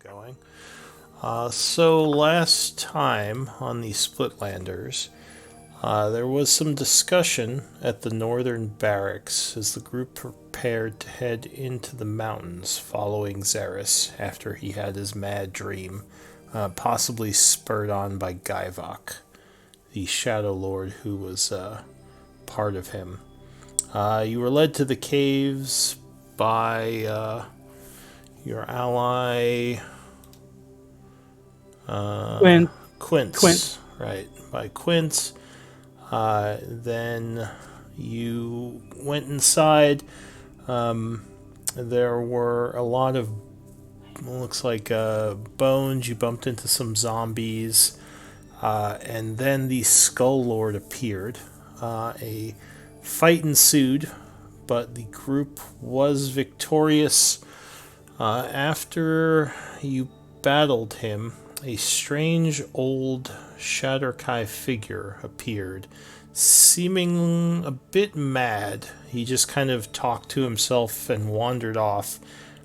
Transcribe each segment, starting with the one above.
going. So last time on the Splitlanders, there was some discussion at the northern barracks as the group prepared to head into the mountains following Xeris after he had his mad dream, possibly spurred on by Gaivok, the Shadowlord who was part of him. You were led to the caves by your ally Quint. Quince. Right, by Quince. Then you went inside. There were a lot of, looks like, bones. You bumped into some zombies. And then the Skull Lord appeared. A fight ensued, but the group was victorious. After you battled him, a strange old Shatterkai figure appeared, seeming a bit mad. He just kind of talked to himself and wandered off.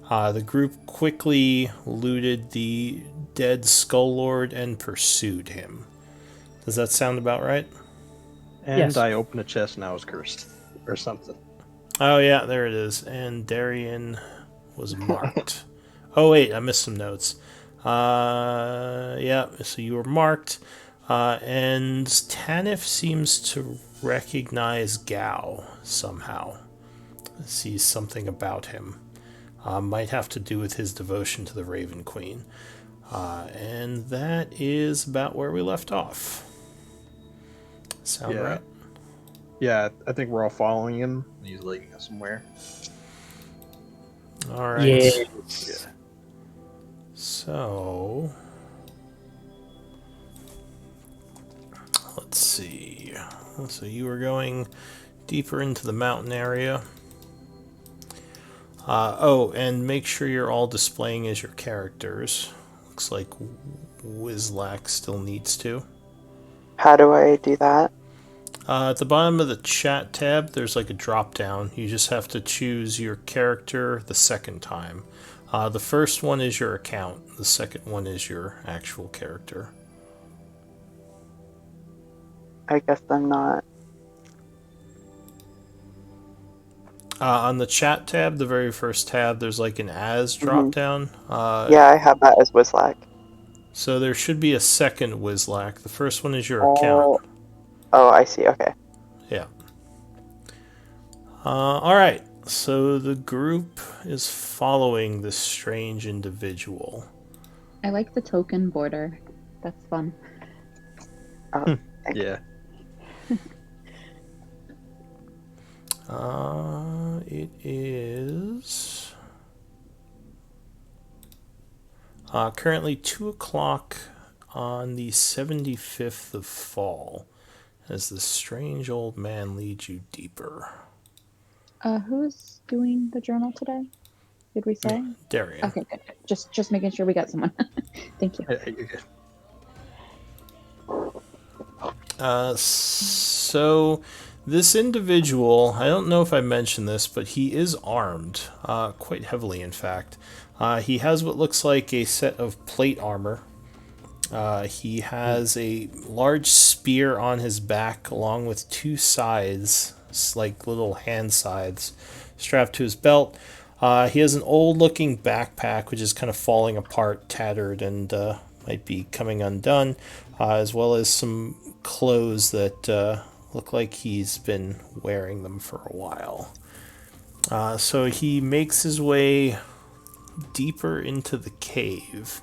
The group quickly looted the dead Skull Lord and pursued him. Does that sound about right? And Yes. I opened a chest and I was cursed. Or something. Oh, yeah, there it is. And Darian was marked. Oh, wait, I missed some notes. Yeah, so you were marked. And Tanif seems to recognize Gao somehow. Sees something about him. Might have to do with his devotion to the Raven Queen. And that is about where we left off. Sound right? Yeah, I think we're all following him. He's leading us somewhere. All right. Yes. Yeah. So, let's see. So you were going deeper into the mountain area. And make sure you're all displaying as your characters. Looks like Wizlack still needs to. How do I do that? At the bottom of the chat tab, there's like a drop down. You just have to choose your character the second time. The first one is your account. The second one is your actual character. I guess I'm not. On the chat tab, the very first tab, there's like an as drop down. Yeah, I have that as Wizlack. So there should be a second Wizlack. The first one is your account. Oh, I see. Okay. Yeah. Alright. So the group is following this strange individual. I like the token border. That's fun. Yeah. It is currently 2 o'clock on the 75th of fall as the strange old man leads you deeper. Who's doing the journal today? Did we say? Darian. Okay, good. Just making sure we got someone. Thank you. You're good. So this individual, I don't know if I mentioned this, but he is armed, quite heavily in fact. He has what looks like a set of plate armor. He has a large spear on his back along with 2 scythes, like little hand scythes, strapped to his belt. He has an old-looking backpack, which is kind of falling apart, tattered, and might be coming undone, as well as some clothes that look like he's been wearing them for a while. So he makes his way deeper into the cave,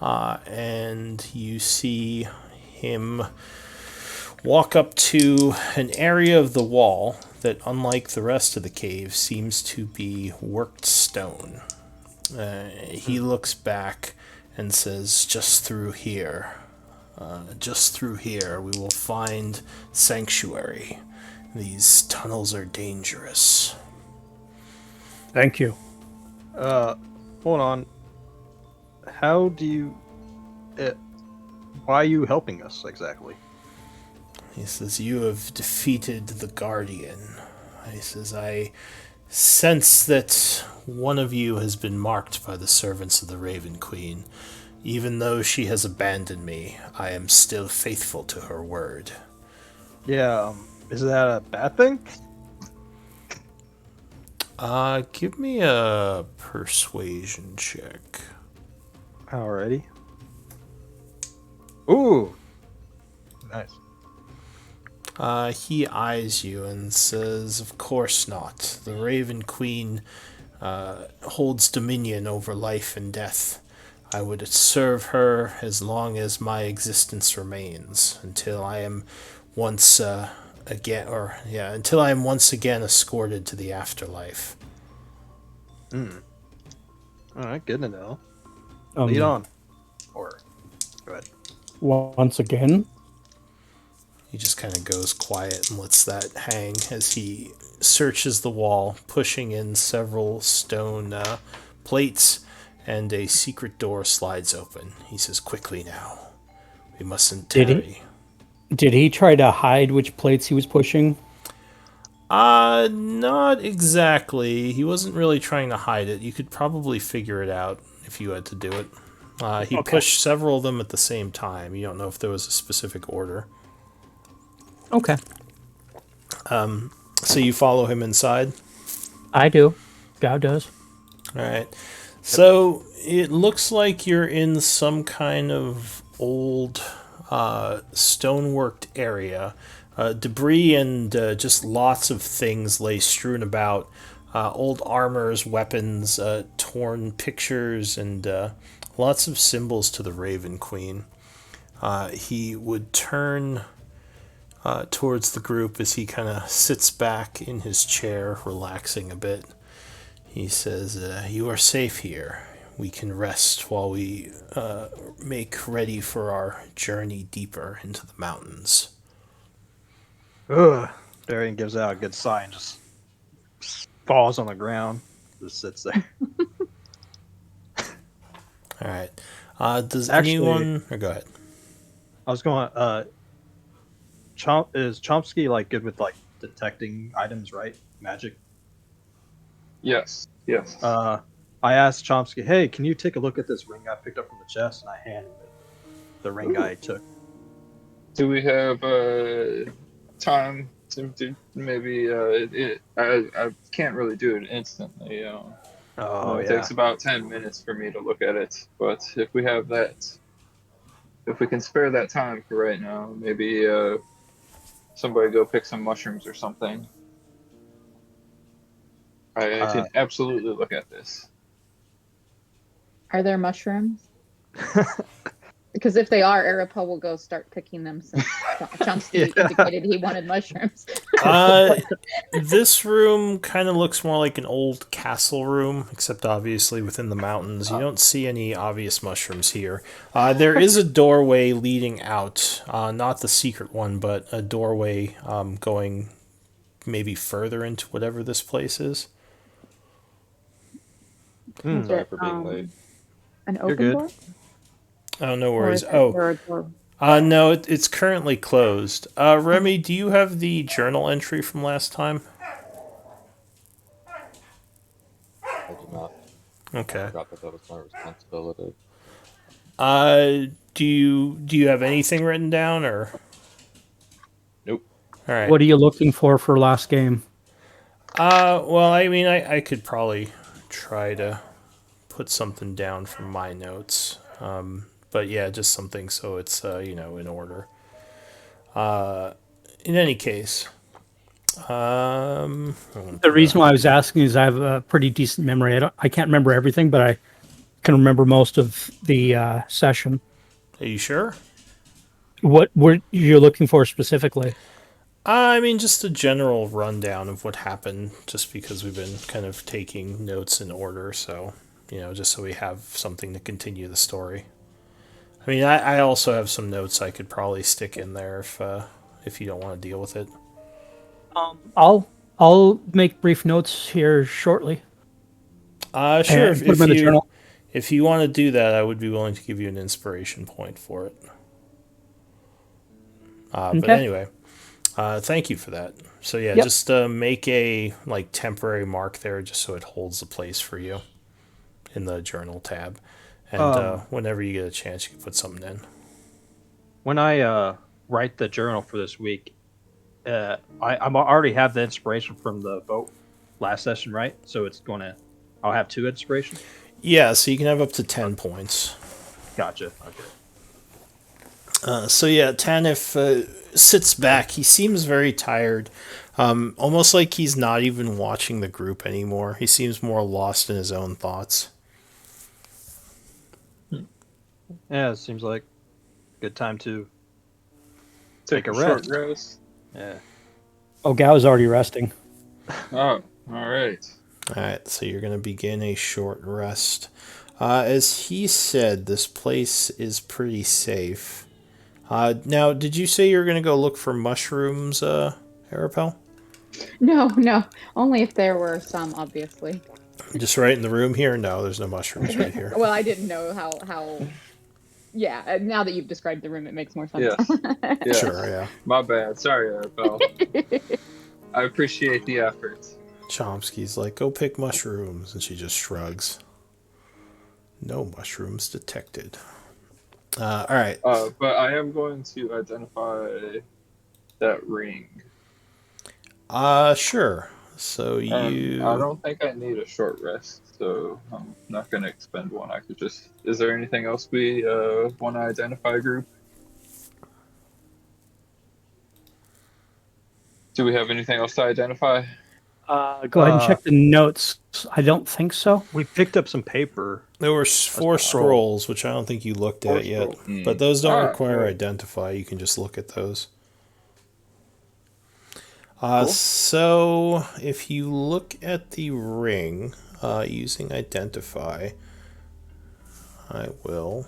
and you see him walk up to an area of the wall that, unlike the rest of the cave, seems to be worked stone. He looks back and says, just through here, we will find sanctuary. These tunnels are dangerous. Thank you. Hold on. How do you... why are you helping us, exactly? He says, you have defeated the Guardian. He says, I sense that one of you has been marked by the servants of the Raven Queen. Even though she has abandoned me, I am still faithful to her word. Yeah, is that a bad thing? Give me a persuasion check. Alrighty. Ooh. Nice. He eyes you and says, "Of course not. The Raven Queen holds dominion over life and death. I would serve her as long as my existence remains, until I am once until I am once again escorted to the afterlife." Alright, good to know. Lead on. Or, go ahead. Once again, He just kind of goes quiet and lets that hang as he searches the wall, pushing in several stone plates, and a secret door slides open. He says, "Quickly now. We mustn't Did he? tarry." did he try to hide which plates he was pushing? Not exactly. He wasn't really trying to hide it. You could probably figure it out if you had to do it. He Okay. pushed several of them at the same time. You don't know if there was a specific order. Okay. So you follow him inside? I do. God does. All right. So it looks like you're in some kind of old stoneworked area. Debris and just lots of things lay strewn about. Old armors, weapons, torn pictures, and lots of symbols to the Raven Queen. He would turn towards the group as he kind of sits back in his chair, relaxing a bit. He says, "You are safe here. We can rest while we make ready for our journey deeper into the mountains." Ugh. Darian gives out a good sigh and just falls on the ground. Just sits there. All right. Does Actually- anyone... Or go ahead. I was going, is Chomsky like good with like detecting items, right? Magic. Yes. I asked Chomsky, "Hey, can you take a look at this ring I picked up from the chest?" And I handed him the ring I took. Do we have time to do maybe? I can't really do it instantly. Oh It yeah. takes about 10 minutes for me to look at it. But if we have that, if we can spare that time for right now, maybe somebody go pick some mushrooms or something. I can absolutely look at this. Are there mushrooms? Because if they are, Arapo will go start picking them since Chomsky indicated he wanted mushrooms. This room kind of looks more like an old castle room, except obviously within the mountains. You don't see any obvious mushrooms here. There is a doorway leading out, not the secret one, but a doorway going maybe further into whatever this place is. Is Sorry it, for being late. an You're open good. door? Oh, no Or worries. is Oh, there a door? no, it's currently closed. Remy, do you have the journal entry from last time? I do not. I Okay. forgot that was my responsibility. Do you have anything written down, or? Nope. All right. What are you looking for last game? Well, I mean, I could probably try to put something down from my notes. But yeah, just something so it's, in order. In any case, The reason why I was asking is I have a pretty decent memory. I can't remember everything, but I can remember most of the session. are you sure? What were you looking for specifically? I mean, just a general rundown of what happened, just because we've been kind of taking notes in order, so, just so we have something to continue the story. I mean, I also have some notes I could probably stick in there if you don't want to deal with it. I'll make brief notes here shortly. Sure. And put them in the journal. If you want to do that, I would be willing to give you an inspiration point for it. But Okay. anyway, Thank you for that. So yeah, Yep. just make a like temporary mark there, just so it holds the place for you in the journal tab. And whenever you get a chance, you can put something in. When I write the journal for this week, I'm already have the inspiration from the vote last session, right? So I'll have 2 inspiration. Yeah, so you can have up to 10 points. Gotcha. Okay. So yeah, Tanif sits back. He seems very tired, almost like he's not even watching the group anymore. He seems more lost in his own thoughts. Yeah, it seems like a good time to Take a a short rest. rest. Yeah. Oh, Gow's already resting. Oh, all right. Alright, so you're going to begin a short rest. As he said, this place is pretty safe. Now, did you say you were going to go look for mushrooms, Arapel? No, only if there were some, obviously. Just right in the room here? No, there's no mushrooms right here. Well, I didn't know how. Yeah, now that you've described the room, it makes more sense. Yes. Yes. Sure, yeah. My bad. Sorry, Arabelle. I appreciate the effort. Chomsky's like, go pick mushrooms, and she just shrugs. No mushrooms detected. Alright. But I am going to identify that ring. Sure. So you... I don't think I need a short rest, so I'm not going to expend one. I could just... Is there anything else we want to identify, group? Do we have anything else to identify? Go ahead and check the notes. I don't think so. We picked up some paper. There were 4 scrolls, which I don't think you looked at yet. But those don't require identify. You can just look at those. Cool. So, if you look at the ring using identify, I will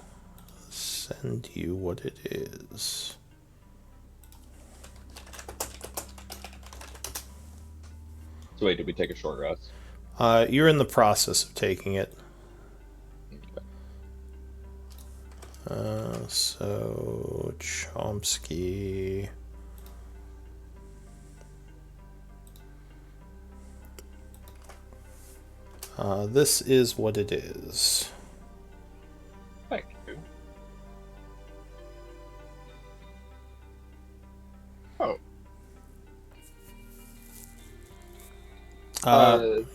send you what it is. So wait, did we take a short rest? You're in the process of taking it. So, Chomsky... this is what it is. Thank you. Oh.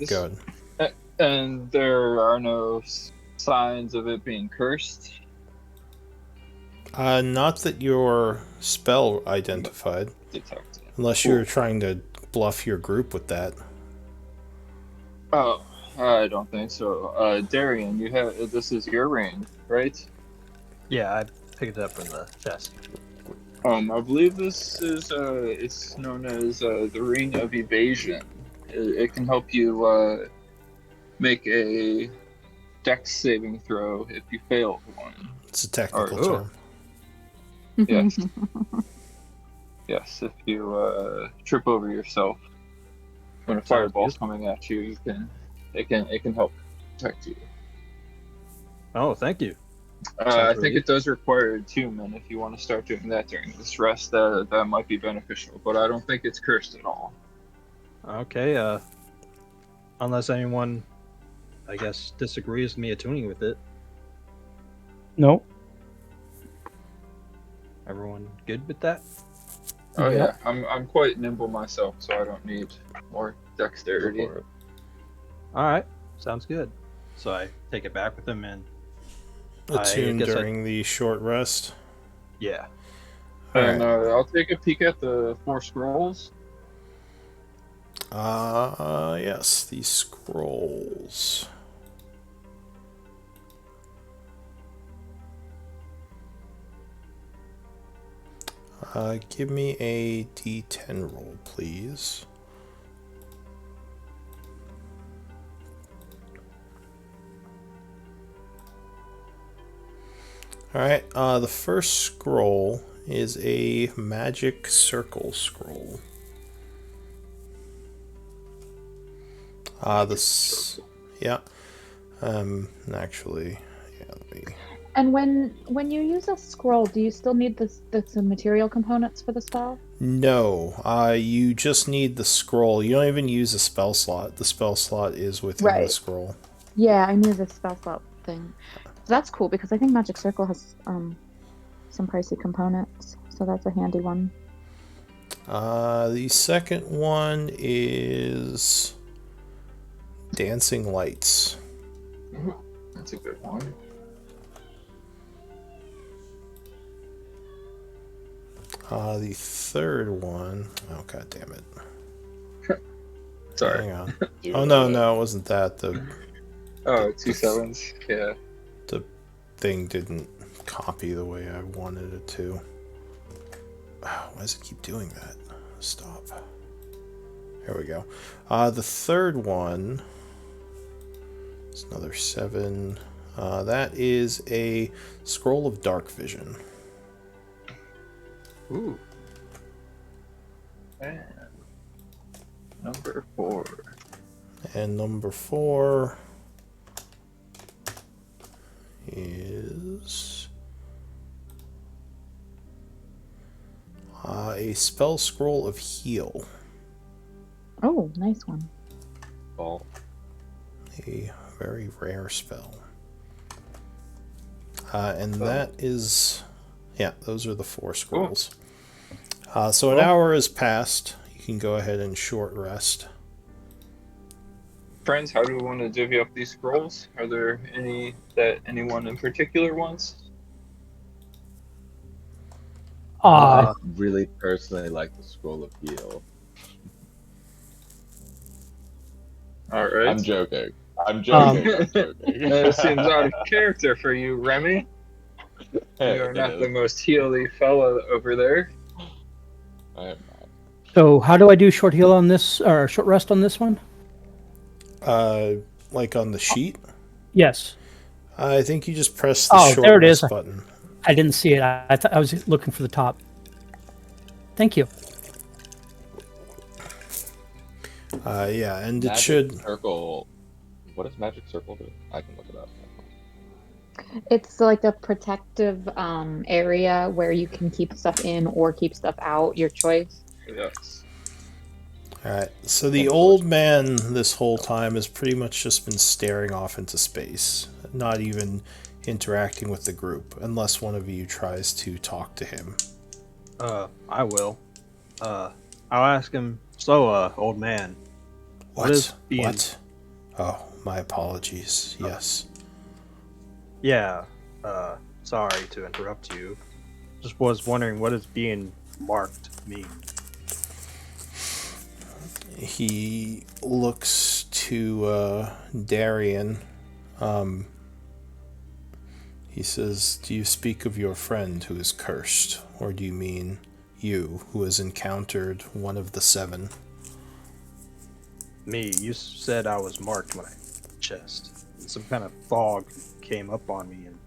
Good. And there are no signs of it being cursed? Not that your spell identified. Detected. Unless you're trying to bluff your group with that. Oh, I don't think so. Darian, this is your ring, right? Yeah, I picked it up from the chest. I believe this is it's known as the Ring of Evasion. It can help you make a dex saving throw if you fail one. It's a technical Or- term. Yes. Yes, if you trip over yourself when a fireball's coming at you, it can help protect you. Oh, thank you. I think it does require attunement if you want to start doing that during this rest. That might be beneficial, but I don't think it's cursed at all. Okay, unless anyone, I guess, disagrees with me attuning with it. No. Everyone good with that? Oh Yeah. yeah, I'm quite nimble myself, so I don't need more dexterity. Go for it. All right, sounds good. So I take it back with him, and Attune guess during the short rest. yeah. And I'll take a peek at the 4 scrolls. Yes, the scrolls. Give me a D10 roll, please. Alright, the first scroll is a magic circle scroll. Yeah. Actually, yeah, let me... And when you use a scroll, do you still need the material components for the spell? No, you just need the scroll. You don't even use a spell slot. The spell slot is within the Right. scroll. Yeah, I knew the spell slot thing. So that's cool because I think Magic Circle has some pricey components, so that's a handy one. The second one is Dancing Lights. That's a good one. The third one, oh god damn it. Sorry. Hang on. Oh no, it wasn't that. The Oh, 2 sevens. Yeah. the thing didn't copy the way I wanted it to. Oh, why does it keep doing that? Stop. Here we go. The third one is another 7. That is a Scroll of Dark Vision. Ooh. And number 4. And number 4 is a Spell Scroll of Heal. Oh, nice one. Well, A very rare spell. And that is... Yeah, those are the 4 scrolls. So an hour has passed. You can go ahead and short rest. Friends, how do we want to divvy up these scrolls? Are there any that anyone in particular wants? I really personally like the Scroll of Heal. All right. I'm joking. I'm joking. That seems out of character for you, Remy. Hey, You are it not is. the most healy fella over there. I am not. So how do I do short heal on this, or short rest on this one? Like on the sheet, Yes. I think you just press the Oh, short there it rest is. button. I didn't see it. I thought I was looking for the top. Thank you. Yeah, and it Magic should... Circle. What does Magic Circle do? I can look it up. It's like a protective area where you can keep stuff in or keep stuff out, your choice. Yes. Alright, so the old man this whole time has pretty much just been staring off into space, not even interacting with the group, unless one of you tries to talk to him. I will. I'll ask him. So, old man. What? is being- What? Oh, my apologies. Yes. Yeah. Sorry to interrupt you. Just was wondering what does being marked mean? He looks to Darian. He says, "Do you speak of your friend who is cursed, or do you mean you, who has encountered one of the 7? Me, you said I was marked when I chest. Some kind of fog came up on me and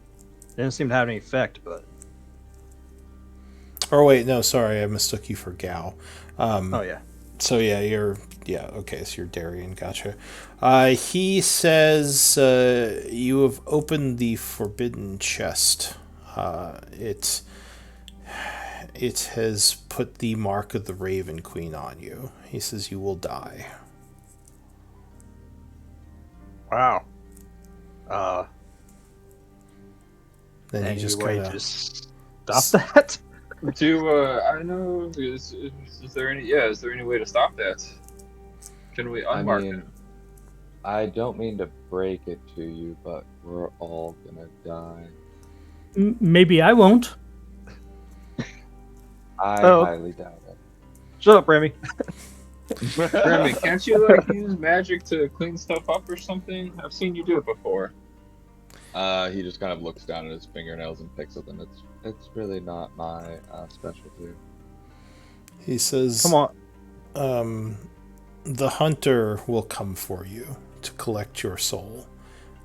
it didn't seem to have any effect, but Or wait, no, sorry, I mistook you for Gao. oh yeah. So yeah, okay, so you're Darian, gotcha. He says, you have opened the forbidden chest. It has put the mark of the Raven Queen on you. He says you will die. Wow. Then he Any just way kind to of... stop that? I know, is there any way to stop that? Can we I unmark mean, it? I don't mean to break it to you, but we're all gonna die. Maybe I won't. I Oh. highly doubt it. Shut up, Remy. Remy, can't you like use magic to clean stuff up or something? I've seen you do it before. He just kind of looks down at his fingernails and picks at them. It's really not my specialty. He says, Come on. the hunter will come for you to collect your soul.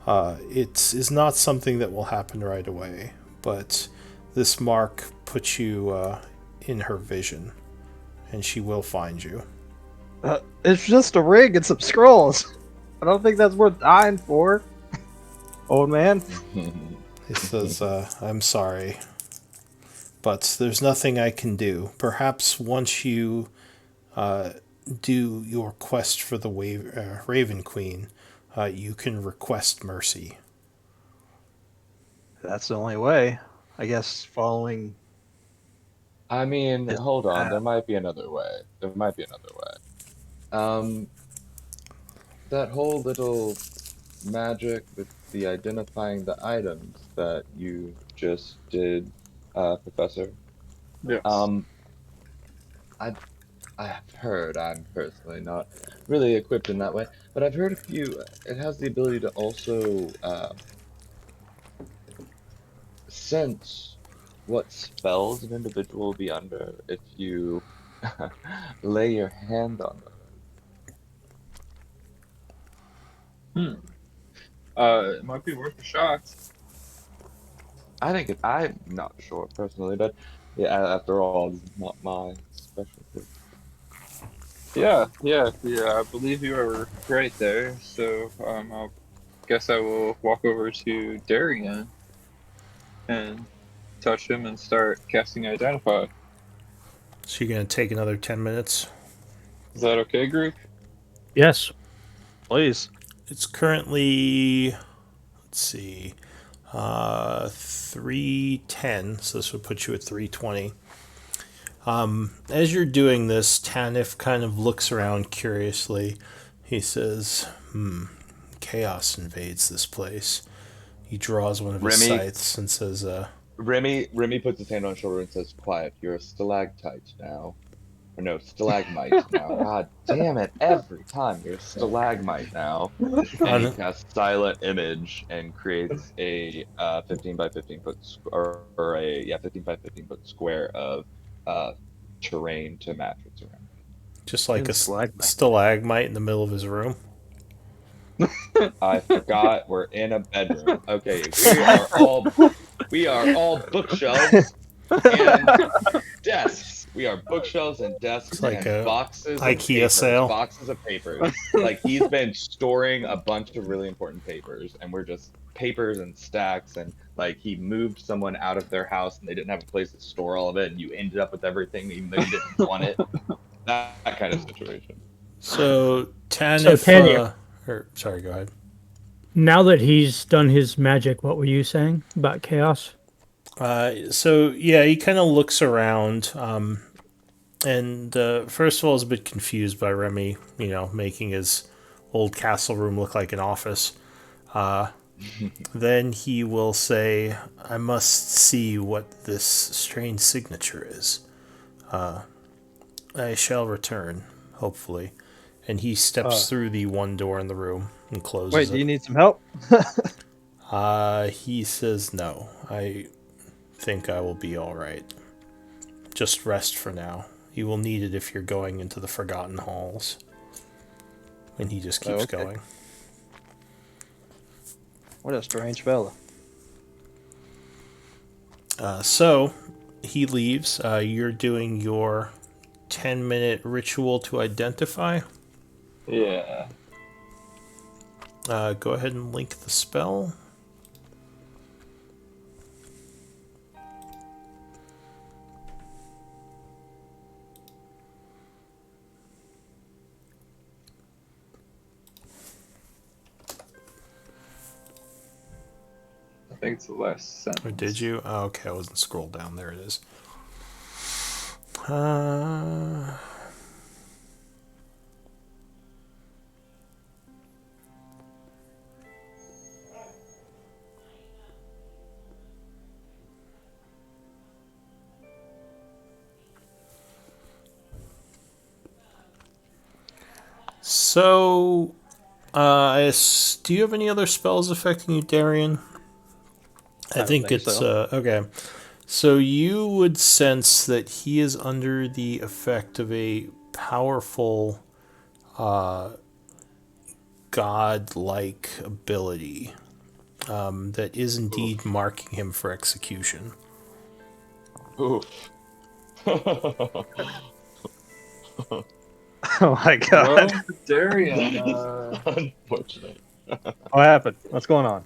It is not something that will happen right away, but this mark puts you in her vision, and she will find you. It's just a ring and some scrolls. I don't think that's worth dying for. Old man. He says, I'm sorry, but there's nothing I can do. Perhaps once you do your quest for the Raven Queen, you can request mercy. That's the only way. I guess following. I mean, Is- hold on. uh, There might be another way. There might be another way. That whole little magic with the identifying the items that you just did, Professor. Yes. I I've heard. I'm personally not really equipped in that way, but I've heard a few. It has the ability to also sense what spells an individual will be under if you lay your hand on them. It might be worth a shot. I'm not sure personally, but yeah, after all, this is not my specialty. Yeah, I believe you are right there. So I guess I will walk over to Darian and touch him and start casting Identify. So you're going to take another 10 minutes. Is that okay, group? Yes. Please. It's currently, let's see, 3:10, so this would put you at 3:20. As you're doing this, Tanif kind of looks around curiously. He says, chaos invades this place. He draws one of his Remy- scythes and says, Remy puts his hand on his shoulder and says, "Quiet, you're a stalactite now." Or no, stalagmite now. God damn it, every time you're a stalagmite now. And he casts Silent Image and creates a 15 by 15 foot or a 15 by 15 foot square of terrain to match what's around. just like a Stalagmite. stalagmite in the middle of his room. I forgot we're in a bedroom. Okay, we are all bookshelves and desks. We are bookshelves and desks It's like and a boxes of IKEA papers, sale. boxes of papers. Like he's been storing a bunch of really important papers, and we're just papers and stacks. And like he moved someone out of their house, and they didn't have a place to store all of it, and you ended up with everything even though you didn't want it. That kind of situation. So Tanif, So, Tanif- sorry, go ahead. Now that he's done his magic, what were you saying about chaos? So yeah, he kind of looks around, and first of all, is a bit confused by Remy, making his old castle room look like an office. Then he will say, "I must see what this strange signature is. I shall return, hopefully." And he steps through the one door in the room and closes Wait, it. do you need some help? He says no. I think I will be all right. Just rest for now. You will need it if you're going into the Forgotten Halls. And he just keeps going. What a strange fella. So he leaves. You're doing your 10-minute ritual to identify. Yeah. Go ahead and link the spell. I think it's the last sentence. Or did you? Oh, okay, I wasn't scrolled down. There it is. So, do you have any other spells affecting you, Darian? I think it's so. okay. So you would sense that he is under the effect of a powerful, god-like ability that is indeed marking him for execution. Oof. Oh my god. Well, Darian, Unfortunate. What happened? What's going on?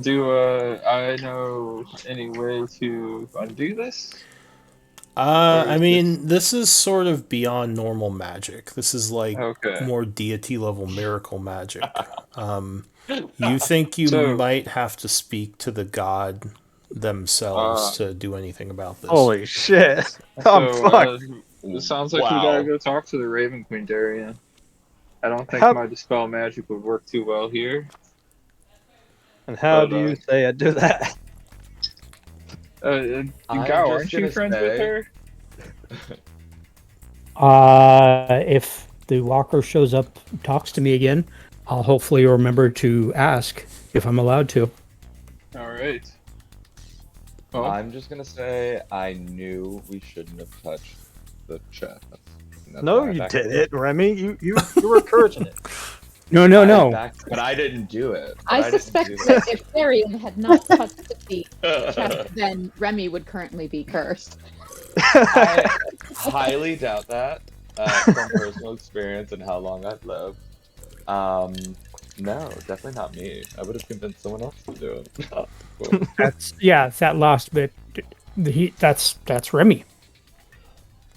do I know any way to undo this? I mean, this is sort of beyond normal magic. This is like Okay. more deity level miracle magic. You think you So, might have to speak to the god themselves to do anything about this. Holy shit! I'm so fucked. it sounds like we gotta Wow. go talk to the Raven Queen, Darian. I don't think How, my dispel magic would work too well here. and how But do you say I do that? I'm Gao, just aren't you gonna friends with say- her? If the walker shows up, talks to me again, I'll hopefully remember to ask if I'm allowed to. All right. Well, I'm just gonna say I knew we shouldn't have touched the chest. And that's No, why I you backed did away. it, Remy. You were encouraging it. No, But I didn't do it. But I didn't suspect do that if Darian had not touched the chest, then Remy would currently be cursed. I highly doubt that from personal experience and how long I've lived. No, definitely not me. I would have convinced someone else to do it. Cool. that's that last bit. That's Remy.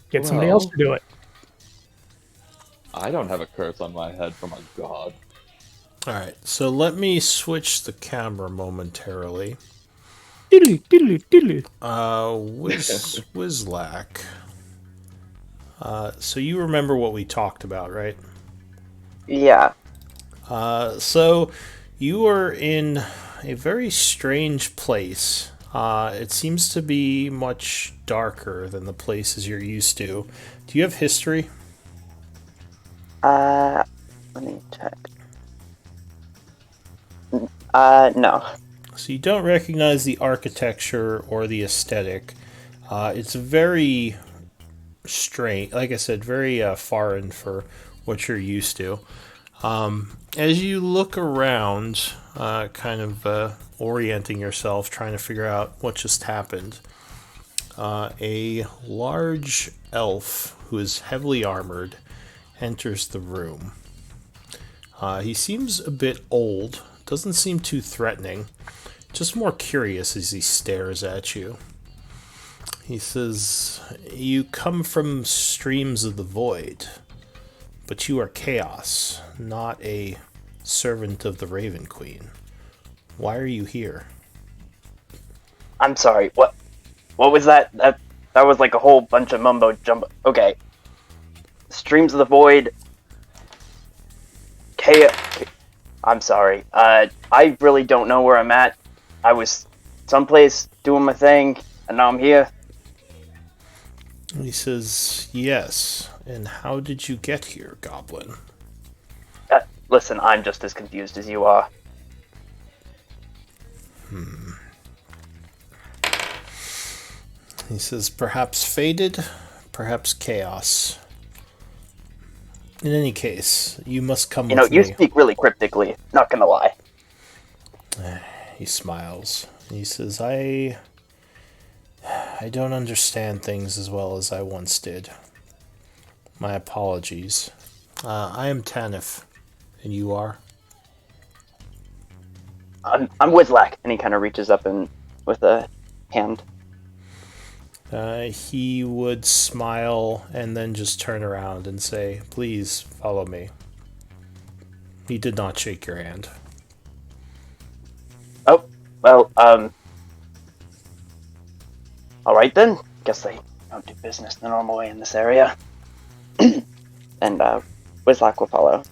Get somebody else to do it. I don't have a curse on my head from a god. Alright, so let me switch the camera momentarily. Diddly, diddly, diddly. Wizlack. So you remember what we talked about, right? Yeah. So you are in a very strange place. It seems to be much darker than the places you're used to. Do you have history? Let me check. No. So you don't recognize the architecture or the aesthetic. It's very strange, like I said, very foreign for what you're used to. As you look around, kind of orienting yourself, trying to figure out what just happened, a large elf who is heavily armored enters the room. He seems a bit old, doesn't seem too threatening, just more curious as he stares at you. He says, "You come from streams of the void, but you are chaos, not a servant of the Raven Queen. Why are you here?" I'm sorry. What was that? That was like a whole bunch of mumbo jumbo. Okay. Streams of the Void. I'm sorry. I really don't know where I'm at. I was someplace doing my thing, and now I'm here. He says, "Yes, and how did you get here, Goblin?" Listen, I'm just as confused as you are. He says, "Perhaps fated, perhaps chaos. In any case, you must come You know, with you me." speak really cryptically. Not gonna lie. He smiles. He says, I don't understand things as well as I once did. My apologies. I am Tanif, and you are?" I'm Wizlack, and he kind of reaches up and with a hand. He would smile and then just turn around and say, "Please follow me." He did not shake your hand. Oh, well, all right then. Guess they don't do business the normal way in this area. And Wizlack will follow.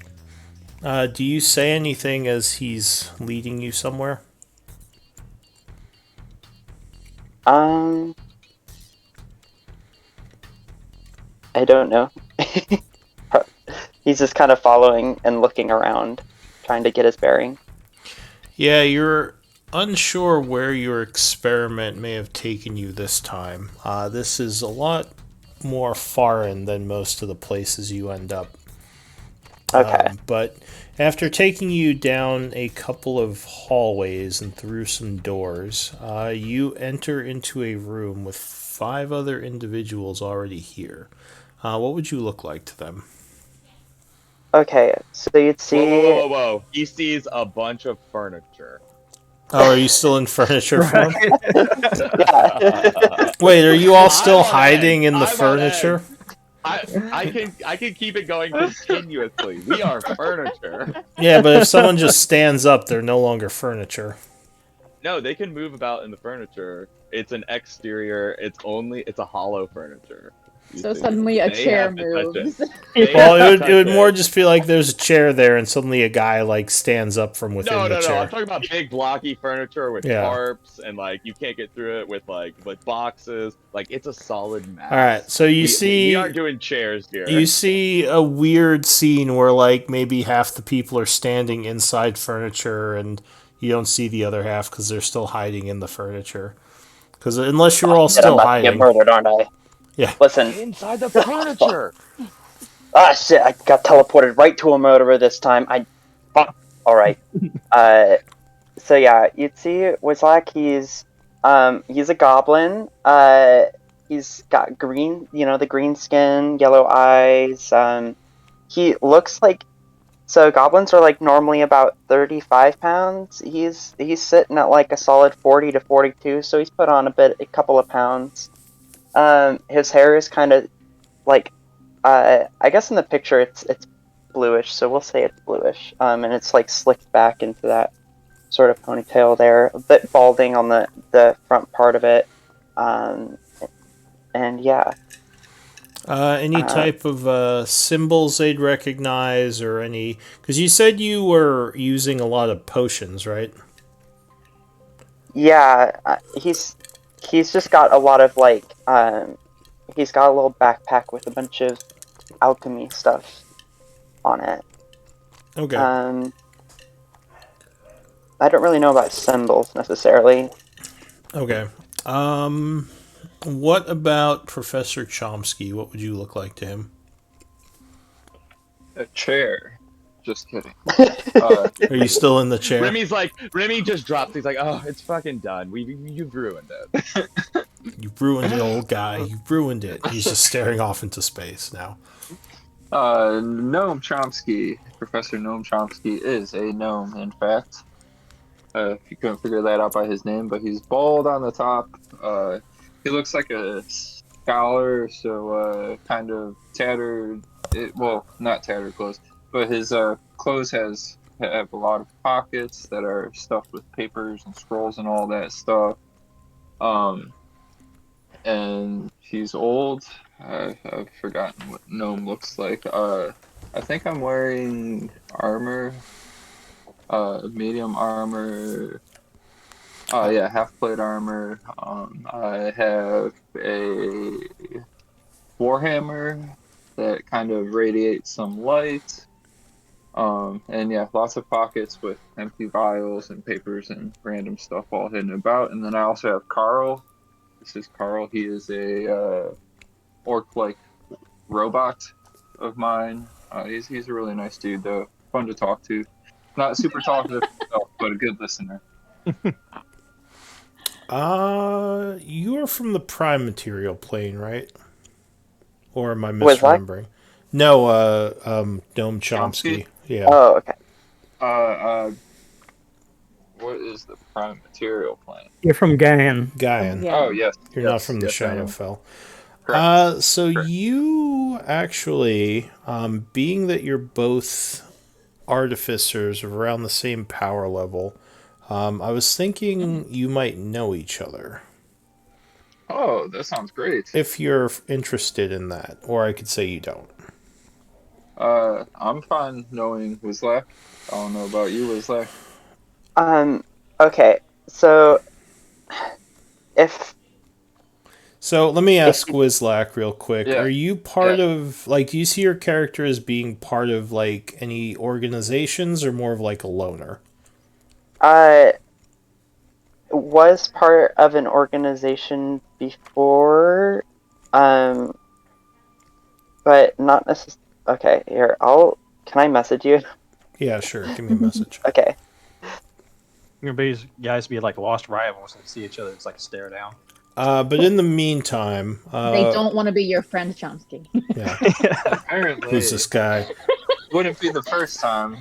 Do you say anything as he's leading you somewhere? I don't know. He's just kind of following and looking around, trying to get his bearing. Yeah, you're unsure where your experiment may have taken you this time. This is a lot more foreign than most of the places you end up. Okay. But after taking you down a couple of hallways and through some doors, you enter into a room with 5 other individuals already here. What would you look like to them? Okay, so you'd see... Whoa. He sees a bunch of furniture. Oh, are you still in furniture form? Yeah. Wait, are you all still I'm on hiding edge. in the I'm on furniture? I can keep it going continuously. We are furniture. Yeah, but if someone just stands up, they're no longer furniture. No, they can move about in the furniture. It's an exterior. It's a hollow furniture. You So see. suddenly a They chair have to touch it. moves. They Well, have to it touch would more it. just be like there's a chair there, and suddenly a guy like stands up from within No, the no, no. chair. I'm talking about big blocky furniture with Yeah. tarps and like you can't get through it with boxes. Like it's a solid mass. All right, so you We aren't doing chairs here. you see a weird scene where like maybe half the people are standing inside furniture, and you don't see the other half because they're still hiding in the furniture. Because unless you're all Shit, I'm still about to get hiding, murdered, aren't I? Yeah. Listen. Inside the furniture. Ah, shit! I got teleported right to a murderer this time. Fuck. All right. So yeah, you'd see Wizlak. He's a goblin. He's got green, the green skin, yellow eyes. He looks like. So goblins are like normally about 35 pounds. He's sitting at like a solid 40 to 42. So he's put on a couple of pounds. His hair is kind of like. I guess in the picture it's bluish, so we'll say it's bluish. And it's like slicked back into that sort of ponytail there, a bit balding on the front part of it. And yeah. Any type of symbols they'd recognize, or any? Because you said you were using a lot of potions, right? Yeah, he's just got a lot of like he's got a little backpack with a bunch of alchemy stuff on it. Okay. I don't really know about symbols necessarily. Okay. What about Professor Chomsky? What would you look like to him? A chair. Just kidding. Are you still in the chair? Remy just drops. He's like, oh, it's fucking done. You've ruined it. You ruined it, old guy. You ruined it. He's just staring off into space now. Noam Chomsky. Professor Noam Chomsky is a gnome, in fact. If you couldn't figure that out by his name, but he's bald on the top. He looks like a scholar, so kind of tattered. Well, not tattered clothes, but his clothes have a lot of pockets that are stuffed with papers and scrolls and all that stuff. And he's old. I've forgotten what gnome looks like. I think I'm wearing armor. Medium armor. Yeah, half plate armor. I have a warhammer that kind of radiates some light. And yeah, lots of pockets with empty vials and papers and random stuff all hidden about. And then I also have Carl. This is Carl. He is a orc-like robot of mine. He's a really nice dude, though. Fun to talk to. Not super talkative himself, but a good listener. You are from the Prime Material plane, right? Or am I Was what? misremembering? No, Noam Chomsky. Yeah. Oh, okay. What is the Prime Material plane? You're from Gaia. Gaian. Yeah. Oh, yes. You're yes, not from the yes, I am. Shadowfell. Correct. So Correct. you actually, being that you're both artificers of around the same power level, I was thinking you might know each other. Oh, that sounds great. If you're interested in that, or I could say you don't. I'm fine knowing Wizlak. I don't know about you, Wizlak. Okay. So So let me ask Wizlak real quick. Yeah. Are you part of, like, do you see your character as being part of, like, any organizations, or more of, like, a loner? Was part of an organization before, but not necessarily. Okay, here, can I message you? Yeah, sure. Give me a message. Okay. You're gonna guys be like lost rivals and see each other. It's like a stare down. But in the meantime... They don't want to be your friend, Chomsky. Yeah. Apparently, Who's this guy? wouldn't be the first time.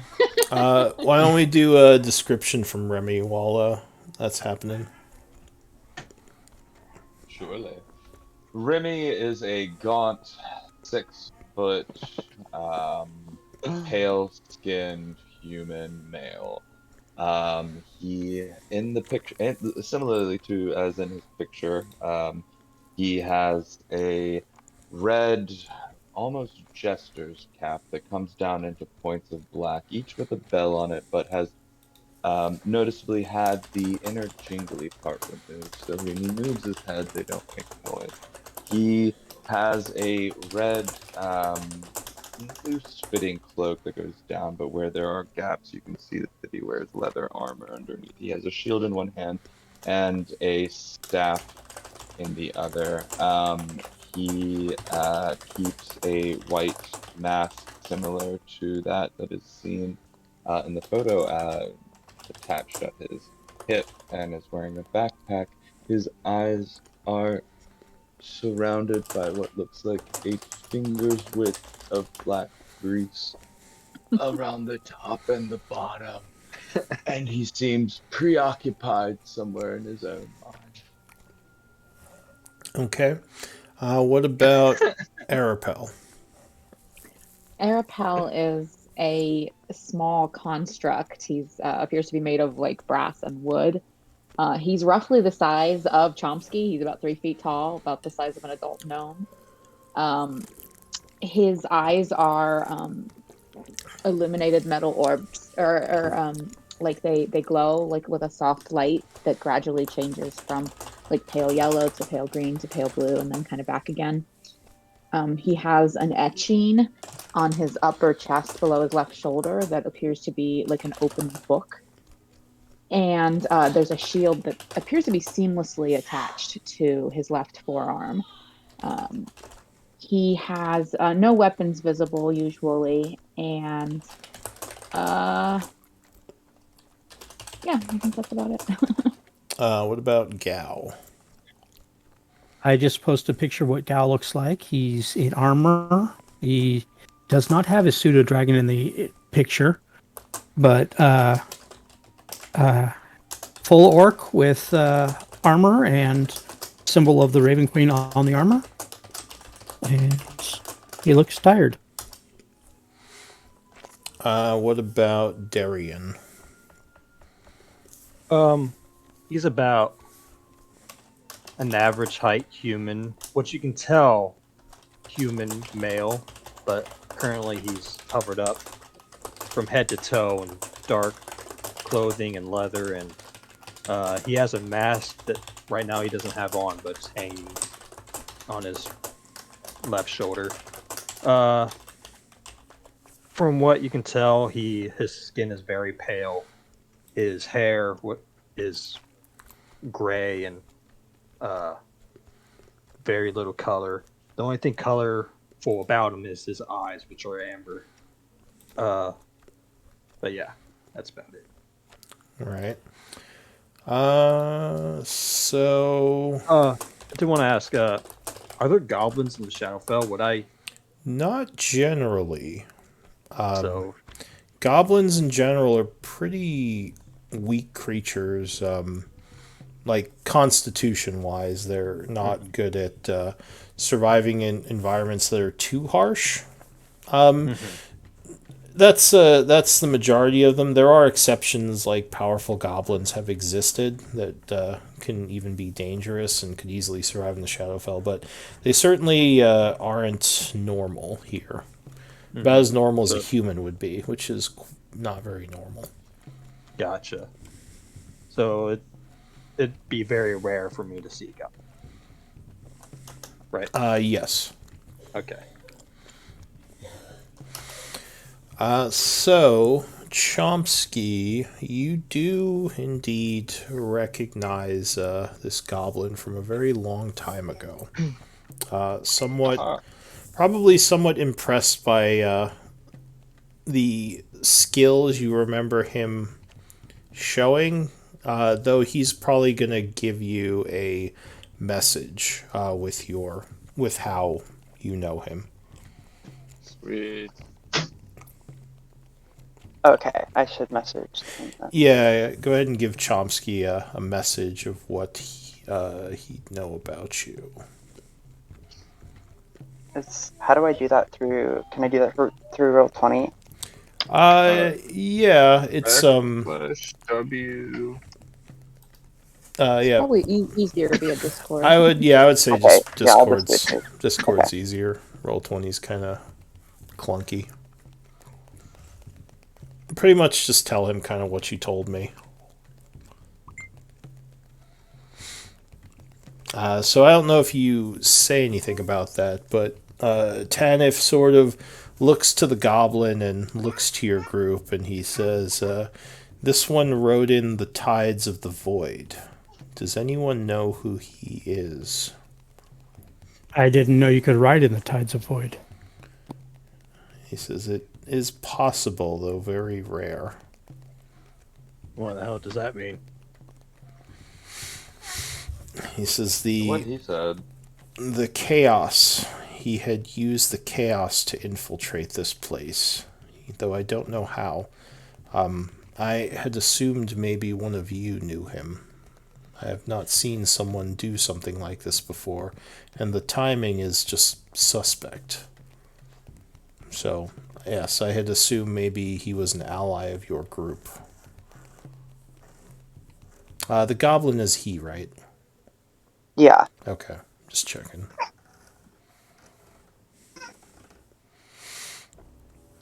Why don't we do a description from Remy while that's happening. Surely. Remy is a gaunt, 6 foot, pale-skinned human male. He in the picture, and similarly to as in his picture, he has a red, almost jester's cap that comes down into points of black, each with a bell on it, but has noticeably had the inner jingly part removed. So when he moves his head, they don't make noise. He has a red, loose-fitting cloak that goes down, but where there are gaps, you can see that he wears leather armor underneath. He has a shield in one hand and a staff in the other. He keeps a white mask similar to that is seen in the photo attached at his hip and is wearing a backpack. His eyes are surrounded by what looks like a finger's width of black grease around the top and the bottom. And he seems preoccupied somewhere in his own mind. Okay. What about Arapel? Arapel is a small construct. He's appears to be made of like brass and wood. He's roughly the size of Chomsky. He's about 3 feet tall, about the size of an adult gnome. Um, his eyes are illuminated metal orbs, or like they glow like with a soft light that gradually changes from like pale yellow to pale green to pale blue, and then kind of back again. He has an etching on his upper chest below his left shoulder that appears to be like an open book. And there's a shield that appears to be seamlessly attached to his left forearm. He has no weapons visible usually, and yeah, I think that's about it. What about Gao? I just posted a picture of what Gao looks like. He's in armor. He does not have his pseudo dragon in the picture, but full orc with armor and symbol of the Raven Queen on the armor. And he looks tired. What about Darian? He's about an average height human, what you can tell, human male, but currently he's covered up from head to toe in dark clothing and leather, and he has a mask that right now he doesn't have on, but it's hanging on his left shoulder. From what you can tell, his skin is very pale. His hair is gray and very little color. The only thing colorful about him is his eyes, which are amber. But yeah, that's about it. All right. So I do want to ask, are there goblins in the Shadowfell? not generally. So Goblins in general are pretty weak creatures. Like constitution-wise, they're not good at surviving in environments that are too harsh. That's the majority of them. There are exceptions, like powerful goblins have existed that can even be dangerous and could easily survive in the Shadowfell, but they certainly aren't normal here. About as normal as a human would be, which is not very normal. Gotcha. So it'd be very rare for me to see goblins. Right? Yes. Okay. So, Chomsky, you do indeed recognize this goblin from a very long time ago. Probably somewhat impressed by the skills you remember him showing, though he's probably going to give you a message with how you know him. Sweet. Okay, I should message him then. Yeah, go ahead and give Chomsky a message of what he'd know about you. How do I do that through? Can I do that through Roll20? Yeah, it's /W. yeah. Probably easier via Discord. I would say Okay, just yeah, I'll just do it. Discord's easier. Roll20's kind of clunky. Pretty much just tell him kind of what you told me. So I don't know if you say anything about that, but Tanif sort of looks to the goblin and looks to your group, and he says, "This one rode in the tides of the void. Does anyone know who he is?" I didn't know you could ride in the tides of void. He says, "It is possible, though very rare." What the hell does that mean? He says What he said. the chaos. He had used the chaos to infiltrate this place, though I don't know how. I had assumed maybe one of you knew him. I have not seen someone do something like this before, and the timing is just suspect. So, yes, I had assumed maybe he was an ally of your group. The goblin is he, right? Yeah. Okay, just checking.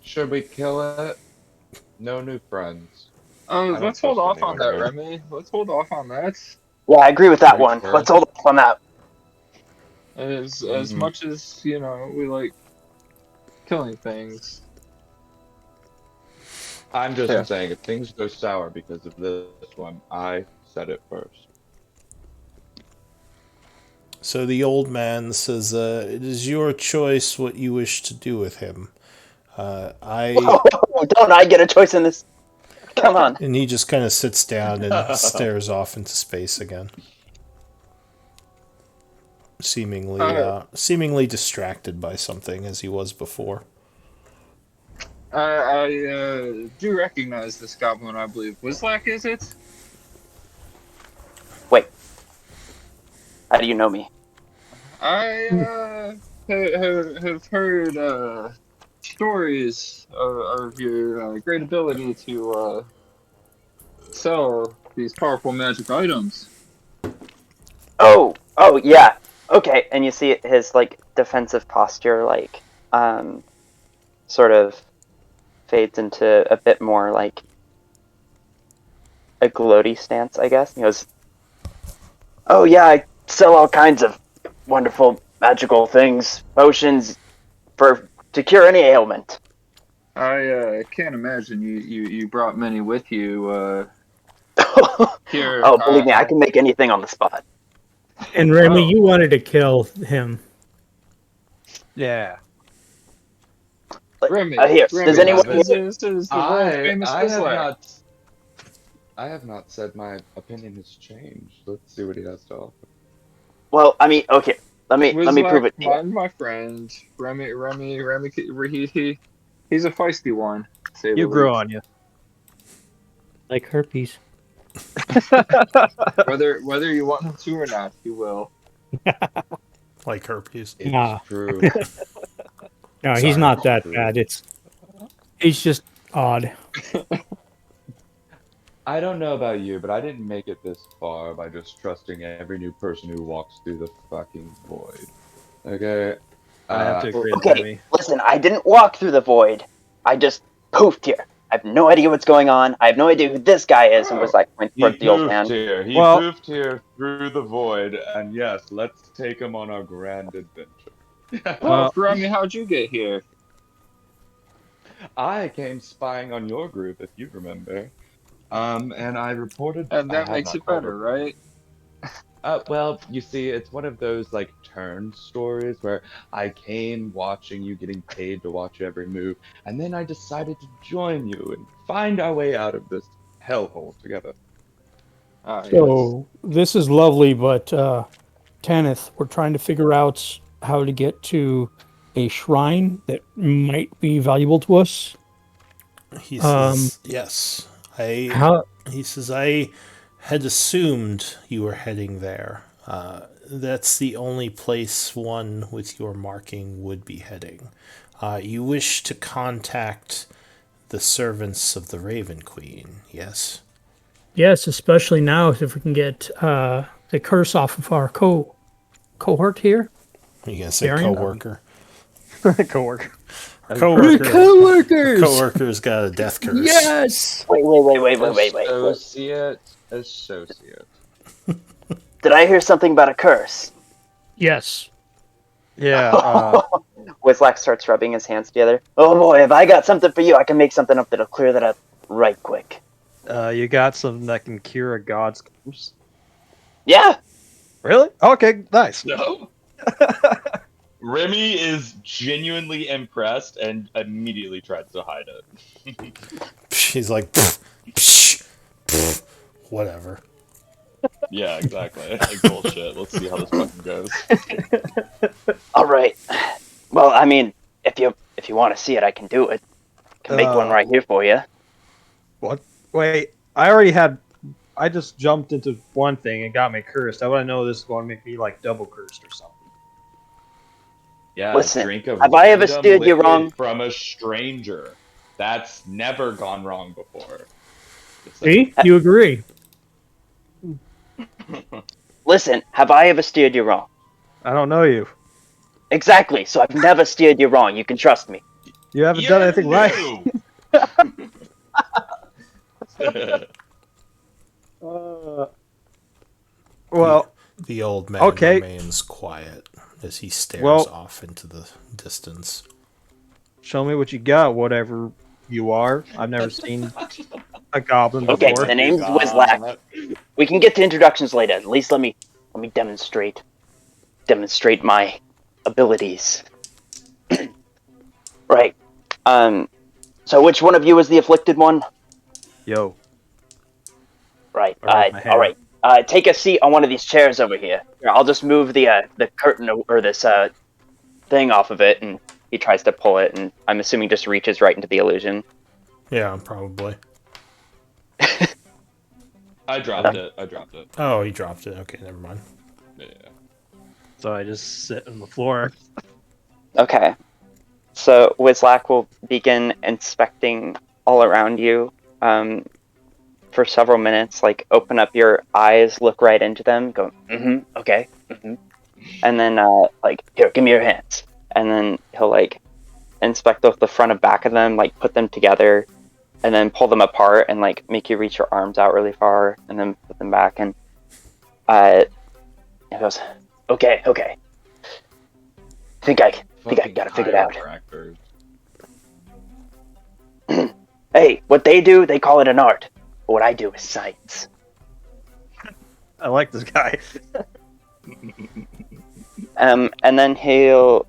Should we kill it? No new friends. Let's hold off on that, here. Remy. Let's hold off on that. Yeah, I agree with that Are you one. sure? Let's hold off on that. As much as, we like killing things. I'm just Yeah. saying, if things go sour because of this one, I said it first. So the old man says, "It is your choice what you wish to do with him." Don't I get a choice in this? Come on. And he just kind of sits down and stares off into space again, seemingly distracted by something as he was before. I do recognize this goblin, I believe. Wizlak, is it? Wait. How do you know me? I have heard stories of your great ability to sell these powerful magic items. Oh, yeah. Okay, and you see his defensive posture sort of fades into a bit more like a gloaty stance, I guess. He goes, "Oh yeah, I sell all kinds of wonderful magical things, potions to cure any ailment." I can't imagine you brought many with you here. Oh, believe me, I can make anything on the spot. And Remy, you wanted to kill him. Yeah. Remy, Here, Remy, does anyone? this is the world famous I have not said my opinion has changed. Let's see what he has to offer. Well, I mean, okay. Let me prove it to you. My friend, Remy, he's a feisty one. You grew on you. Like herpes. Whether you want him to or not, he will. Like herpes. It's Nah. true. No, Sorry. he's not that bad. He's just odd. I don't know about you, but I didn't make it this far by just trusting every new person who walks through the fucking void. Okay? I have to agree with Okay, Remy. listen, I didn't walk through the void. I just poofed here. I have no idea what's going on. I have no idea who this guy is. And was went He towards the old poofed man. here. He Well- poofed here through the void, and yes, let's take him on our grand adventure. Well, Remy, how'd you get here? I came spying on your group, if you remember. And I reported. And I that have makes not it called better, report. right? Well, you see, it's one of those turn stories where I came watching you getting paid to watch every move, and then I decided to join you and find our way out of this hellhole together. So this is lovely, but Tanith, we're trying to figure out how to get to a shrine that might be valuable to us. He says, yes. How? He says, I had assumed you were heading there. That's the only place one with your marking would be heading. You wish to contact the servants of the Raven Queen, yes? Yes, especially now if we can get the curse off of our cohort here. Are you going to say Variant? coworker? Coworker. Coworker. Co-workers! Coworker's got a death curse. Yes! Wait. Associate. Did I hear something about a curse? Yes. Yeah. Wizlack starts rubbing his hands together. Oh boy, if I got something for you, I can make something up that'll clear that up right quick. You got something that can cure a god's curse? Yeah. Really? Okay, nice. No. Remy is genuinely impressed and immediately tries to hide it. She's like, pfft, psh, pfft, whatever. Yeah, exactly. Like, bullshit. Let's see how this fucking goes. All right. Well, I mean, if you want to see it, I can do it. I can make one right here for you. What? Wait, I just jumped into one thing and got me cursed. I want to know this is going to make me like double cursed or something. Yeah, Listen, drink a have I ever random steered you liquid wrong? from a stranger. That's never gone wrong before. See? You agree. Listen, have I ever steered you wrong? I don't know you. Exactly. So I've never steered you wrong. You can trust me. You haven't done anything right. Well, The old man Okay. remains quiet as he stares Well- off into the distance. show me what you got, whatever you are. I've never seen a goblin Okay, before. the name's Wizlack. We can get to introductions later. At least let me demonstrate my abilities. Right. So which one of you is the afflicted one? Yo. Right. I raise my hand. All right. Take a seat on one of these chairs over here. Here, I'll just move the curtain or this thing off of it, and he tries to pull it, and I'm assuming just reaches right into the illusion. Yeah, probably. I dropped it. Oh, he dropped it. Okay, never mind. Yeah. So I just sit on the floor. Okay. So Wizlack will begin inspecting all around you for several minutes. Like, open up your eyes, look right into them, go, okay, and then like, here, give me your hands. And then he'll like inspect both the front and back of them, like put them together, and then pull them apart and like make you reach your arms out really far, and then put them back. And he goes, okay. I think I got it figured out. Chiropractors. Hey, what they do, they call it an art. But what I do is science. I like this guy. And then he'll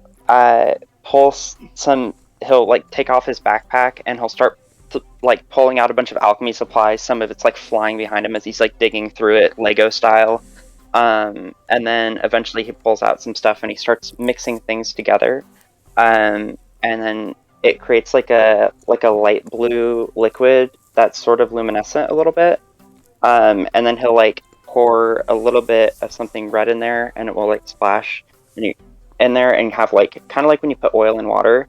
pull some. He'll like take off his backpack and he'll start like pulling out a bunch of alchemy supplies. Some of it's like flying behind him as he's like digging through it, Lego style. And then eventually he pulls out some stuff and he starts mixing things together. And then it creates like a light blue liquid that's sort of luminescent a little bit. And then he'll like pour a little bit of something red in there, and it will like splash in there and have like kind of like when you put oil in water.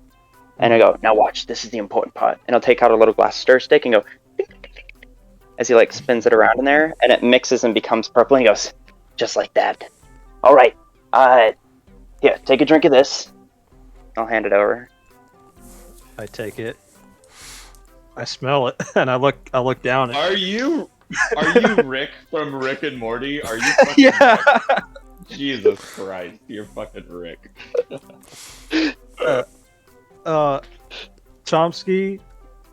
And I go, now watch, this is the important part. And I'll take out a little glass stir stick and go ding, ding, ding, ding, as he like spins it around in there, and it mixes and becomes purple. And he goes, just like that. All right, here, take a drink of this. I'll hand it over. I take it. I smell it, and I look down. Are you Rick from Rick and Morty? Are you fucking Yeah. Rick? Jesus Christ, you're fucking Rick. Chomsky,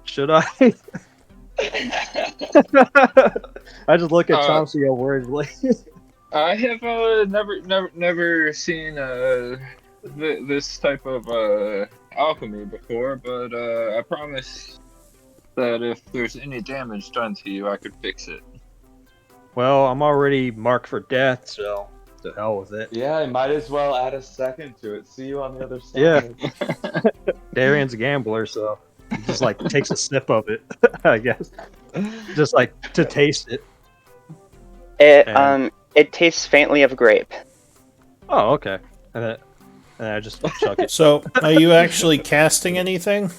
should I? I just look at Chomsky worriedly. I have never seen this type of alchemy before, but I promise that if there's any damage done to you, I could fix it. Well, I'm already marked for death, so to hell with it. Yeah, I might as well add a second to it. See you on the other side. Yeah. Darian's a gambler, so just like takes a sip of it, I guess, just like to taste it. It tastes faintly of grape. Oh, okay. And I just chuck it. So, are you actually casting anything?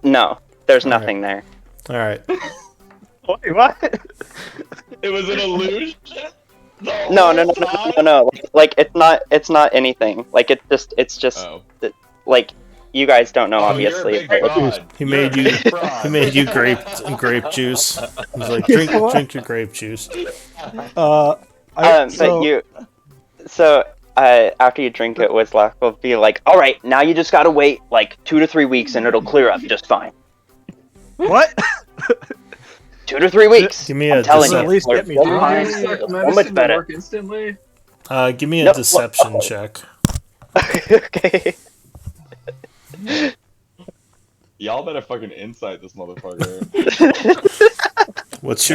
No, there's All right. nothing there. All right. Wait, what? It was an illusion. No. Like it's not anything. Like it's just Oh. like you guys don't know, Oh, obviously. you're a big fraud. He made you. He made you grape juice. He's like, drink your grape juice. After you drink it, Wizlock will be like, all right, now you just gotta wait like 2 to 3 weeks and it'll clear up just fine. What? 2 to 3 weeks. Give me I'm a telling decep- At least get me you. drunk. So much better. Work instantly. Give me a No, deception check. Okay. Y'all better fucking insight this motherfucker. What's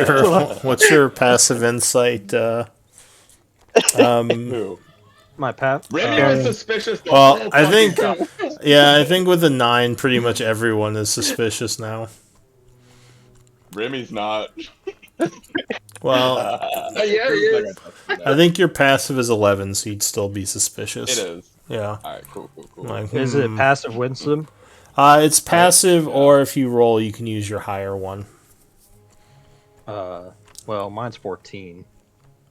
your passive insight? Who? My path. Remy was suspicious. The Well, whole I think, fucking time. yeah, I think with a 9, pretty much everyone is suspicious now. Remy's not. Well, Yeah, he is. I think your passive is 11, so you'd still be suspicious. It is. Yeah. Alright, cool. Like, Is it passive wisdom? It's passive, or if you roll, you can use your higher one. Well, mine's 14.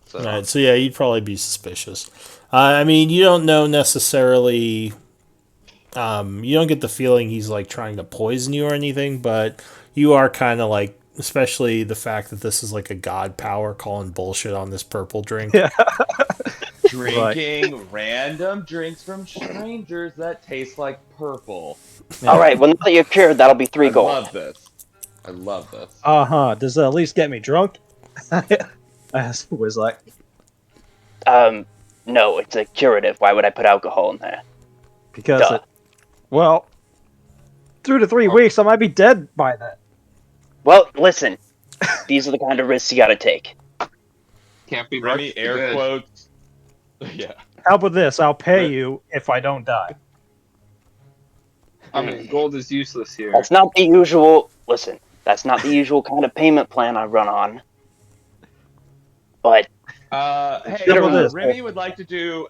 So Alright, so yeah, you'd probably be suspicious. I mean, you don't know necessarily. You don't get the feeling he's like trying to poison you or anything, but you are kind of like, especially the fact that this is like a god power calling bullshit on this purple drink. Yeah. Drinking random drinks from strangers that taste like purple. All right. Well, now that you're cured, that'll be 3 I gold. love this. I love this. Does that at least get me drunk? I asked Wizlock. No, it's a curative. Why would I put alcohol in there? Because, Duh. 2 to 3 weeks, I might be dead by then. Well, listen. These are the kind of risks you gotta take. Can't be Remy, rushed air good. quotes. Yeah. How about this? I'll pay you if I don't die. I mean, gold is useless here. That's not the usual. Listen, that's not the usual kind of payment plan I run on. But Hey, How about this? Remy would like to do.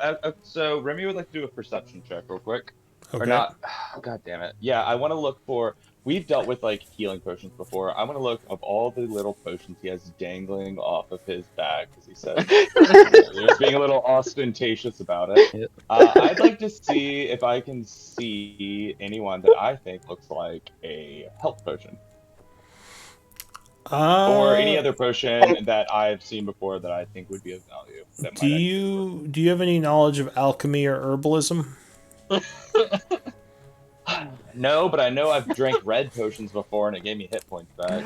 Remy would like to do a perception check real quick. Okay. Or not? God damn it! Yeah, I want to look for. We've dealt with like healing potions before. I want to look of all the little potions he has dangling off of his bag because he said he was being a little ostentatious about it. I'd like to see if I can see anyone that I think looks like a health potion or any other potion that I've seen before that I think would be of value. That Do you have any knowledge of alchemy or herbalism? No, but I know I've drank red potions before and it gave me hit points back.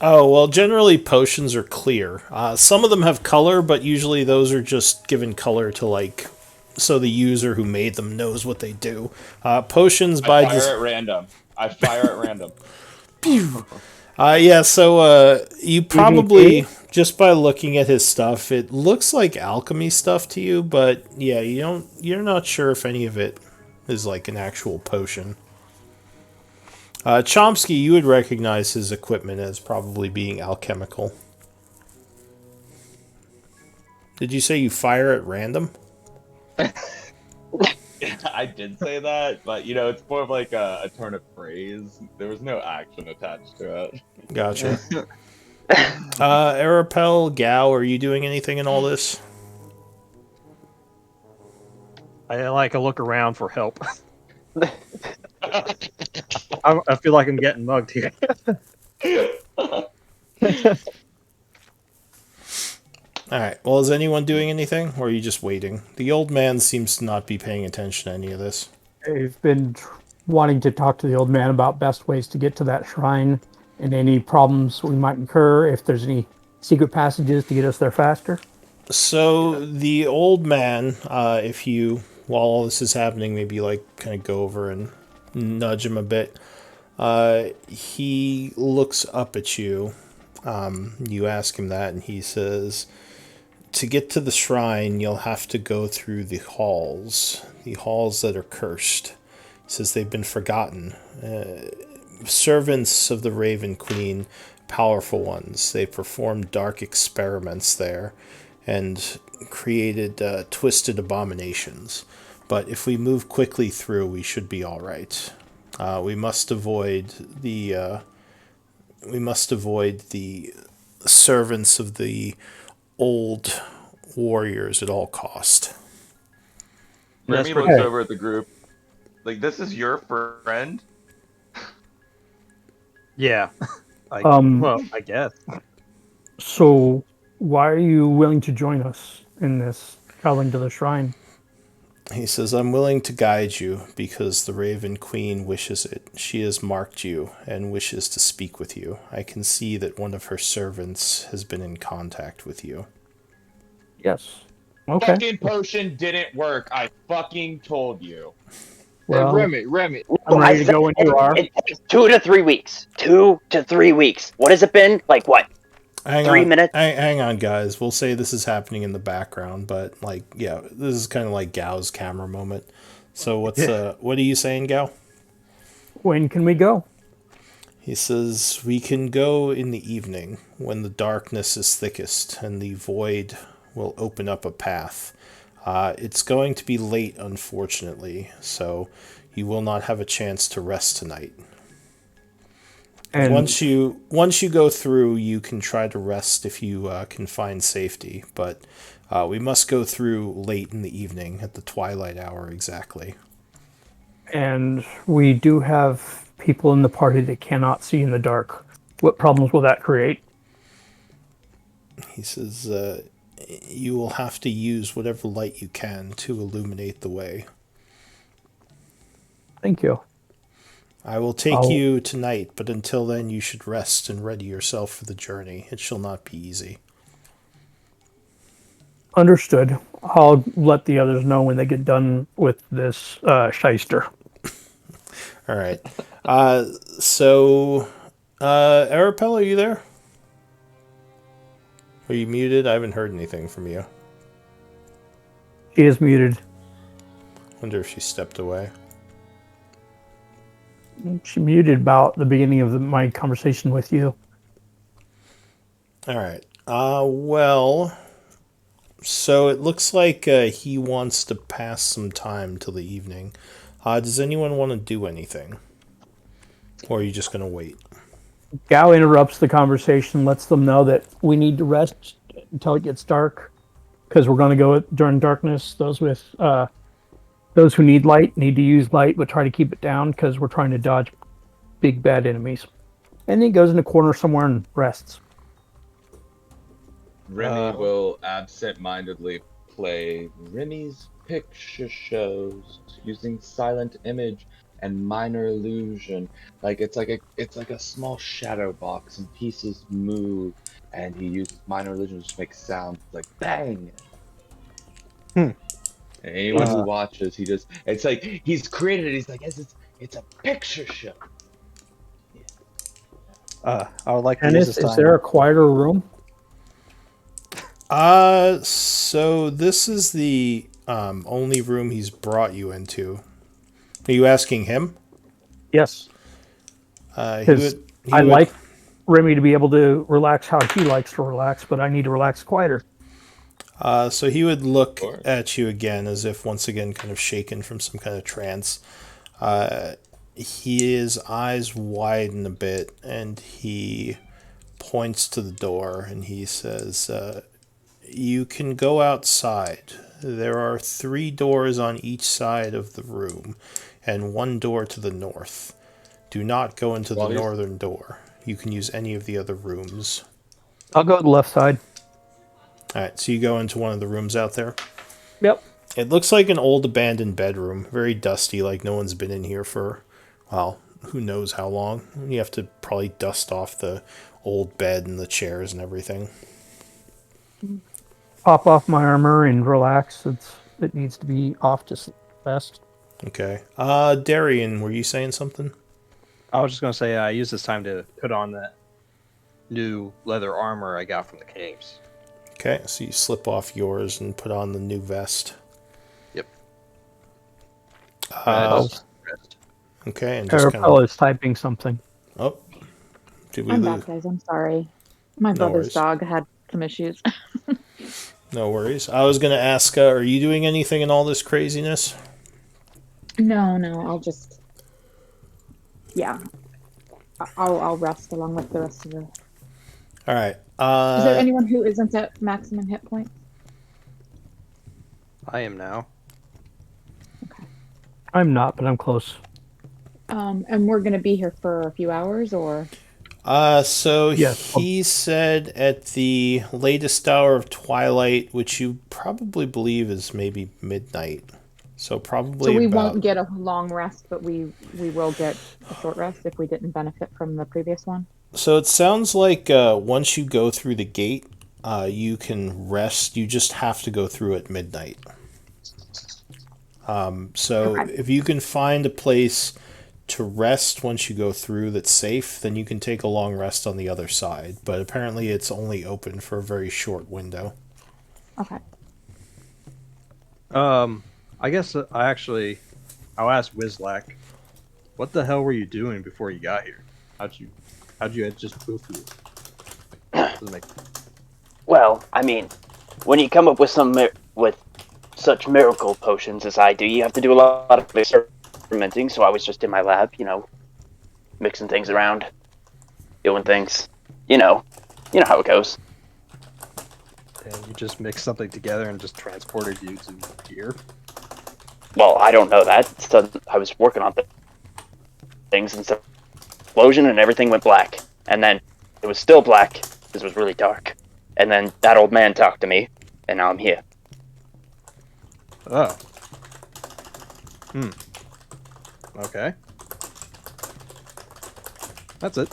Oh, well, generally potions are clear. Some of them have color, but usually those are just given color to, like, so the user who made them knows what they do. Potions by I fire at random. yeah, so you probably, just by looking at his stuff, it looks like alchemy stuff to you, but yeah, you're not sure if any of it is like an actual potion. Chomsky, you would recognize his equipment as probably being alchemical. Did you say you fire at random? I did say that, but you know, it's more of like a turn of phrase. There was no action attached to it. Gotcha. Arapel, Gao, are you doing anything in all this? I like a look around for help. I feel like I'm getting mugged here. Alright, well, is anyone doing anything, or are you just waiting? The old man seems to not be paying attention to any of this. I've been wanting to talk to the old man about best ways to get to that shrine and any problems we might incur, if there's any secret passages to get us there faster. So, the old man, if you, while all this is happening, maybe like kind of go over and nudge him a bit, he looks up at you. You ask him that, and he says, to get to the shrine, you'll have to go through the halls that are cursed. He says they've been forgotten. servants of the Raven Queen, powerful ones. They performed dark experiments there and created twisted abominations. But if we move quickly through, we should be all right. We must avoid the servants of the old warriors at all cost. Remy looks over at the group. Like, this is your friend? Yeah. Um, I guess. So, why are you willing to join us in this traveling to the shrine? He says, I'm willing to guide you because the Raven Queen wishes it. She has marked you and wishes to speak with you. I can see that one of her servants has been in contact with you. Yes. Okay. Fucking potion didn't work. I fucking told you. Well, Hey, Remy. I'm ready to go when you are. It takes 2 to 3 weeks. 2 to 3 weeks. What has it been? Like what? Hang 3 on, minutes? hang on, guys. We'll say this is happening in the background, but like, yeah, this is kind of like Gao's camera moment. So what are you saying, Gao? When can we go? He says, we can go in the evening when the darkness is thickest and the void will open up a path. It's going to be late, unfortunately, so you will not have a chance to rest tonight. And Once you go through, you can try to rest if you can find safety, but we must go through late in the evening at the twilight hour exactly. and we do have people in the party that cannot see in the dark. What problems will that create? He says, you will have to use whatever light you can to illuminate the way. Thank you. I will take you tonight, but until then you should rest and ready yourself for the journey. It shall not be easy. Understood. I'll let the others know when they get done with this shyster. All right. Arapel, are you there? Are you muted? I haven't heard anything from you. She is muted. Wonder if she stepped away. She muted about the beginning of my conversation with you. All right. Well, so it looks like he wants to pass some time till the evening. Does anyone want to do anything? Or are you just going to wait? Gao interrupts the conversation, lets them know that we need to rest until it gets dark, because we're going to go during darkness. Those who need light need to use light, but try to keep it down because we're trying to dodge big bad enemies. And then he goes in a corner somewhere and rests. Remy will absent-mindedly play Remy's picture shows using silent image and minor illusion. It's like a small shadow box and pieces move, and he uses minor illusion to make sounds like bang. And anyone who watches, it's like he's created it. He's like, yes, it's a picture show. I would like to And use is this time. there a quieter room? So this is the only room he's brought you into. Are you asking him? Yes. He I would- like Remy to be able to relax how he likes to relax, but I need to relax quieter. So he would look at you again as if once again kind of shaken from some kind of trance. His eyes widen a bit and he points to the door and he says, you can go outside. There are 3 doors on each side of the room and 1 door to the north. Do not go into the northern door. You can use any of the other rooms. I'll go to the left side. Alright, so you go into one of the rooms out there. Yep. It looks like an old abandoned bedroom. Very dusty, like no one's been in here for, well, who knows how long. You have to probably dust off the old bed and the chairs and everything. Pop off my armor and relax. It needs to be off to best. Okay. Darian, were you saying something? I was just going to say I use this time to put on that new leather armor I got from the caves. Okay, so you slip off yours and put on the new vest. Yep. Okay, and just kind Arapella of... is typing something. Oh, did we I'm lose? back, guys. I'm sorry. My No brother's worries. dog had some issues. No worries. I was going to ask, are you doing anything in all this craziness? No, I'll just, yeah, I'll rest along with the rest of the. All right. Is there anyone who isn't at maximum hit points? I am now. Okay. I'm not, but I'm close. And we're gonna be here for a few hours, or So Yes. he said at the latest hour of twilight, which you probably believe is maybe midnight. So so probably we about. won't get a long rest, but we will get a short rest if we didn't benefit from the previous one. So it sounds like once you go through the gate, you can rest. You just have to go through at midnight. So Okay. if you can find a place to rest once you go through that's safe, then you can take a long rest on the other side. But apparently it's only open for a very short window. Okay. I guess I'll ask Wizlack, what the hell were you doing before you got here? How'd you just move through? Doesn't make Well, I mean, when you come up with with such miracle potions as I do, you have to do a lot of experimenting. So I was just in my lab, mixing things around, doing things. You know how it goes. and you just mixed something together and just transported you to here. Well, I don't know that. I was working on things, and so explosion, and everything went black. And then it was still black because it was really dark. And then that old man talked to me, and now I'm here. Oh. Okay. That's it.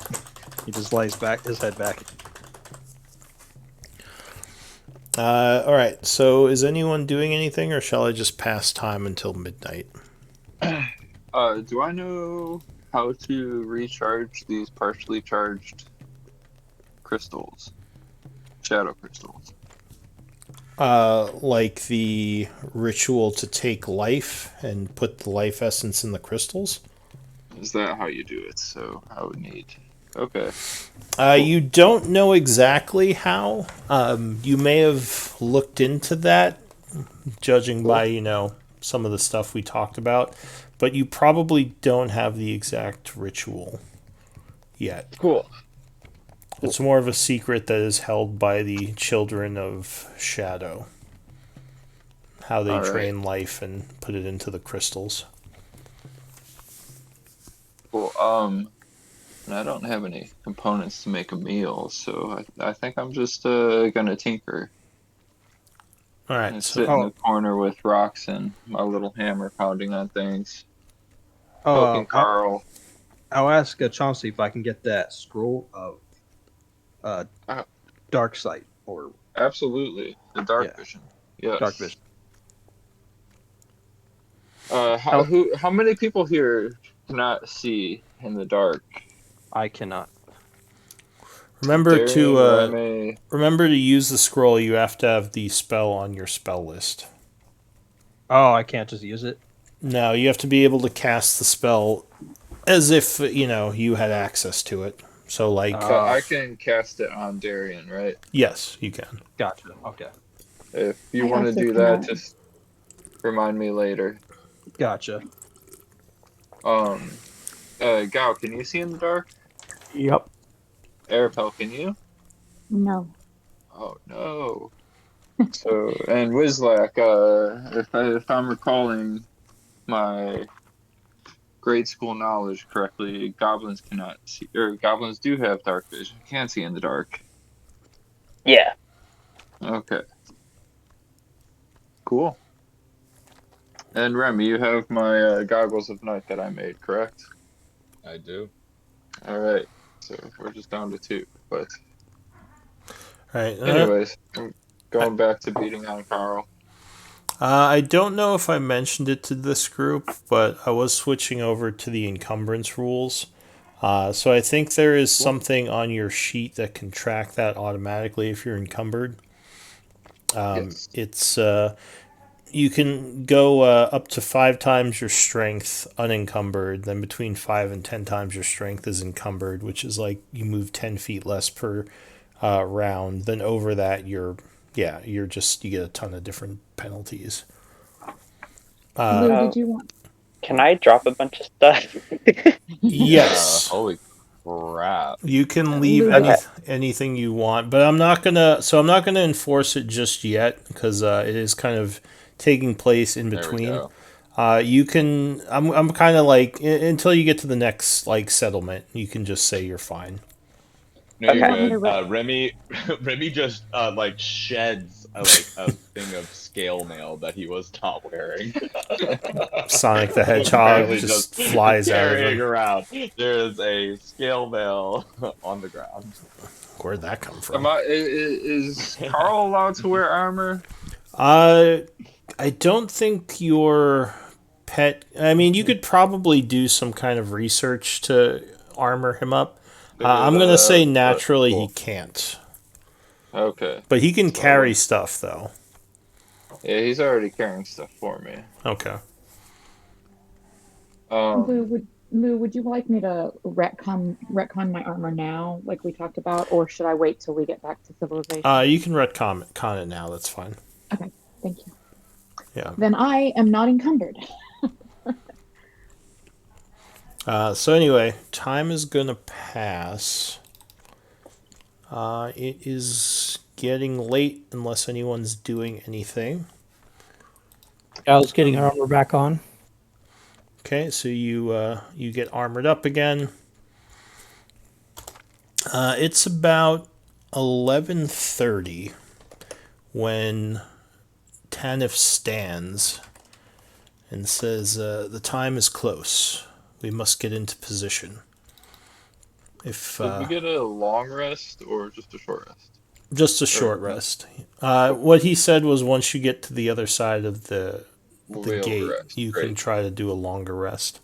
He just lays his head back. All right. So is anyone doing anything, or shall I just pass time until midnight? Do I know how to recharge these partially charged crystals? Shadow crystals. Like the ritual to take life and put the life essence in the crystals? Is that how you do it? So I would need. Okay. You don't know exactly how. You may have looked into that, judging by, some of the stuff we talked about, but you probably don't have the exact ritual yet. Cool. It's more of a secret that is held by the children of Shadow. How they All right. drain life and put it into the crystals. Cool. And I don't have any components to make a meal, so I think I'm just gonna tinker All right. and So, sit in the corner with rocks and my little hammer pounding on things, Oh, poking Carl. I'll ask Chauncey if I can get that scroll of dark sight or Absolutely, the dark vision. Yes. dark vision. How many people here cannot see in the dark? I cannot. remember to Remy. remember to use the scroll. You have to have the spell on your spell list. Oh, I can't just use it. No, you have to be able to cast the spell as if you had access to it. So, like, But I can cast it on Darian, right? yes, you can. Gotcha. Okay. If you I want to also do that, cannot. just remind me later. Gotcha. Gao, can you see in the dark? Yep. Arapel, can you? No. Oh no. So, and Wizlack, if I'm recalling my grade school knowledge correctly, goblins cannot see, or goblins do have dark vision, can see in the dark. Yeah. Okay. Cool. And Remy, you have my goggles of night that I made, correct? I do. All right. So we're just down to 2, but All right. anyways, I'm going back to beating on Carl. I don't know if I mentioned it to this group, but I was switching over to the encumbrance rules. So I think there is something on your sheet that can track that automatically if you're encumbered. Yes. It's you can go up to 5 times your strength unencumbered. Then between 5 and 10 times your strength is encumbered, which is like you move 10 feet less per round. Then over that, you're just you get a ton of different penalties. Lou, did you want? Can I drop a bunch of stuff? Yes. Holy crap. You can leave Okay. anything you want, but I'm not gonna enforce it just yet because it is kind of taking place in There we between. go. You can. I'm kind of like until you get to the next like settlement. You can just say you're fine. No, Okay. you're Want me to good. Remy just like sheds a thing of scale mail that he was not wearing. Sonic the Hedgehog Apparently just flies out of carrying him. around. There is a scale mail on the ground. Where'd that come Am from? is Carl allowed to wear armor? I don't think your pet. I mean, you could probably do some kind of research to armor him up. I'm gonna say naturally he Cool. can't, Okay. but he can So I carry wouldn't- stuff though. Yeah, he's already carrying stuff for me. Okay. Lou, would you like me to retcon my armor now, like we talked about, or should I wait till we get back to civilization? You can retcon it now. That's fine. Okay, thank you. Yeah. Then I am not encumbered. So anyway, time is gonna pass. It is getting late unless anyone's doing anything. Al's getting her armor back on. Okay, so you get armored up again. It's about 11:30 when Tanif stands and says, "The time is close. We must get into position." If Did we get a long rest or just a short rest? just a short rest. What he said was once you get to the other side of the We'll be able to gate, rest. you can Great. try to do a longer rest.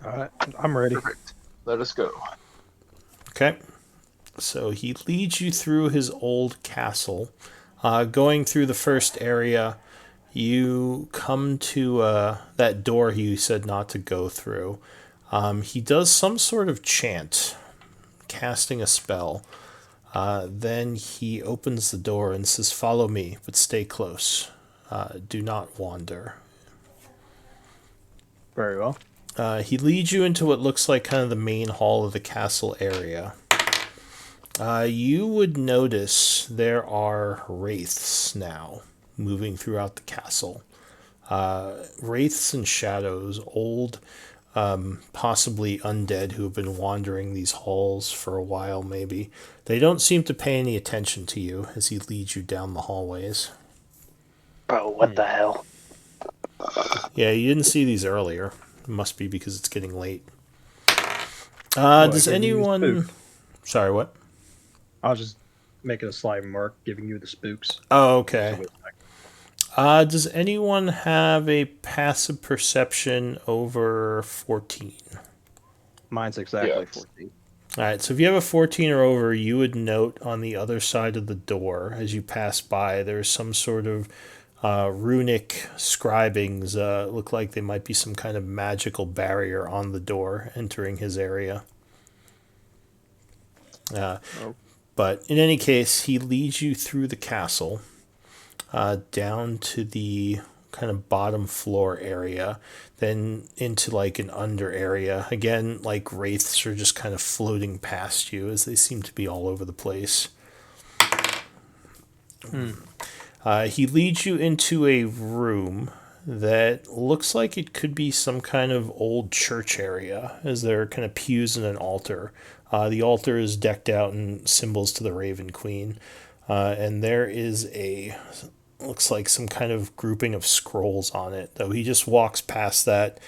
All right, I'm ready. Perfect. Let us go. Okay. So he leads you through his old castle. Going through the first area, you come to that door he said not to go through. He does some sort of chant, casting a spell. Then he opens the door and says, "Follow me, but stay close. Do not wander." Very well. He leads you into what looks like kind of the main hall of the castle area. You would notice there are wraiths now moving throughout the castle. Wraiths and shadows, old, possibly undead who have been wandering these halls for a while maybe. They don't seem to pay any attention to you as he leads you down the hallways. Bro, what the hell? Yeah, you didn't see these earlier. It must be because it's getting late. What, Does giving you the anyone... spook? Sorry, what? I was just making a slight mark, giving you the spooks. Oh, okay. Does anyone have a passive perception over 14? Mine's exactly Yes. 14. Alright, so if you have a 14 or over, you would note on the other side of the door, as you pass by, there's some sort of runic scribings. Look like they might be some kind of magical barrier on the door entering his area. But in any case, he leads you through the castle down to the kind of bottom floor area, then into like an under area. Again, like wraiths are just kind of floating past you as they seem to be all over the place. He leads you into a room that looks like it could be some kind of old church area, as there are kind of pews and an altar. The altar is decked out in symbols to the Raven Queen, and there is looks like some kind of grouping of scrolls on it, though he just walks past that.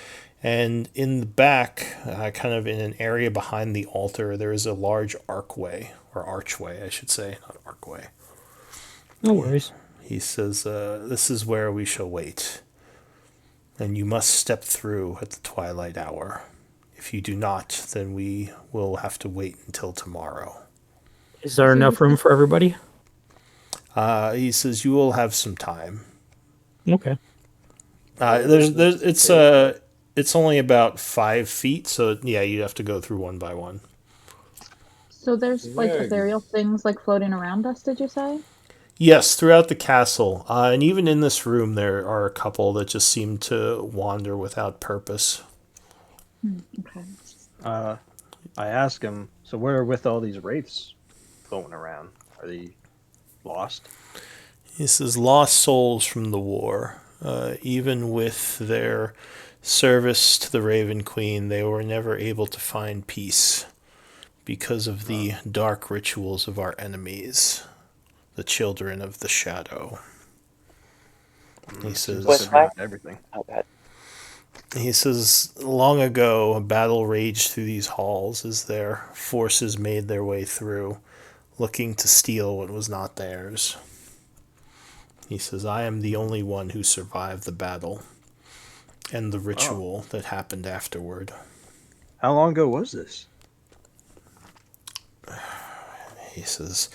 And in the back, kind of in an area behind the altar, there is a large archway, I should say, not archway. No worries. He says, "This is where we shall wait, and you must step through at the twilight hour. If you do not, then we will have to wait until tomorrow." Is there enough room for everybody? He says you will have some time. Okay. It's only about 5 feet, so yeah, you'd have to go through one by one. So there's like Where ethereal things like floating around us, did you say? Yes, throughout the castle, and even in this room, there are a couple that just seem to wander without purpose. Okay. I ask him, so where are with all these wraiths going around? Are they lost? He says, lost souls from the war. Even with their service to the Raven Queen, they were never able to find peace because of the dark rituals of our enemies, the children of the shadow. He Seems says, like they're What's that? doing everything. Oh, bad. he says, long ago, a battle raged through these halls as their forces made their way through, looking to steal what was not theirs. He says, I am the only one who survived the battle and the ritual that happened afterward. How long ago was this? He says,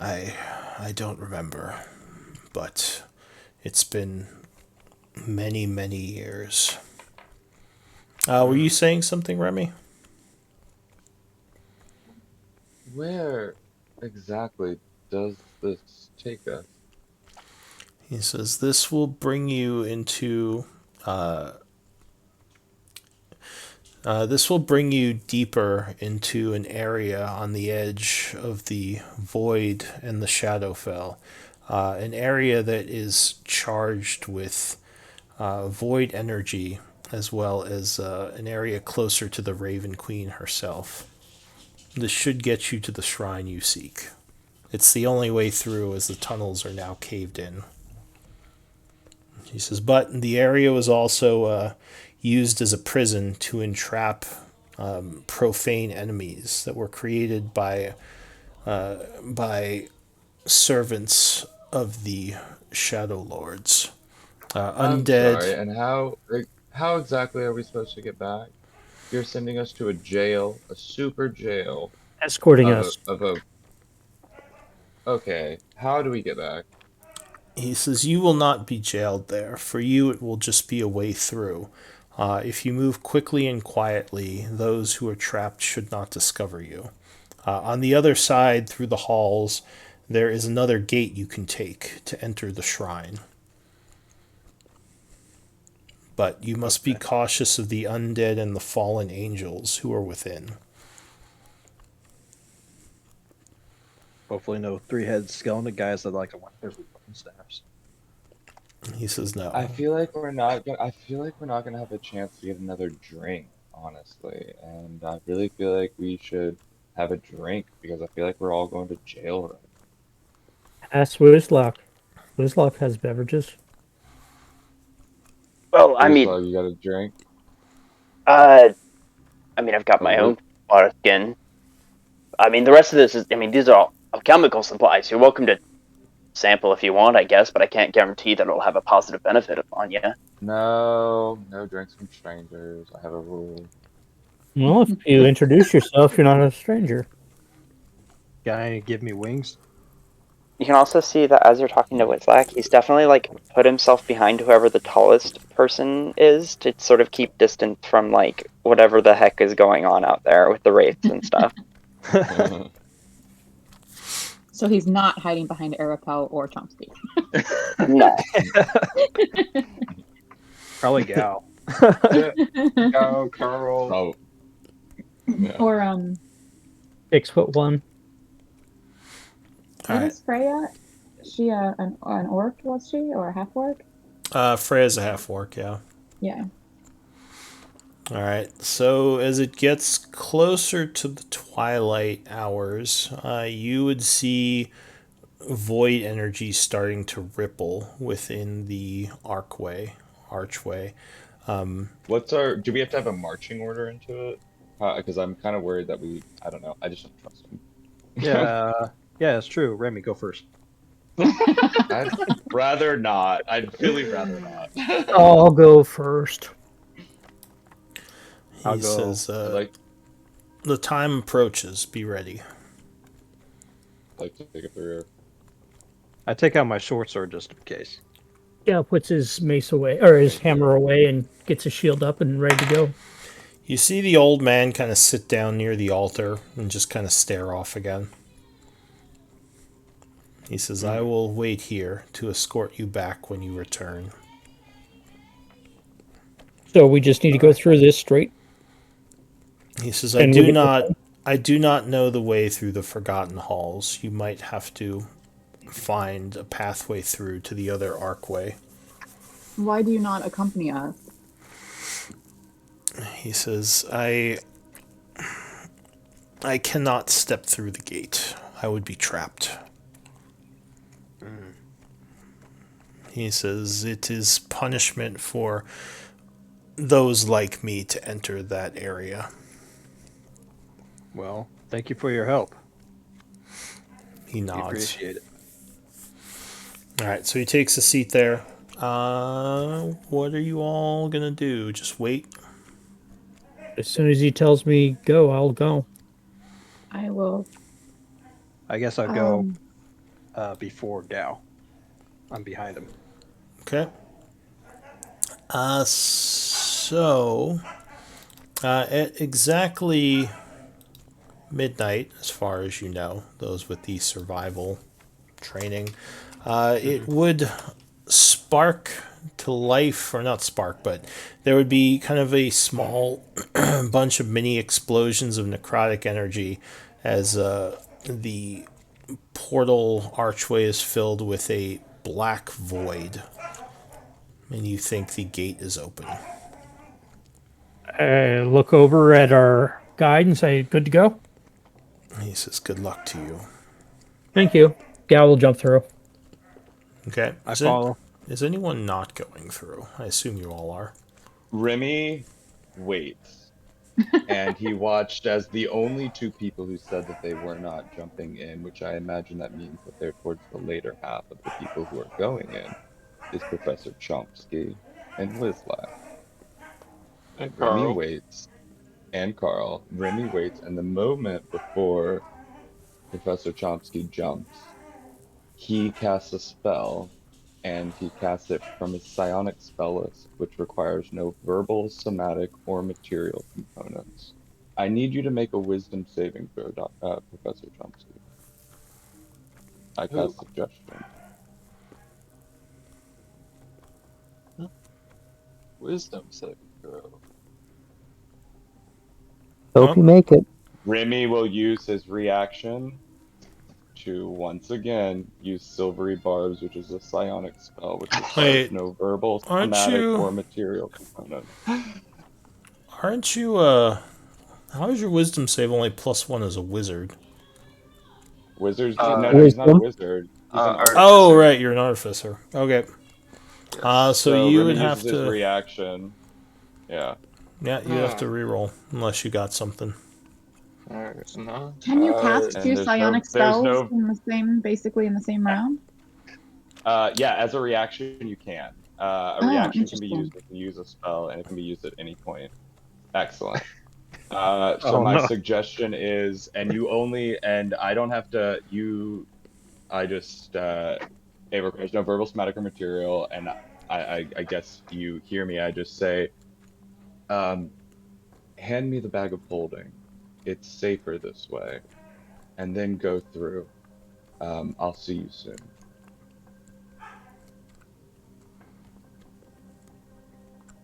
I don't remember, but it's been many, many years. Were you saying something, Remy? Where exactly does this take us? He says, this will bring you into this will bring you deeper into an area on the edge of the void and the Shadowfell, an area that is charged with void energy, as well as an area closer to the Raven Queen herself. This should get you to the shrine you seek. It's the only way through, as the tunnels are now caved in. He says, but the area was also used as a prison to entrap profane enemies that were created by servants of the Shadowlords. I'm Undead. sorry, and how exactly are we supposed to get back? You're sending us to a jail, a super jail Escorting of us. a. Okay, how do we get back? He says, you will not be jailed there. For you, it will just be a way through. If you move quickly and quietly, those who are trapped should not discover you. On the other side, through the halls, there is another gate you can take to enter the shrine. But you must be cautious of the undead and the fallen angels who are within. Hopefully, no three-headed skeleton guys that like to whack their bone staffs. He says no. I feel like we're not. I feel like we're not gonna have a chance to get another drink, honestly, and I really feel like we should have a drink because I feel like we're all going to jail right Ask Wizzlock. Wizzlock has beverages. Well, now. So you got a drink? uh, I've got Oh, my what? own water skin. The rest of this is, these are all chemical supplies. You're welcome to sample if you want, I guess, but I can't guarantee that it'll have a positive benefit on you. No, no drinks from strangers. I have a rule. Well, if you introduce yourself, you're not a stranger. Guy, give me wings. You can also see that as you're talking to Witzlak, he's definitely like put himself behind whoever the tallest person is to sort of keep distance from like whatever the heck is going on out there with the wraiths and stuff. So he's not hiding behind Arapel or Chomsky. No. Probably Gal. Oh, Carl. Oh, yeah. Or 6'1". what is Freya? Is she an orc, was she? Or a half orc? Freya's a half orc, yeah. Yeah. Alright, so as it gets closer to the twilight hours, you would see void energy starting to ripple within the archway. Do we have to have a marching order into it? Because I'm kind of worried that I don't know. I just don't trust him. Yeah, it's true. Remy, go first. I'd rather not. I'd really rather not. I'll go first. He I'll go. says, the time approaches, be ready. Like to take it through. I take out my short sword just in case. Gal puts his mace away, or his hammer away, and gets his shield up and ready to go. You see the old man kind of sit down near the altar and just kind of stare off again. He says, I will wait here to escort you back when you return. So we just need to go through this straight. He says, And I do not know the way through the Forgotten Halls. You might have to find a pathway through to the other archway. Why do you not accompany us? He says, I cannot step through the gate. I would be trapped. He says, it is punishment for those like me to enter that area. Well, thank you for your help. He We nods. appreciate it. All right, so he takes a seat there. What are you all gonna do? Just wait? As soon as he tells me go, I'll go. I will. I guess I'll go Um, before Gao. I'm behind him. Okay. So at exactly midnight, as far as you know, those with the survival training, it would spark to life, or not spark, but there would be kind of a small bunch of mini explosions of necrotic energy as the portal archway is filled with a black void, and you think the gate is open. I look over at our guide and say, good to go? He says, good luck to you. Thank you. Gal will jump through. Okay. I follow. Is anyone not going through? I assume you all are. Remy waits, and he watched as the only two people who said that they were not jumping in, which I imagine that means that they're towards the later half of the people who are going in, is Professor Chomsky and Wizlak. And Remy Carl. waits, and Carl. Remy waits, and the moment before Professor Chomsky jumps, he casts a spell, and he casts it from his psionic spell list, which requires no verbal, somatic, or material components. I need you to make a wisdom saving throw, Professor Chomsky. I cast suggestion. Wisdom saving throw. Hope you make it. Remy will use his reaction to once again use Silvery Barbs, which is a psionic spell, which requires Wait, no verbal, aren't somatic, you- or material components. Aren't you, how is your wisdom save only +1 as a wizard? Wizards? Uh, No, he's not a Wisdom? wizard. He's an Artificer. artificer. Oh, right, you're an artificer. Okay. Yes. So you Remy would have uses his to... reaction. Yeah. Yeah, you'd have to re-roll, unless you got something. Alright, no. Can you cast and two there's no- psionic there's spells no- in the same, basically in the same round? Yeah, as a reaction, you can. A Oh, reaction can be interesting. used if you use a spell, and it can be used at any point. Excellent. So Oh, my no. suggestion is, and I don't have to, it requires no verbal, somatic, or material, and I guess you hear me, I just say, hand me the bag of holding. It's safer this way. And then go through. I'll see you soon.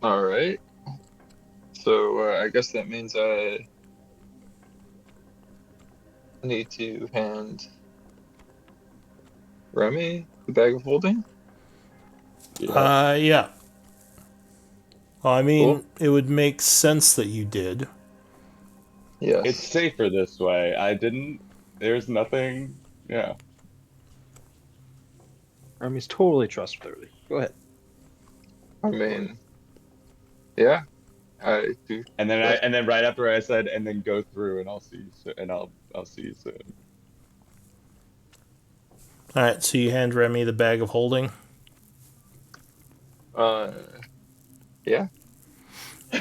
Alright. So, I guess that means I need to hand Remy the bag of holding? Yeah. Well, I mean, Cool. it would make sense that you did. Yes. It's safer this way. There's nothing, yeah. Remy's totally trustworthy. Go ahead. I mean, yeah. I do. And then right after I said, and then go through, and I'll see you soon, and I'll see you soon. All right, so you hand Remy the bag of holding. Yeah,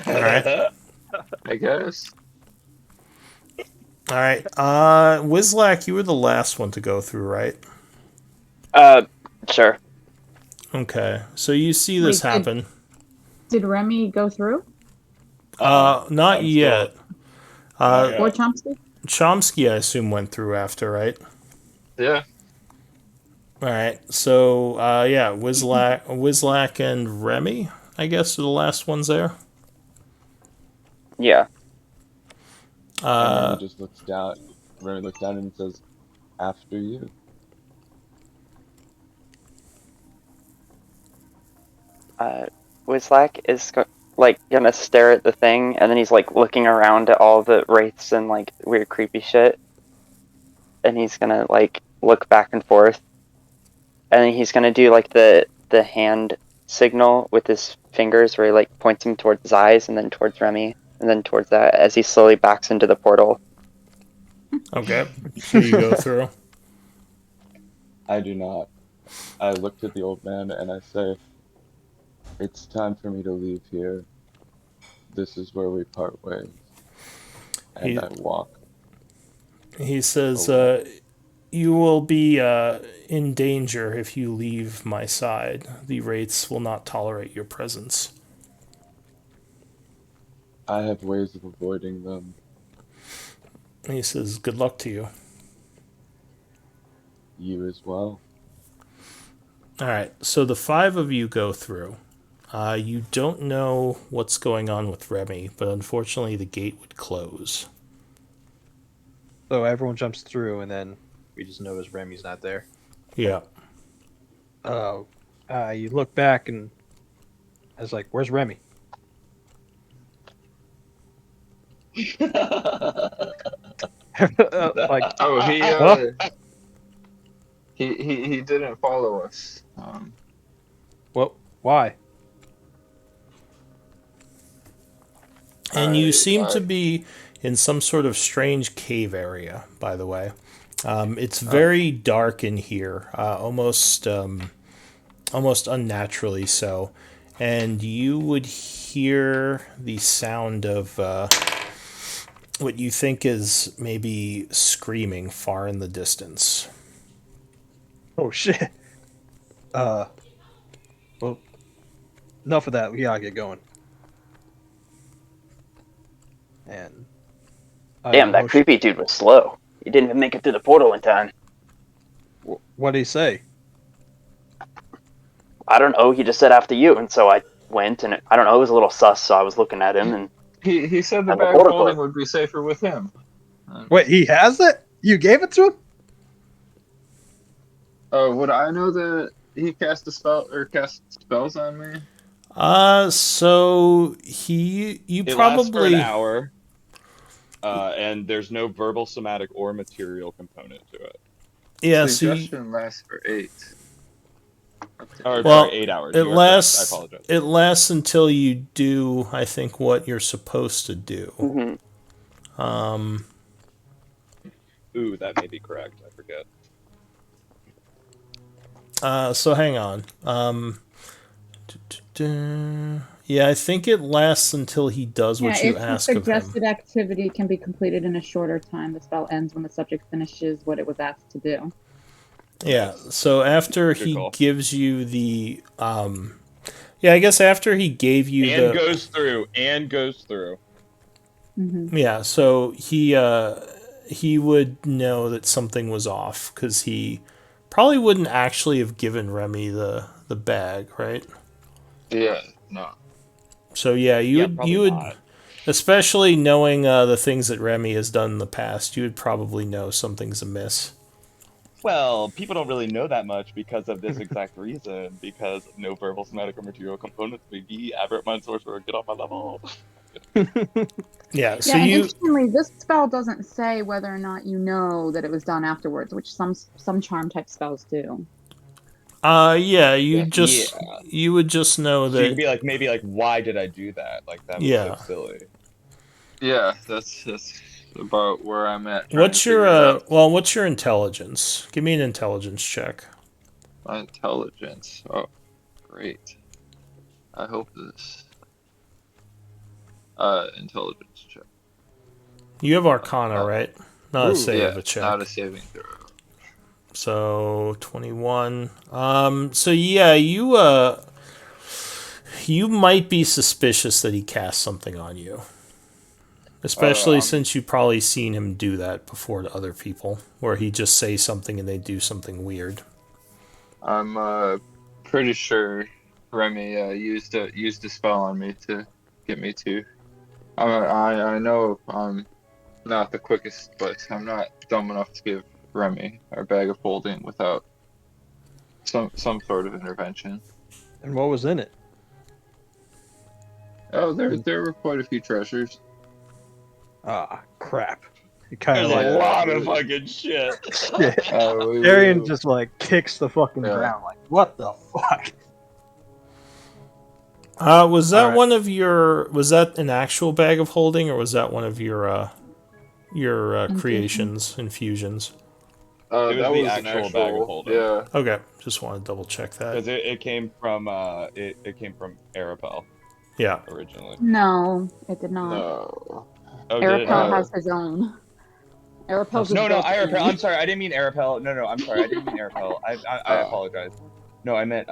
All right. I guess. All right. Wizlak, you were the last one to go through, right? Uh, sure. Okay, so you see this Wait, happen. Did Remy go through? Not I'm still yet. Uh, Or yeah. Chomsky? Chomsky, I assume, went through after, right? Yeah. All right. So, yeah, Wizlak and Remy, I guess, are the last ones there. Yeah. And Remy Uh, just looks down. Remy looks down and says, "After you." Uh, Wizlak is like gonna stare at the thing, and then he's like looking around at all the wraiths and like weird creepy shit, and he's gonna like look back and forth, and then he's gonna do like the hand signal with his fingers, where he like points him towards his eyes, and then towards Remy, and then towards that as he slowly backs into the portal. okay. So you go through. I do not. I looked at the old man and I say, "It's time for me to leave here. This is where we part ways." And He I walk he says, away. "You will be in danger if you leave my side. The wraiths will not tolerate your presence." I have ways of avoiding them. And he says, "Good luck to you." You as well. All right. So the five of you go through. You don't know what's going on with Remy, but unfortunately the gate would close. So everyone jumps through, and then we just notice Remy's not there. Yeah. You look back, and I was like, "Where's Remy?" Like, Oh, huh? he didn't follow us. What? Why? And you seem I to be in some sort of strange cave area, by the way. It's oh, very dark in here, almost unnaturally so. And you would hear the sound of what you think is maybe screaming far in the distance. Oh shit. Uh, well, enough of that. We gotta get going. And I Damn, that motion. creepy dude was slow. He didn't even make it through the portal in time. What did he say? I don't know. He just said after you, and so I went, and I don't know. It was a little sus, so I was looking at him, and he said the then the bag of portal holding closed. would be safer with him. Wait, he has it? You gave it to him? Oh, would I know that he cast a spell or cast spells on me? So you It lasts for an probably, hour, and there's no verbal, somatic, or material component to it. yeah, Suggestion lasts for 8. Up to Or 8 sorry, well, 8 hours. it You are correct. I lasts, apologize. it lasts until you do, I think, what you're supposed to do. Mm-hmm. Ooh, that may be correct. I forget. So hang on. Yeah, I think it lasts until he does Yeah, what you if the ask of him. suggested activity can be completed in a shorter time, the spell ends when the subject finishes what it was asked to do. Yeah, Nice. so after Good he call. gives you the yeah, I guess after he gave you And the goes through. And goes through. yeah, so he would know that something was off cuz he probably wouldn't actually have given Remy the bag, right? Yeah, no. So yeah, Yeah, probably you would not. especially knowing the things that Remy has done in the past, you would probably know something's amiss. Well, people don't really know that much because of this exact reason. Because no verbal, somatic, or material components may be aberrant mind sorcerer. Get off my level. Yeah, so Yeah, and you interestingly, this spell doesn't say whether or not you know that it was done afterwards, which some charm type spells do. yeah, Yeah. you would just know So you could that be like, maybe like, why did I do that? Like that was so yeah. silly. Yeah, that's about where I'm at trying to figure it out. What's your intelligence? Give me an intelligence check. My intelligence. Oh, great. I hope this. Intelligence check. You have Arcana, Uh, right? Not a Ooh. save, yeah, a check. not a saving throw. So 21. So yeah, you might be suspicious that he cast something on you. Especially since you've probably seen him do that before to other people, where he just say something and they do something weird. I'm pretty sure Remy used a spell on me to get me to. I know I'm not the quickest, but I'm not dumb enough to give Remy our bag of holding without some sort of intervention. And what was in it? Oh, there were quite a few treasures. Ah, crap. It kind There's of like a lot of fucking shit. shit. Darian just like kicks the fucking ground. Like, what the fuck? Was that Alright. one of your? Was that an actual bag of holding, or was that one of your creations, infusions? It was That the was an actual bag of holding. Yeah. Okay, just want to double check that. Because it came from it came from Arapel Yeah. originally. No, it did not. No. Oh, did it Arapel not? has his own. Arapel's No, built Arapel. in. I'm sorry, I didn't mean Arapel. No, I'm sorry, I didn't mean Arapel. I apologize. No, I meant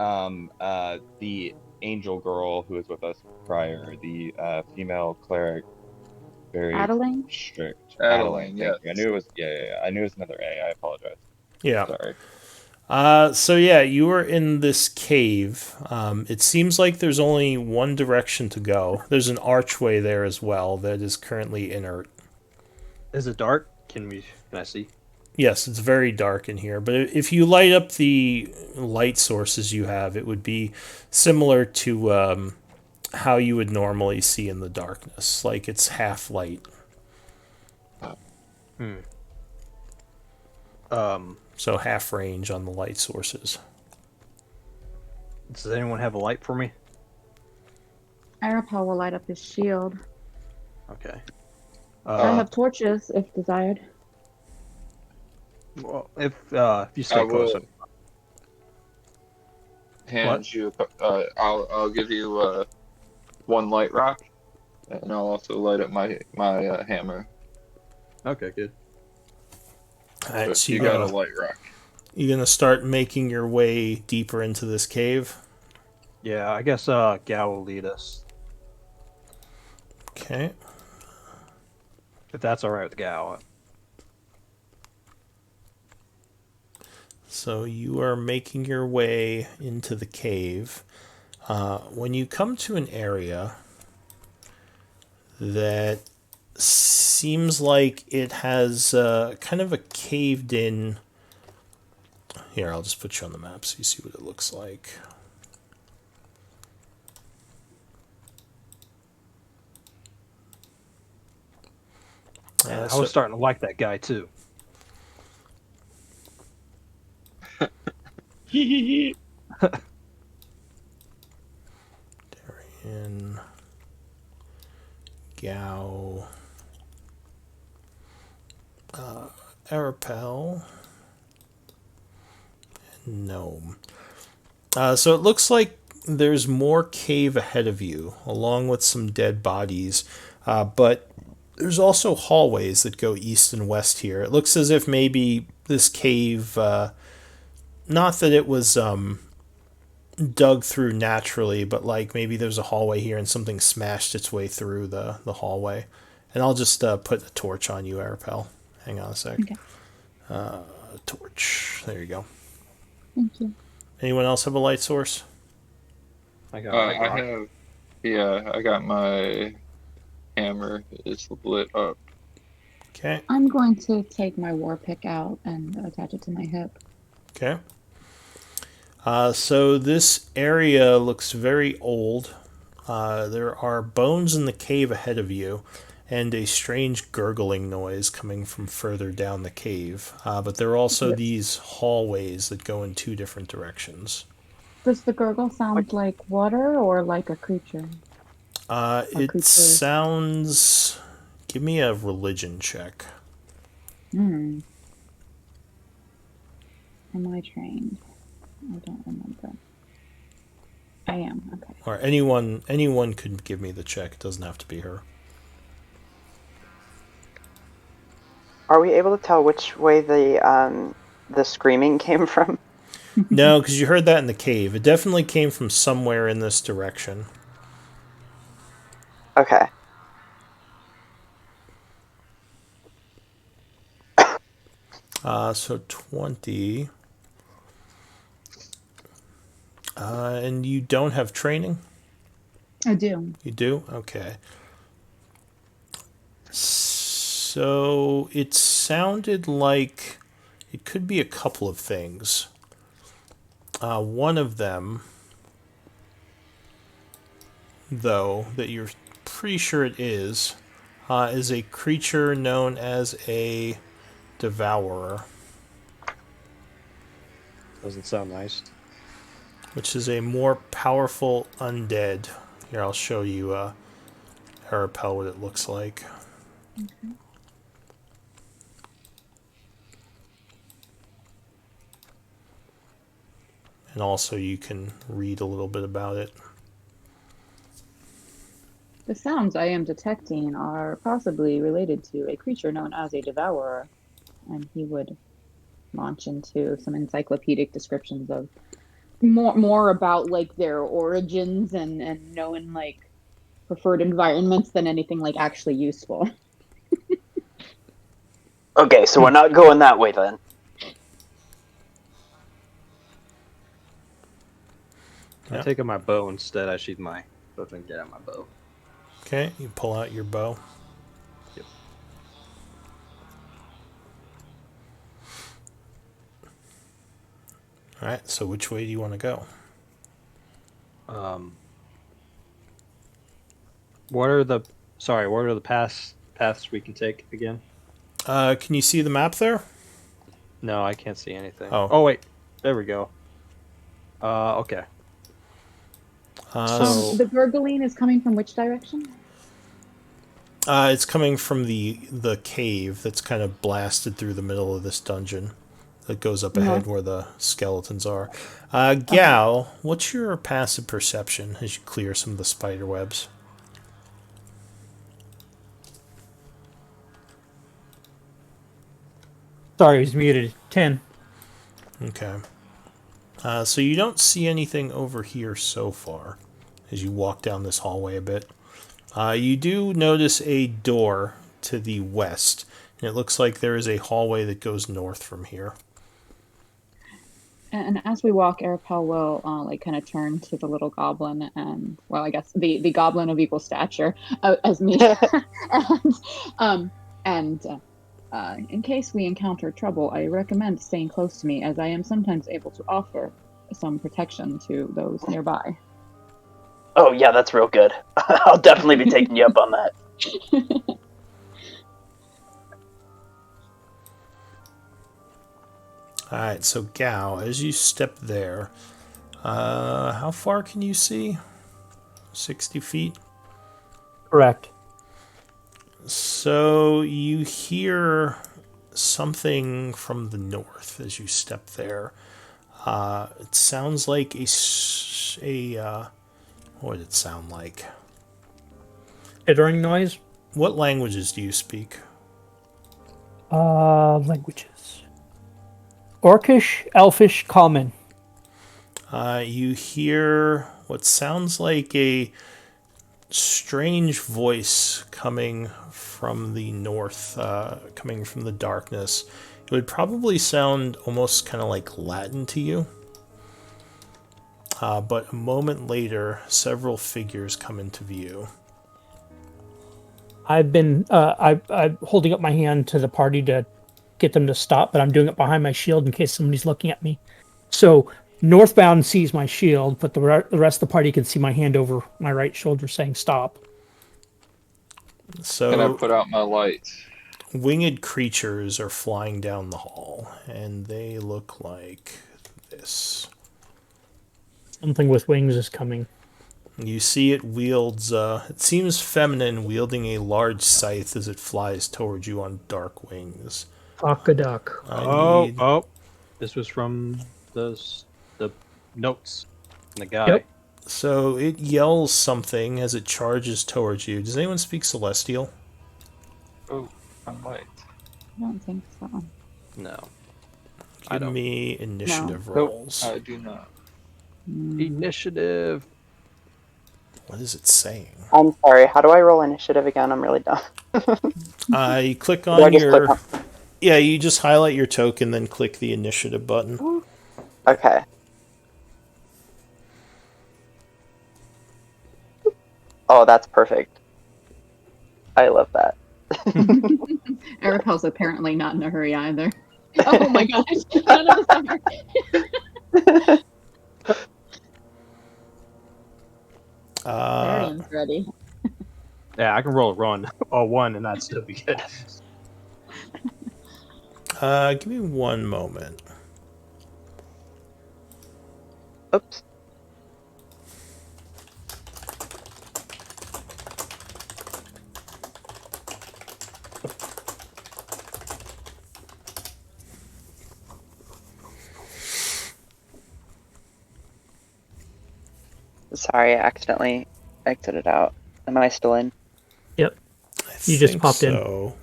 the angel girl who was with us prior, the female cleric, very Adeline? strict. Adeline, thank yes. you. I knew it was I knew it was another A. I apologize. Yeah. Sorry. So yeah, you were in this cave. It seems like there's only one direction to go. There's an archway there as well that is currently inert. Is it dark? Can I see? Yes, it's very dark in here, but if you light up the light sources you have, it would be similar to how you would normally see in the darkness. Like it's half light. So half range on the light sources. Does anyone have a light for me? Arapel will light up his shield. Okay. I have torches if desired. Well, if you stay close. Hand you. I'll give you one light rock, and I'll also light up my hammer. Okay, good. Alright, But so you got a light rock. you're gonna start making your way deeper into this cave. Yeah, I guess Gal will lead us. Okay. If that's alright with Gal. So you are making your way into the cave. When you come to an area that seems like it has kind of a caved in. Here, I'll just put you on the map so you see what it looks like. I was starting to like that guy too. Darian, Gao, Arapel, and Gnome. So it looks like there's more cave ahead of you, along with some dead bodies, but there's also hallways that go east and west here. It looks as if maybe this cave, not that it was dug through naturally, but like maybe there's a hallway here and something smashed its way through the hallway. And I'll just put a torch on you, Arapel. Hang on a sec. Okay. Torch. There you go. Thank you. Anyone else have a light source? I got I have. Yeah, I got my hammer. It's lit up. Okay. I'm going to take my war pick out and attach it to my hip. Okay. So this area looks very old. There are bones in the cave ahead of you, and a strange gurgling noise coming from further down the cave. But there are also these hallways that go in two different directions. Does the gurgle sound like water or like a creature? It sounds... Give me a religion check. Am I trained? I don't remember. I am, okay. Or anyone could give me the check. It doesn't have to be her. Are we able to tell which way the the screaming came from? No, because you heard that in the cave. It definitely came from somewhere in this direction. Okay. So 20. And you don't have training? I do. You do? Okay. So it sounded like it could be a couple of things. One of them, though, that you're pretty sure it is a creature known as a devourer, Doesn't sound nice. which is a more powerful undead. Here, I'll show you, Arapel, what it looks like. Okay. And also you can read a little bit about it. The sounds I am detecting are possibly related to a creature known as a devourer, and he would launch into some encyclopedic descriptions of more about like their origins and knowing like preferred environments than anything like actually useful. Okay, so we're not going that way then. Yeah. I take out my bow instead. I sheath my bow and get out my bow. Okay, you pull out your bow. Yep. Alright, so which way do you want to go? What are the paths we can take again? Can you see the map there? No, I can't see anything. Oh. Oh wait, there we go. Okay. So The gurgling is coming from which direction? It's coming from the cave that's kind of blasted through the middle of this dungeon that goes up ahead where the skeletons are. Gal, what's your passive perception as you clear some of the spider webs? Sorry, I was muted. 10. Okay. So you don't see anything over here so far as you walk down this hallway a bit. You do notice a door to the west, and it looks like there is a hallway that goes north from here. And as we walk, Arapel will like kind of turn to the little goblin and, well, I guess the goblin of equal stature as me, and in case we encounter trouble, I recommend staying close to me, as I am sometimes able to offer some protection to those nearby. Oh yeah, that's real good. I'll definitely be taking you up on that. Alright, so Gao, as you step there, how far can you see? 60 feet? Correct. So you hear something from the north as you step there. It sounds like what would it sound like? Chittering noise. What languages do you speak? Languages. Orcish, Elfish, Common. You hear what sounds like a strange voice coming from the north, coming from the darkness. It would probably sound almost kind of like Latin to you. But a moment later, several figures come into view. I've been I'm holding up my hand to the party to get them to stop, but I'm doing it behind my shield in case somebody's looking at me. So northbound sees my shield, but the rest of the party can see my hand over my right shoulder saying stop. So And I put out my light. winged creatures are flying down the hall, and they look like this. Something with wings is coming. You see it wields, it seems feminine, wielding a large scythe as it flies towards you on dark wings. Fuck a duck. This was from the notes from the guy. Yep. So it yells something as it charges towards you. Does anyone speak Celestial? Oh, I might. I don't think so. No. Give me initiative No. rolls. I do not. Initiative. What is it saying? I'm sorry. How do I roll initiative again? I'm really dumb. You click Do I on just click your... on? Yeah, you just highlight your token, then click the initiative button. Okay. Oh, that's perfect. I love that. Arapel's apparently not in a hurry either. Oh my gosh, none of us are. Varian's ready. Yeah, I can roll a 1, and that'd still be good. Give me one moment. Oops. Sorry, I accidentally exited out. Am I still in? Yep. You just popped in.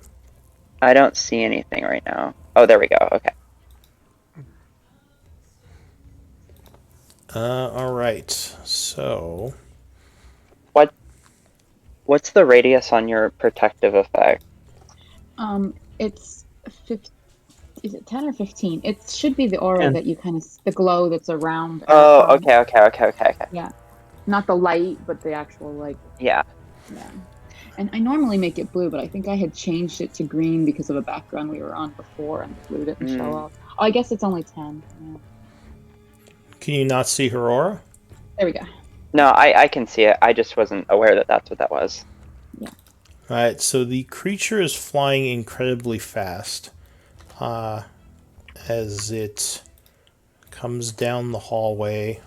I don't see anything right now. Oh, there we go. Okay. All right. So... What's the radius on your protective effect? It's 50, is it 10 or 15? It should be the aura 10. that you kind of, the glow that's around. Oh, okay. Yeah. Not the light, but the actual, like, Yeah. yeah. And I normally make it blue, but I think I had changed it to green because of a background we were on before, and the blue didn't show up. Oh, I guess it's only 10. Yeah. Can you not see her aura? There we go. No, I can see it. I just wasn't aware that that's what that was. Yeah. Alright, so the creature is flying incredibly fast as it comes down the hallway,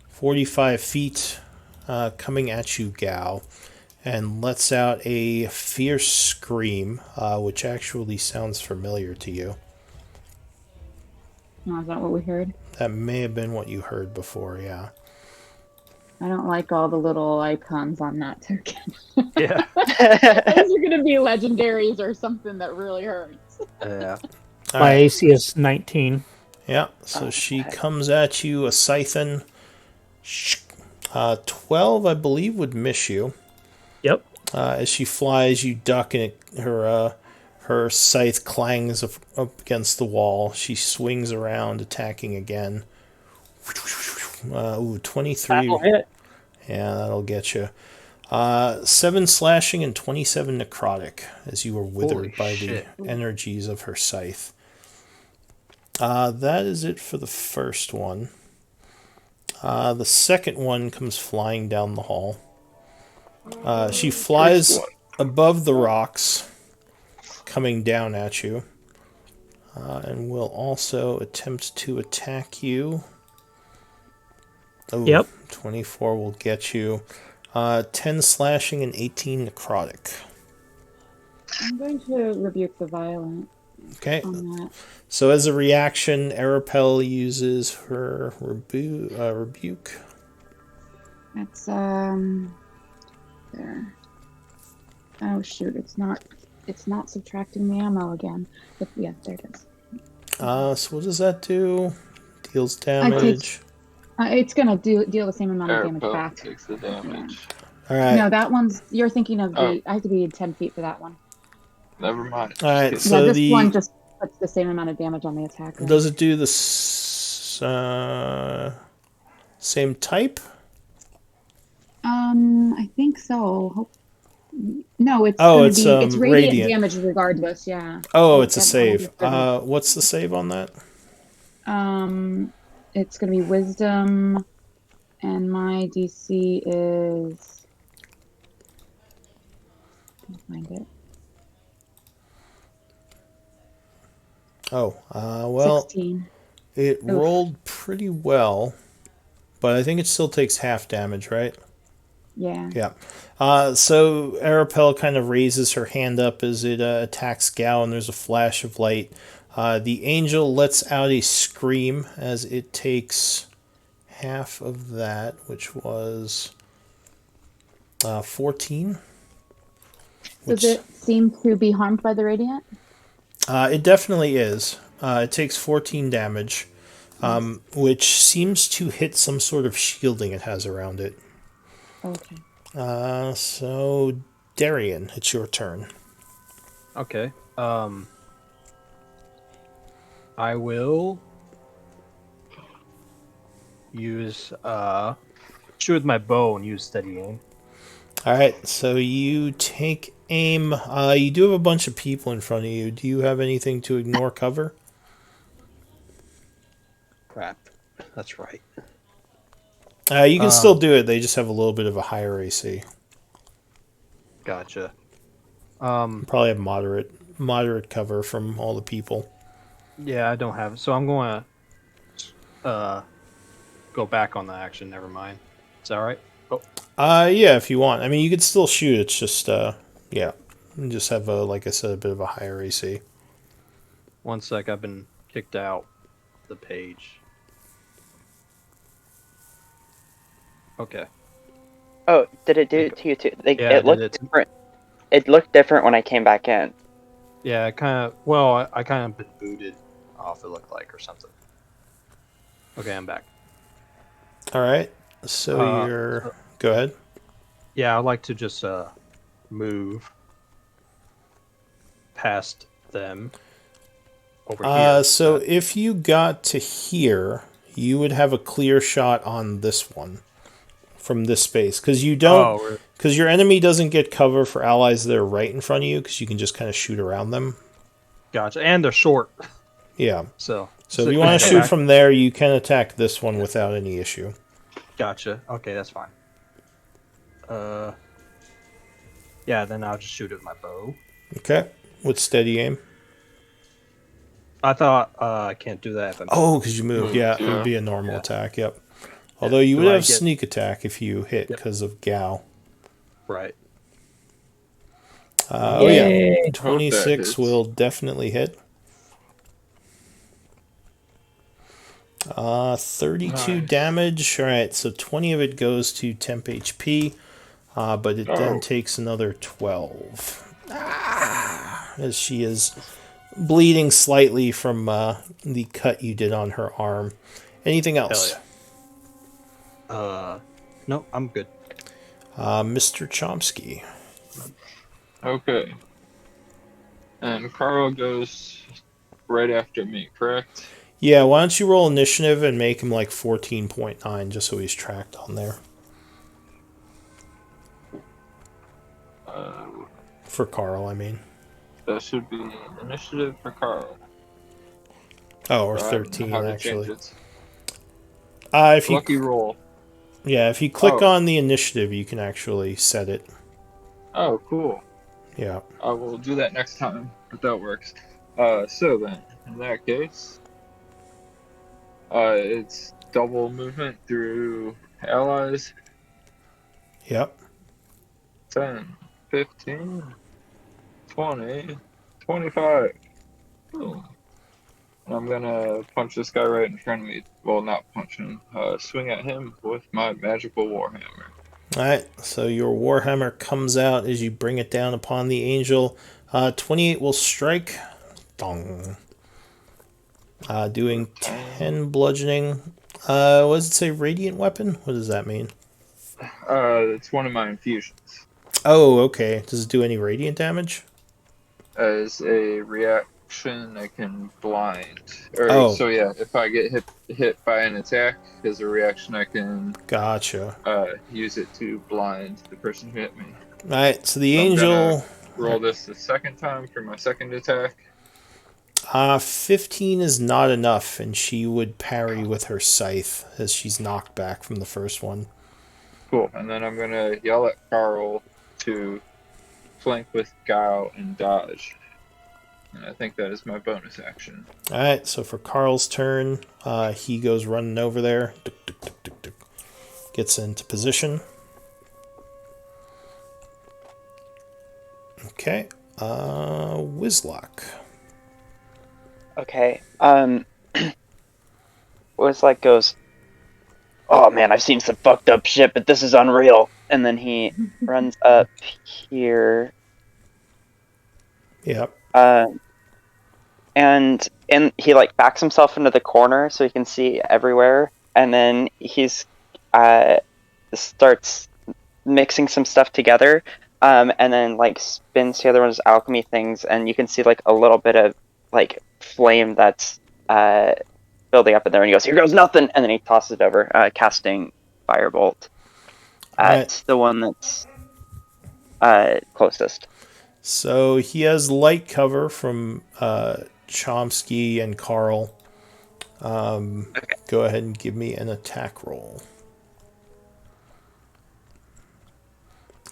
45 feet, coming at you, Gal, and lets out a fierce scream, which actually sounds familiar to you. Oh, is that what we heard? That may have been what you heard before, yeah. I don't like all the little icons on that token. Yeah. Those are going to be legendaries or something that really hurts. Yeah. My AC is 19. Yeah, so she comes at you, a Scythen. 12, I believe, would miss you. Yep. As she flies, you duck, and her scythe clangs up against the wall. She swings around, attacking again. 23. That'll hit. Yeah, that'll get you. 7 slashing and 27 necrotic, as you were withered by the energies of her scythe. That is it for the first one. The second one comes flying down the hall. She flies above the rocks, coming down at you, and will also attempt to attack you. Oh, yep. 24 will get you. 10 slashing and 18 necrotic. I'm going to rebuke the violent. Okay. On that. So as a reaction, Arapel uses her rebuke. That's there. Oh shoot! It's not subtracting the ammo again. But yeah, there it is. So what does that do? Deals damage. It's gonna deal the same amount of damage Arapel back. takes the damage. All right. No, that one's. You're thinking of the. I have to be 10 feet for that one. Never mind. All right. Yeah, So this one just puts the same amount of damage on the attacker. Does it do the same type? I think so. No, it's it's radiant damage regardless. Yeah. Oh, it's a save. What's the save on that? It's gonna be Wisdom, and my DC is. Let me find it. Oh, well, 16. It rolled pretty well, but I think it still takes half damage, right? Yeah. Yeah. So Arapel kind of raises her hand up as it attacks Gao, and there's a flash of light. The angel lets out a scream as it takes half of that, which was 14. Does it seem to be harmed by the radiant? It definitely is, It takes 14 damage, which seems to hit some sort of shielding it has around it. Okay. So, Darian, it's your turn. Okay. I will use shoot with my bow and use steady aim. Alright, so you take aim. You do have a bunch of people in front of you. Do you have anything to ignore cover? Crap. That's right. You can still do it, they just have a little bit of a higher AC. Gotcha. Probably have moderate cover from all the people. Yeah, I don't have it. So I'm going to go back on the action. Never mind. Is that all right? Oh, Yeah, if you want. I mean, you could still shoot. It's just, yeah. You just have, like I said, a bit of a higher AC. one sec. I've been kicked out the page. Okay. Oh, did it do it to you too? Like, Yeah, it looked different. It looked different when I came back in. Yeah, kind of. Well, I kind of been booted off. It looked like or something. Okay, I'm back. All right. So you're... Go ahead. Yeah, I'd like to just move past them over here. So if you got to here, you would have a clear shot on this one from this space because you don't, because your enemy doesn't get cover for allies that are right in front of you because you can just kind of shoot around them. Gotcha, and they're short. Yeah. So if you want to shoot from there, you can attack this one without any issue. Gotcha. Okay, that's fine. Yeah, then I'll just shoot it with my bow. Okay. With steady aim. I thought I can't do that if I'm... Oh, because you moved. Yeah, it would be a normal attack. Yep. Although you would have sneak attack if you hit because of Gao. Right. Oh yeah, 26 will definitely hit. 32 damage. All right, so 20 of it goes to temp HP, but it then takes another 12. As she is bleeding slightly from the cut you did on her arm. Anything else? Hell yeah. No, I'm good. Mr. Chomsky. Okay. And Carl goes right after me, correct? Yeah, why don't you roll initiative and make him like 14.9 just so he's tracked on there. For Carl, I mean. That should be initiative for Carl. Oh, or 13 actually. If you lucky roll. Yeah, if you click on the initiative, you can actually set it. Oh, cool. Yeah. I will do that next time if that works. So then, in that case, it's double movement through allies. Yep. 10, 15, 20, 25. Boom. And I'm gonna punch this guy right in front of me. Well, not punch him. Swing at him with my magical warhammer. Alright, so your warhammer comes out as you bring it down upon the angel. 28 will strike. Dong. Doing 10 bludgeoning. What does it say? Radiant weapon? What does that mean? It's one of my infusions. Oh, okay. Does it do any radiant damage? As a reaction, I can blind. So yeah, if I get hit by an attack, as a reaction, I can use it to blind the person who hit me. Alright, so the angel... roll this the second time for my second attack. 15 is not enough, and she would parry with her scythe as she's knocked back from the first one. Cool, and then I'm gonna yell at Carl to flank with Gao and dodge. And I think that is my bonus action. Alright, so for Carl's turn, he goes running over there. Gets into position. Okay. Whizlock. Okay. Whizlock goes, "Oh man, I've seen some fucked up shit, but this is unreal." And then he runs up here. Yep. and he like backs himself into the corner so he can see everywhere, and then he's starts mixing some stuff together, and then like spins together one of his alchemy things, and you can see like a little bit of like flame that's building up in there, and he goes, "Here goes nothing," and then he tosses it over, casting firebolt at the one that's closest. So he has light cover from Chomsky and Carl. Go ahead and give me an attack roll.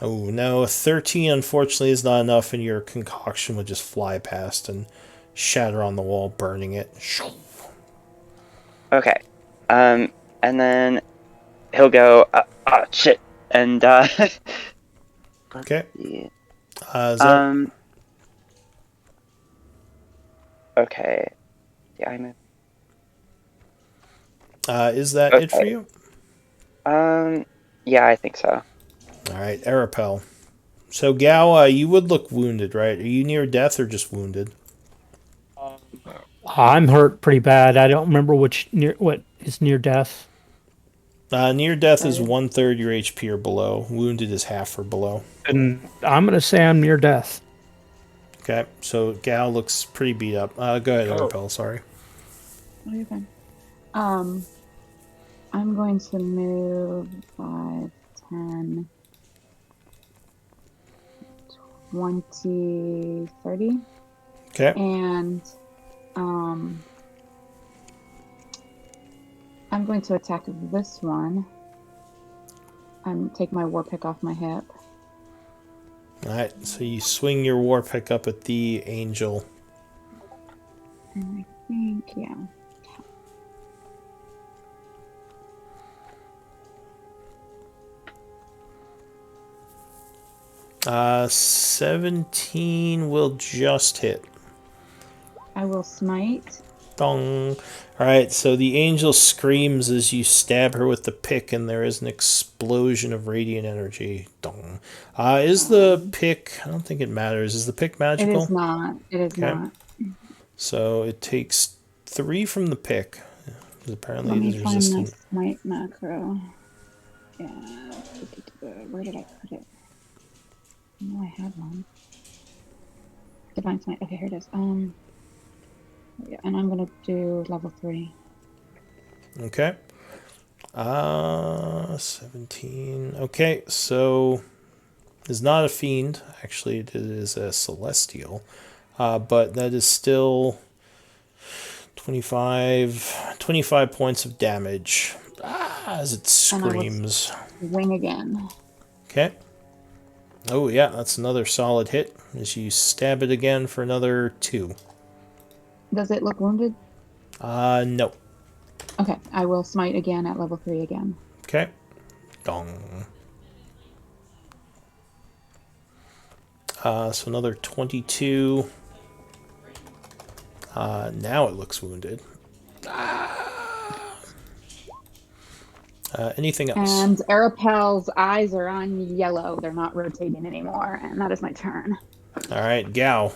Oh, no, a 13 unfortunately is not enough, and your concoction would just fly past and shatter on the wall, burning it. Okay. And then he'll go, shit. And, Okay. yeah. Is that... Okay. Yeah, I moved. Is that it for you? Yeah, I think so. Alright, Arapel. So, Gao, you would look wounded, right? Are you near death or just wounded? I'm hurt pretty bad. I don't remember what is near death. Near death is 1/3 your HP or below. Wounded is half or below. And I'm going to say I'm near death. Okay, so Gao looks pretty beat up. Go ahead, Arapel, sorry. Oh, you're fine. I'm going to move 5, 10, 20, 30. Okay. And I'm going to attack this one and take my war pick off my hip. Alright, so you swing your war pick up at the angel. And I think, yeah. 17 will just hit. I will smite. Dong. Alright, so the angel screams as you stab her with the pick, and there is an explosion of radiant energy. Dong. Is the pick... I don't think it matters. Is the pick magical? It is not. It is not. So it takes 3 from the pick. Apparently Let it is me find resistant. my smite macro. Yeah. Where did I put it? I know I had one. Divine smite. Okay, here it is. Yeah, and I'm gonna do level 3. Okay. 17. Okay, so it's not a fiend. Actually, it is a celestial. But that is still 25 points of damage as it screams. Wing again. Okay. Oh, yeah, that's another solid hit as you stab it again for another 2. Does it look wounded? No. Okay, I will smite again at level 3 again. Okay. Dong. So another 22. Now it looks wounded. Anything else? And Arapel's eyes are on yellow. They're not rotating anymore, and that is my turn. All right, Gao.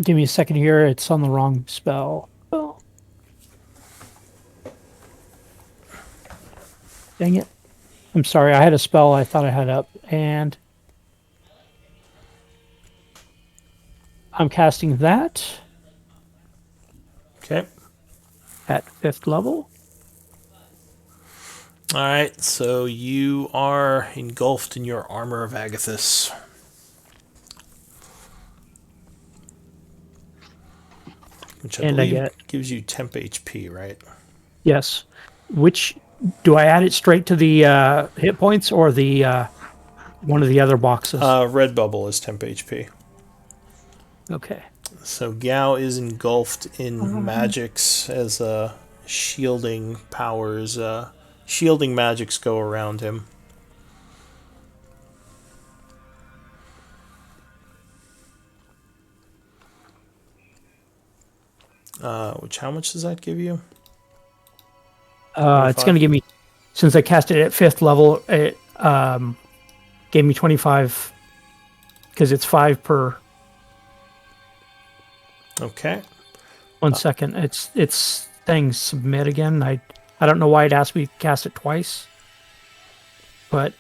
Give me a second here. It's on the wrong spell. Oh. Dang it. I'm sorry. I had a spell I thought I had up, and I'm casting that. Okay. At 5th level. All right, so you are engulfed in your armor of Agathis. Which I believe gives you temp HP, right? Yes. Which, do I add it straight to the hit points or the one of the other boxes? Red bubble is temp HP. Okay. So Gao is engulfed in magics as shielding powers, shielding magics go around him. Which, how much does that give you? It's going to give me, since I cast it at 5th level, it gave me 25 because it's 5 per. Okay. 1 second. It's saying submit again. I don't know why it asked me to cast it twice, but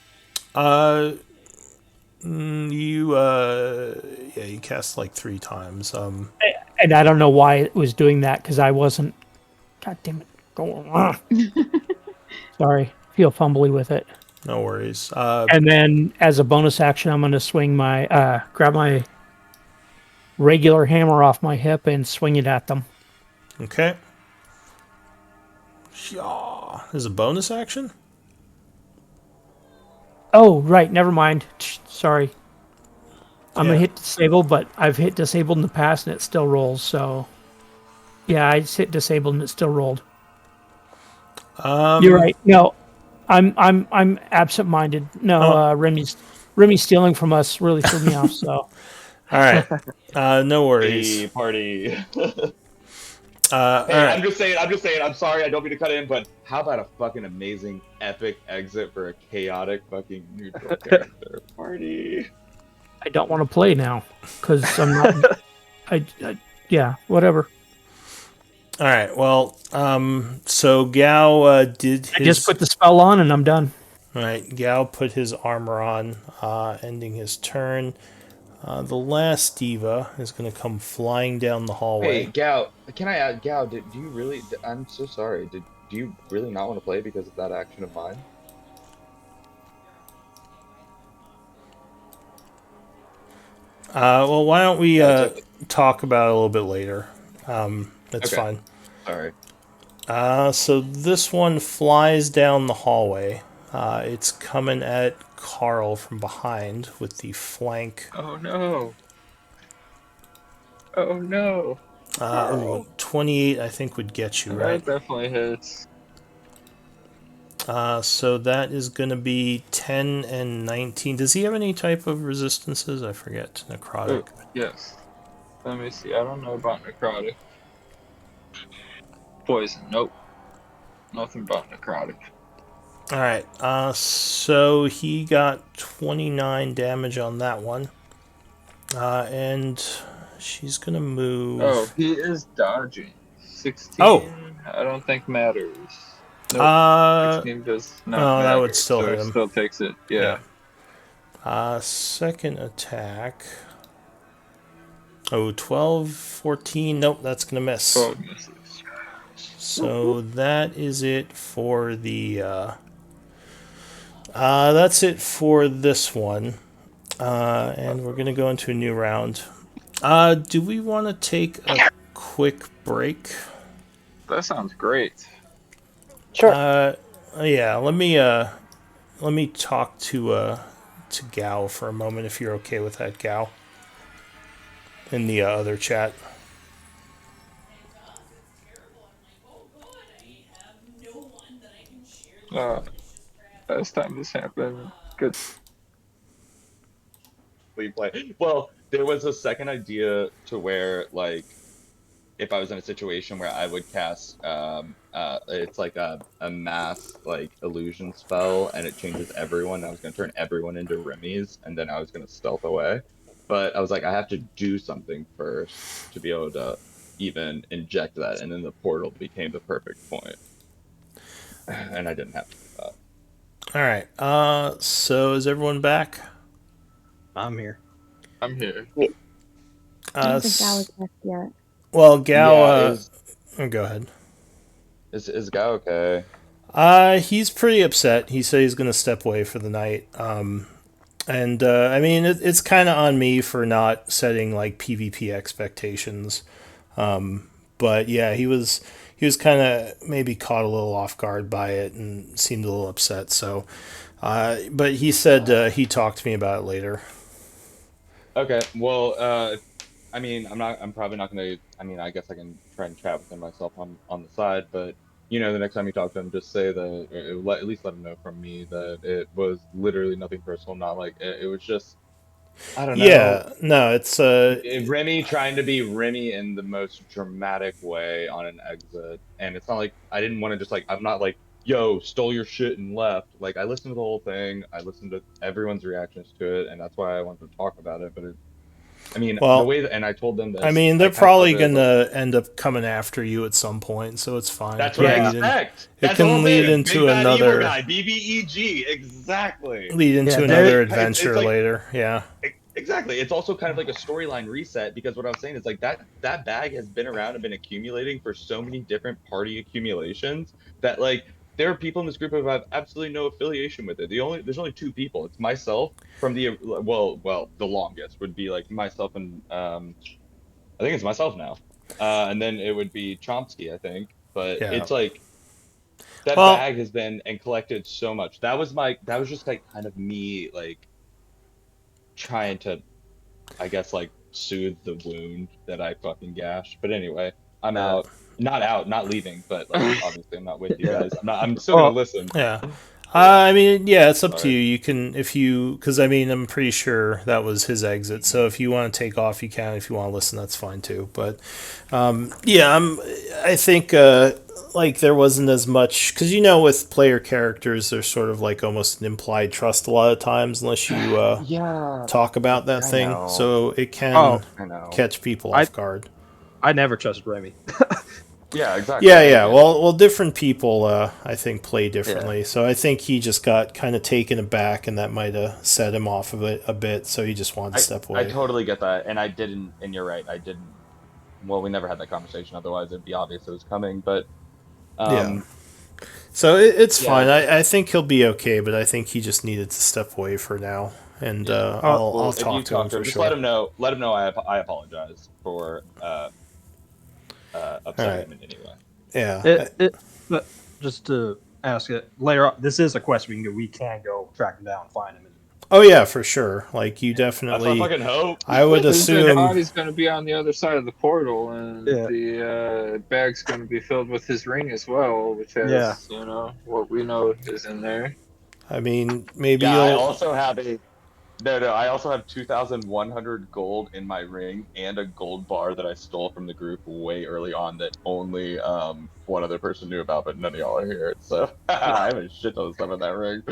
you cast like 3 times. and I don't know why it was doing that because I wasn't. God damn it! Go on. Sorry, feel fumbly with it. No worries. And then as a bonus action, I'm going to swing my grab my regular hammer off my hip and swing it at them. Okay. Yeah. Is a bonus action? Oh, right. Never mind. Sorry. I'm Yeah. gonna hit disable, but I've hit disabled in the past and it still rolls. So, yeah, I just hit disabled and it still rolled. You're right. No, I'm absent-minded. No, Remy's stealing from us really threw me off. So, All right. No worries. Hey, party. All Hey, right. I'm just saying. I'm sorry. I don't mean to cut in, but how about a fucking amazing, epic exit for a chaotic fucking neutral character? Party. I don't want to play now because I'm not. Yeah, whatever. All right. Well, so Gao did his. I just put the spell on and I'm done. All right. Gao put his armor on, ending his turn. The last diva is going to come flying down the hallway. Hey, Gao. Can I add, Gao? Do you really? I'm so sorry. Do you really not want to play because of that action of mine? Well, why don't we Okay. talk about it a little bit later? That's Okay. fine. Sorry. So this one flies down the hallway. It's coming at Carl from behind with the flank. Oh no. Oh no. 28, I think, would get you, right? That definitely hits. So that is going to be 10 and 19. Does he have any type of resistances? I forget. Necrotic. Oh, yes. Let me see. I don't know about necrotic. Poison. Nope. Nothing about necrotic. All right. So he got 29 damage on that one. And she's going to move. Oh, he is dodging. 16. Oh. I don't think matters. Nope. 16 does not matter. That would still so hit it him. Still takes it. Yeah. Second attack. Oh, 12, 14. Nope, that's going to miss. 12 misses. So that is it for the... that's it for this one. And we're going to go into a new round. Do we want to take a quick break? That sounds great. Sure. Yeah, let me talk to Gao for a moment, if you're okay with that, Gao. In the other chat. Last time this happened, good. We play. Well, there was a second idea to where, like, if I was in a situation where I would cast, it's like a mass, like, illusion spell, and it changes everyone. I was going to turn everyone into Remy's, and then I was going to stealth away. But I was like, I have to do something first to be able to even inject that, and then the portal became the perfect point. And I didn't have to do that. All right. So is everyone back? I'm here. I'm here. I don't think Gal is back yet. Well, Gao. Yeah, go ahead. Is Gao okay? He's pretty upset. He said he's going to step away for the night. And I mean, it's kind of on me for not setting like PvP expectations. But yeah, he was kind of maybe caught a little off guard by it and seemed a little upset. So, but he said he talked to me about it later. Okay, well, I mean, I'm probably not gonna. I mean, I guess I can try and chat with him myself on the side, but the next time you talk to him, just say that, at least let him know from me that it was literally nothing personal. Not like it was just, I don't know. Yeah, no, it's Remy trying to be Remy in the most dramatic way on an exit, and it's not like I didn't want to just like I'm not like yo, stole your shit and left. Like, I listened to the whole thing. I listened to everyone's reactions to it, and that's why I wanted to talk about it. But I mean, the Well, way that, and I told them I this, mean, I they're kind of probably felt it like, gonna end up coming after you at some point, so it's fine. It that's can what I Yeah. lead in, expect. it That's the whole can lead thing. Big into bad evil another guy, BBEG, exactly. Yeah, another It's adventure like later. Yeah. exactly. It's also kind of like a storyline reset because what I'm saying is like that bag has been around and been accumulating for so many different party accumulations that like there are people in this group who have absolutely no affiliation with it. There's only two people. It's myself from the the longest would be like myself and I think it's myself now. And then it would be Chomsky, I think. But Yeah. it's like that Well, bag has been and collected so much. That was just like kind of me like trying to I guess like soothe the wound that I fucking gashed. But anyway, I'm Yeah. out. Not out, not leaving, but like obviously I'm not with you Yeah. guys. I'm still gonna Oh, listen. yeah. Yeah. I mean, yeah, it's up to Sorry. you. You can, if you, because I mean, I'm pretty sure that was his exit. So if you want to take off, you can. If you want to listen, that's fine too. But yeah, I think like there wasn't as much because with player characters, there's sort of like almost an implied trust a lot of times unless you Yeah, talk about that I thing. know. So it oh, can I know. catch people I off guard. I never trusted Remy. Yeah, exactly. Yeah, I yeah. get it. Well, different people, I think, play Yeah. differently. So I think he just got kind of taken aback, and that might have set him off of it a bit. So he just wanted to step I away. totally get that, and I didn't. And you're right, I didn't. Well, we never had that conversation. Otherwise, it'd be obvious it was coming. But Yeah. So it's yeah, fine. I think he'll be okay, but I think he just needed to step away for now, and yeah. I'll Well, if you talk to him talk to for him, just sure. let him know I apologize for All upsetting right. him in any way. Yeah. But just to ask it later on, this is a quest we can go. We can go track him down, find him. Oh yeah, for sure. Like you That's my definitely. fucking hope. I would He said assume. Hottie's going to be on the other side of the portal, and Yeah. the bag's going to be filled with his ring as well, which has, what we know is in there. I mean, maybe Yeah, I you'll. also have a no. I also have 2,100 gold in my ring and a gold bar that I stole from the group way early on that only one other person knew about, but none of y'all are here. So I have a shit ton of stuff in that ring.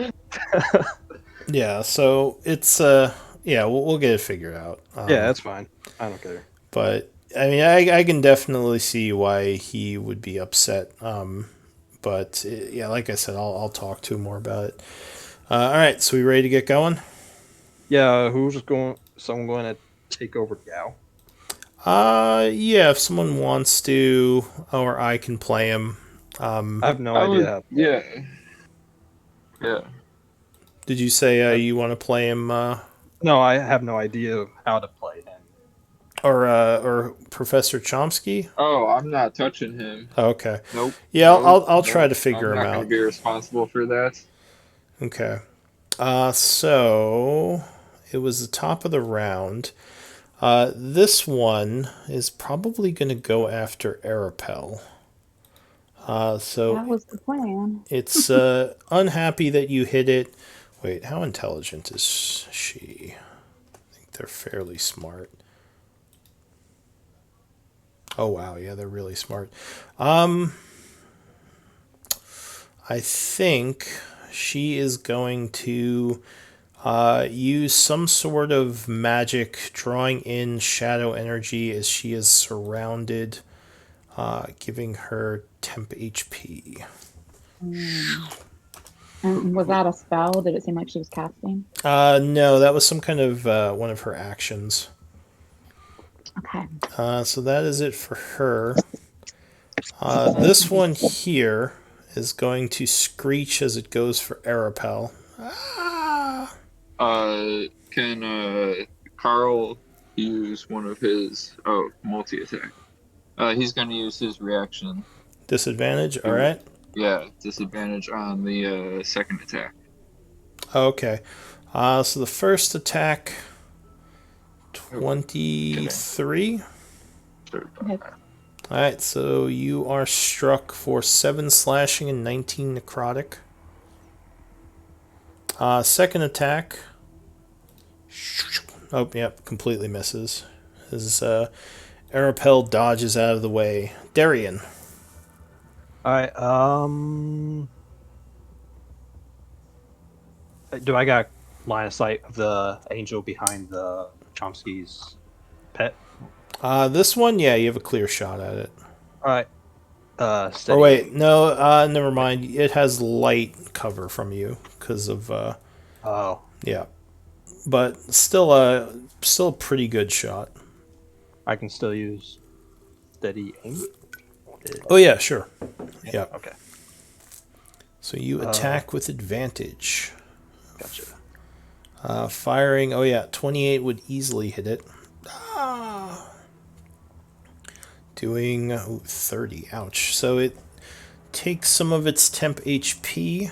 Yeah. So it's yeah, we'll get it figured out. Yeah, that's fine. I don't care. But I mean, I can definitely see why he would be upset. But yeah, like I said, I'll talk to him more about it. All right, so we ready to get going? Yeah, who's going? Someone going to take over Gao? Yeah, if someone wants to, or I can play him. I have no I idea would, how. To yeah. Yeah. Did you say you want to play him, No, I have no idea how to play him. or Professor Chomsky? Oh, I'm not touching him. Oh, okay. Nope. Yeah, Nope. I'll try Nope. to figure I'm him not going out. to be responsible for that. Okay. So it was the top of the round. This one is probably going to go after Arapel. So That was the plan. it's unhappy that you hit it. Wait, how intelligent is she? I think they're fairly smart. Oh wow, yeah, they're really smart. I think she is going to use some sort of magic, drawing in shadow energy as she is surrounded, giving her temp HP. And was that a spell? Did it seem like she was casting? No, that was some kind of one of her actions. Okay. So that is it for her. This one here is going to screech as it goes for Arapel. Ah! Can Carl use one of his multi-attack? He's going to use his reaction. Disadvantage, alright. Yeah, disadvantage on the second attack. Okay. So the first attack, 23. Okay. Alright, so you are struck for 7 slashing and 19 necrotic. Second attack. Oh, yep, completely misses. As Arapel dodges out of the way. Darian. All right. Do I got line of sight of the angel behind the Chomsky's pet? This one, yeah, you have a clear shot at it. All right. Or Steady wait, aim. no, never mind. It has light cover from you because of Oh, yeah, but still a pretty good shot. I can still use steady aim. Oh yeah, sure. Yeah. Okay. So you attack with advantage. Gotcha. Firing. Oh yeah, 28 would easily hit it. Ah. Doing 30. Ouch. So it takes some of its temp HP,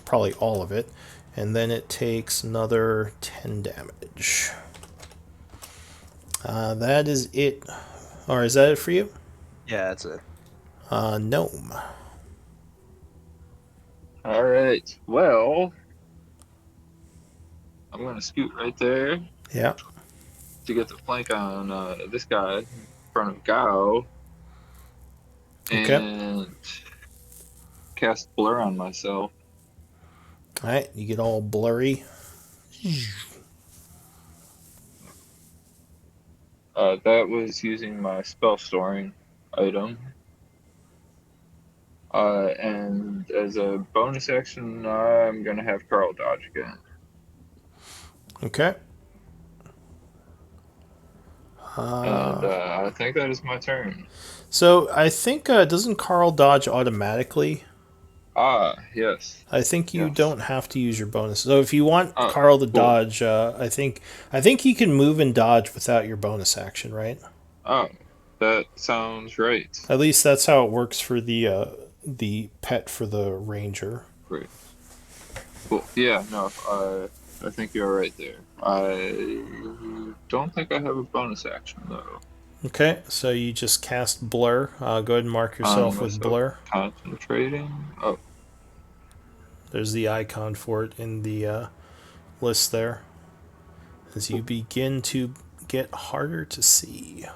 probably all of it, and then it takes another 10 damage. That is it. Or is that it for you? Yeah, that's it. Gnome. All right. Well, I'm gonna scoot right there Yeah. to get the flank on this guy in front of Gao Okay. and cast blur on myself. Alright, you get all blurry. That was using my spell storing item. And as a bonus action, I'm gonna have Carl dodge again. Okay. And I think that is my turn. So I think doesn't Carl dodge automatically? Ah, yes. I think you Yes. don't have to use your bonus. So if you want Oh, Carl to cool. dodge, I think he can move and dodge without your bonus action, right? Oh, that sounds right. At least that's how it works for the pet for the ranger. Great. Cool. Yeah, no, I think you're right there. I don't think I have a bonus action though. Okay, so you just cast blur. Go ahead and mark yourself On with myself blur. concentrating. Oh, There's the icon for it in the list there. As you begin to get harder to see.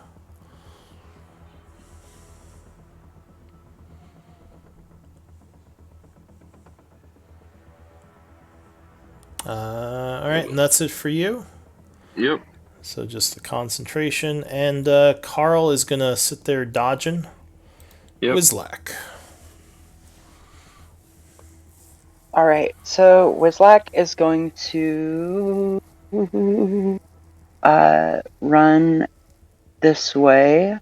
Alright, and that's it for you. yep. So just the concentration. And Carl is going to sit there dodging. Yep. Wizlack. All right, so Wizlack is going to run this way,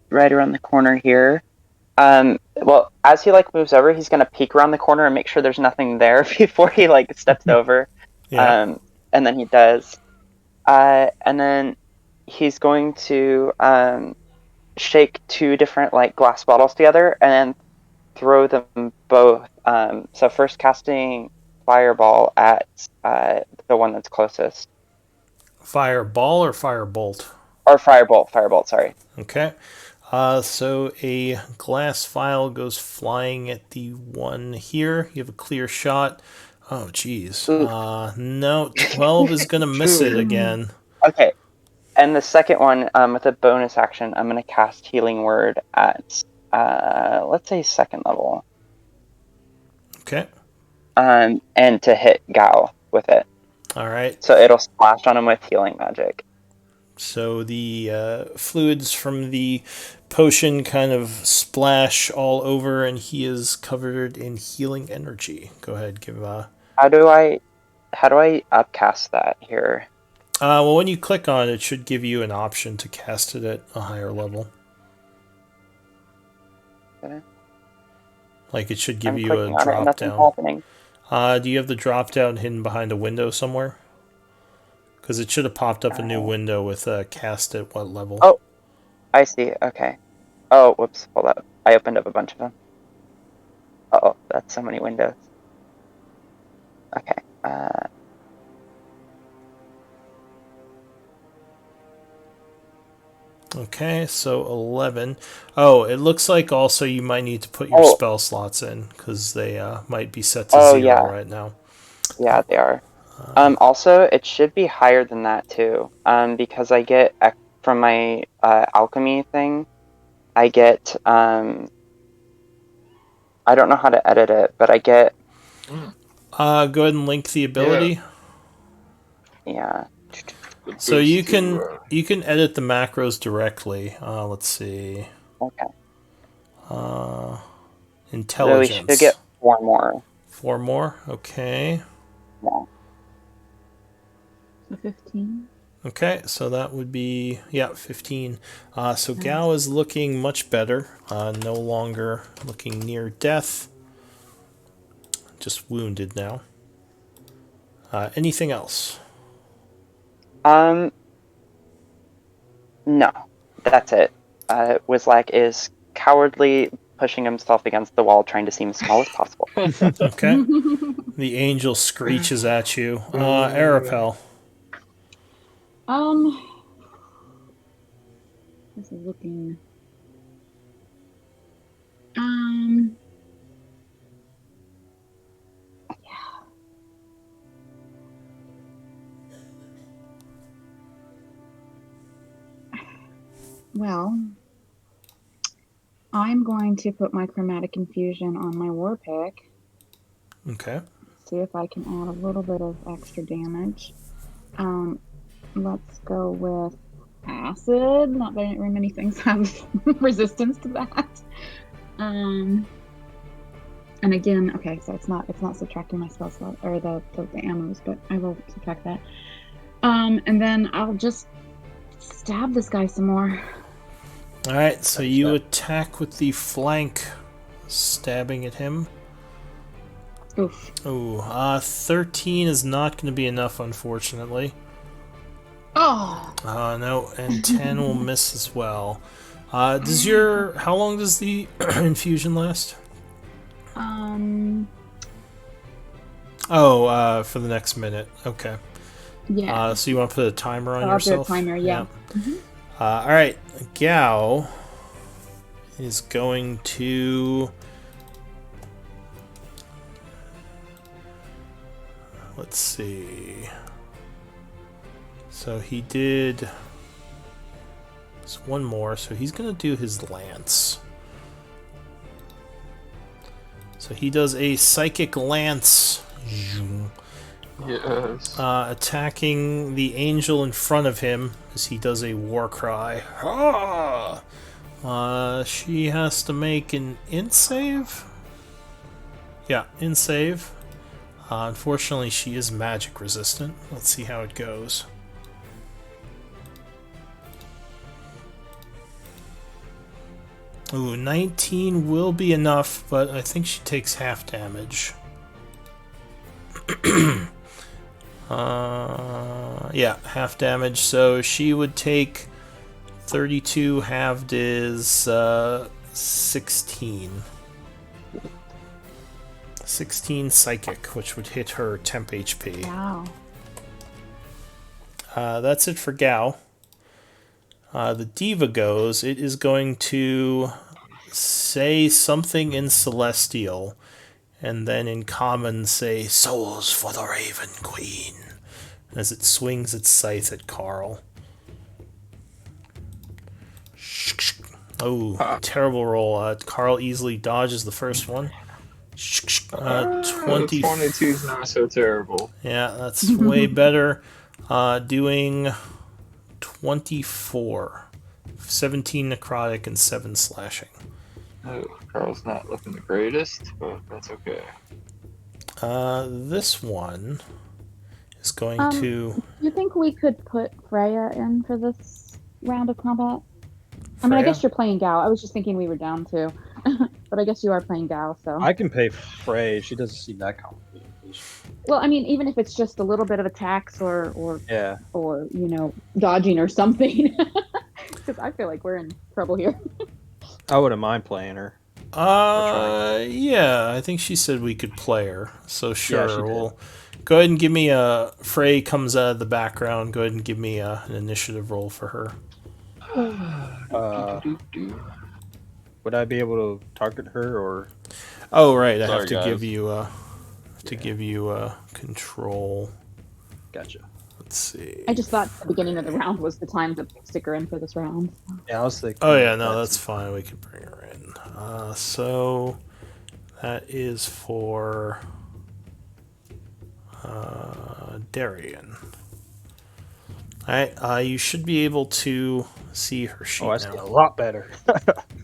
right around the corner here. Well, as he moves over, he's gonna peek around the corner and make sure there's nothing there before he steps over. Yeah. And then he does. And then he's going to shake two different glass bottles together and throw them both. So first casting fireball at the one that's closest. Fireball or firebolt? Or firebolt, sorry. Okay. So a glass vial goes flying at the one here. You have a clear shot. Oh, geez. No, 12 is going to miss it again. Okay. And the second one, with a bonus action, I'm going to cast Healing Word at, let's say, second level. Okay. And to hit Gao with it. All right. So it'll splash on him with healing magic. So the fluids from the potion kind of splash all over, and he is covered in healing energy. Go ahead, give How do I upcast that here? well, when you click on it, it should give you an option to cast it at a higher level. Okay. Like it should give I'm you clicking a on it and drop nothing's down. happening. Do you have the drop down hidden behind a window somewhere? Because it should have popped up a new window with cast at what level. Oh, I see. Okay. Oh, whoops. Hold up. I opened up a bunch of them. Uh-oh, that's so many windows. Okay. Okay, so 11. Oh, it looks like also you might need to put your spell slots in, because they might be set to 0 right now. Yeah, they are. Also, it should be higher than that too. Because I get from my alchemy thing, I get I don't know how to edit it, but I get Go ahead and link the ability. Yeah. The So you boost to, can edit the macros directly. Let's see. Okay. So we should Intelligence. get 4 more. 4 more. Okay. Yeah. So 15. Okay, so that would be 15. So Nice. Gao is looking much better. No longer looking near death. Just wounded now. Anything else? No. That's it. Wizlak is cowardly pushing himself against the wall, trying to seem as small as possible. Okay. The angel screeches at you. Arapel. This is looking. Yeah. Well, I'm going to put my chromatic infusion on my war pick. Okay. See if I can add a little bit of extra damage. Let's go with acid. Not very many things have resistance to that. And again, okay, so it's not subtracting my spell slot or the ammos, but I will subtract that. And then I'll just stab this guy some more. All right, so you attack with the flank, stabbing at him. Oof. Oh, 13 is not going to be enough, unfortunately. Oh. No, and 10 will miss as well. How long does the infusion last? For the next minute. Okay. Yeah. So you want to put a timer on I'll yourself? do a timer, yeah. Mm-hmm. All right, Gao is going to. Let's see. So he did. There's one more, so he's going to do his lance. So he does a psychic lance. yes. Attacking the angel in front of him as he does a war cry. She has to make an int save? Yeah, int save. Unfortunately, she is magic resistant. Let's see how it goes. Ooh, 19 will be enough, but I think she takes half damage. Yeah, half damage. So she would take 32 halved is 16. 16 psychic, which would hit her temp HP. Wow. That's it for Gao. The diva goes. It is going to say something in Celestial, and then in Common say, "Souls for the Raven Queen," as it swings its scythe at Carl. Oh, terrible roll. Carl easily dodges the first one. 20. 22 is not so terrible. Yeah, that's way better. Doing 24. 17 necrotic and 7 slashing. Oh, Carl's not looking the greatest, but that's okay. This one is going to... Do you think we could put Freya in for this round of combat? I mean, I guess you're playing Gao. I was just thinking we were down to. But I guess you are playing Gao, so... I can pay Frey. She doesn't seem that complicated. Well, I mean, even if it's just a little bit of attacks or Yeah. or dodging or something, because I feel like we're in trouble here. I wouldn't mind playing her. Yeah, I think she said we could play her. So sure, she did. we'll go ahead and give me a... Frey comes out of the background. Go ahead and give me an initiative roll for her. Would I be able to target her or? Oh right, I Sorry, have to guys. give you control. Gotcha. Let's see. I just thought the beginning of the round was the time to stick her in for this round. Yeah, I was thinking. Oh yeah, no, that's fine. We can bring her in. So that is for Darian. Alright, you should be able to see her sheet Oh, I now. see a lot better.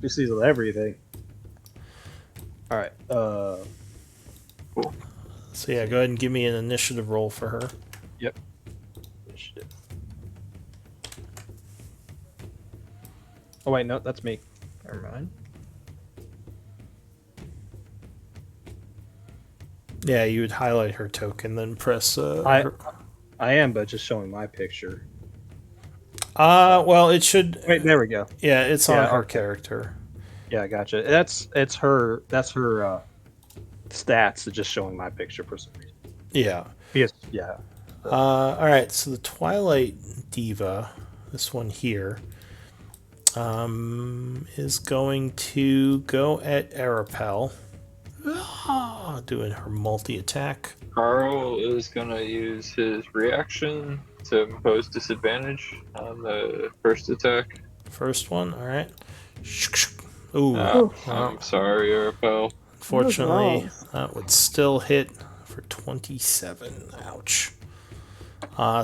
She sees everything. All right. So yeah, go ahead and give me an initiative roll for her. Yep. Initiative. Oh wait, no, that's me. Never mind. Yeah, you would highlight her token, then press. I am, but just showing my picture. Well, it should. Wait, there we go. Yeah, it's on Yeah, her okay. character. Yeah, gotcha. That's her stats. It's just showing my picture for some reason. Yeah. Yes. Yeah. All right. So the Twilight Diva, this one here, is going to go at Arapel, doing her multi-attack. Carl is gonna use his reaction to impose disadvantage on the first attack. First one. All right. Ooh. I'm sorry, Arapel. Unfortunately, Gross. that would still hit for 27. Ouch.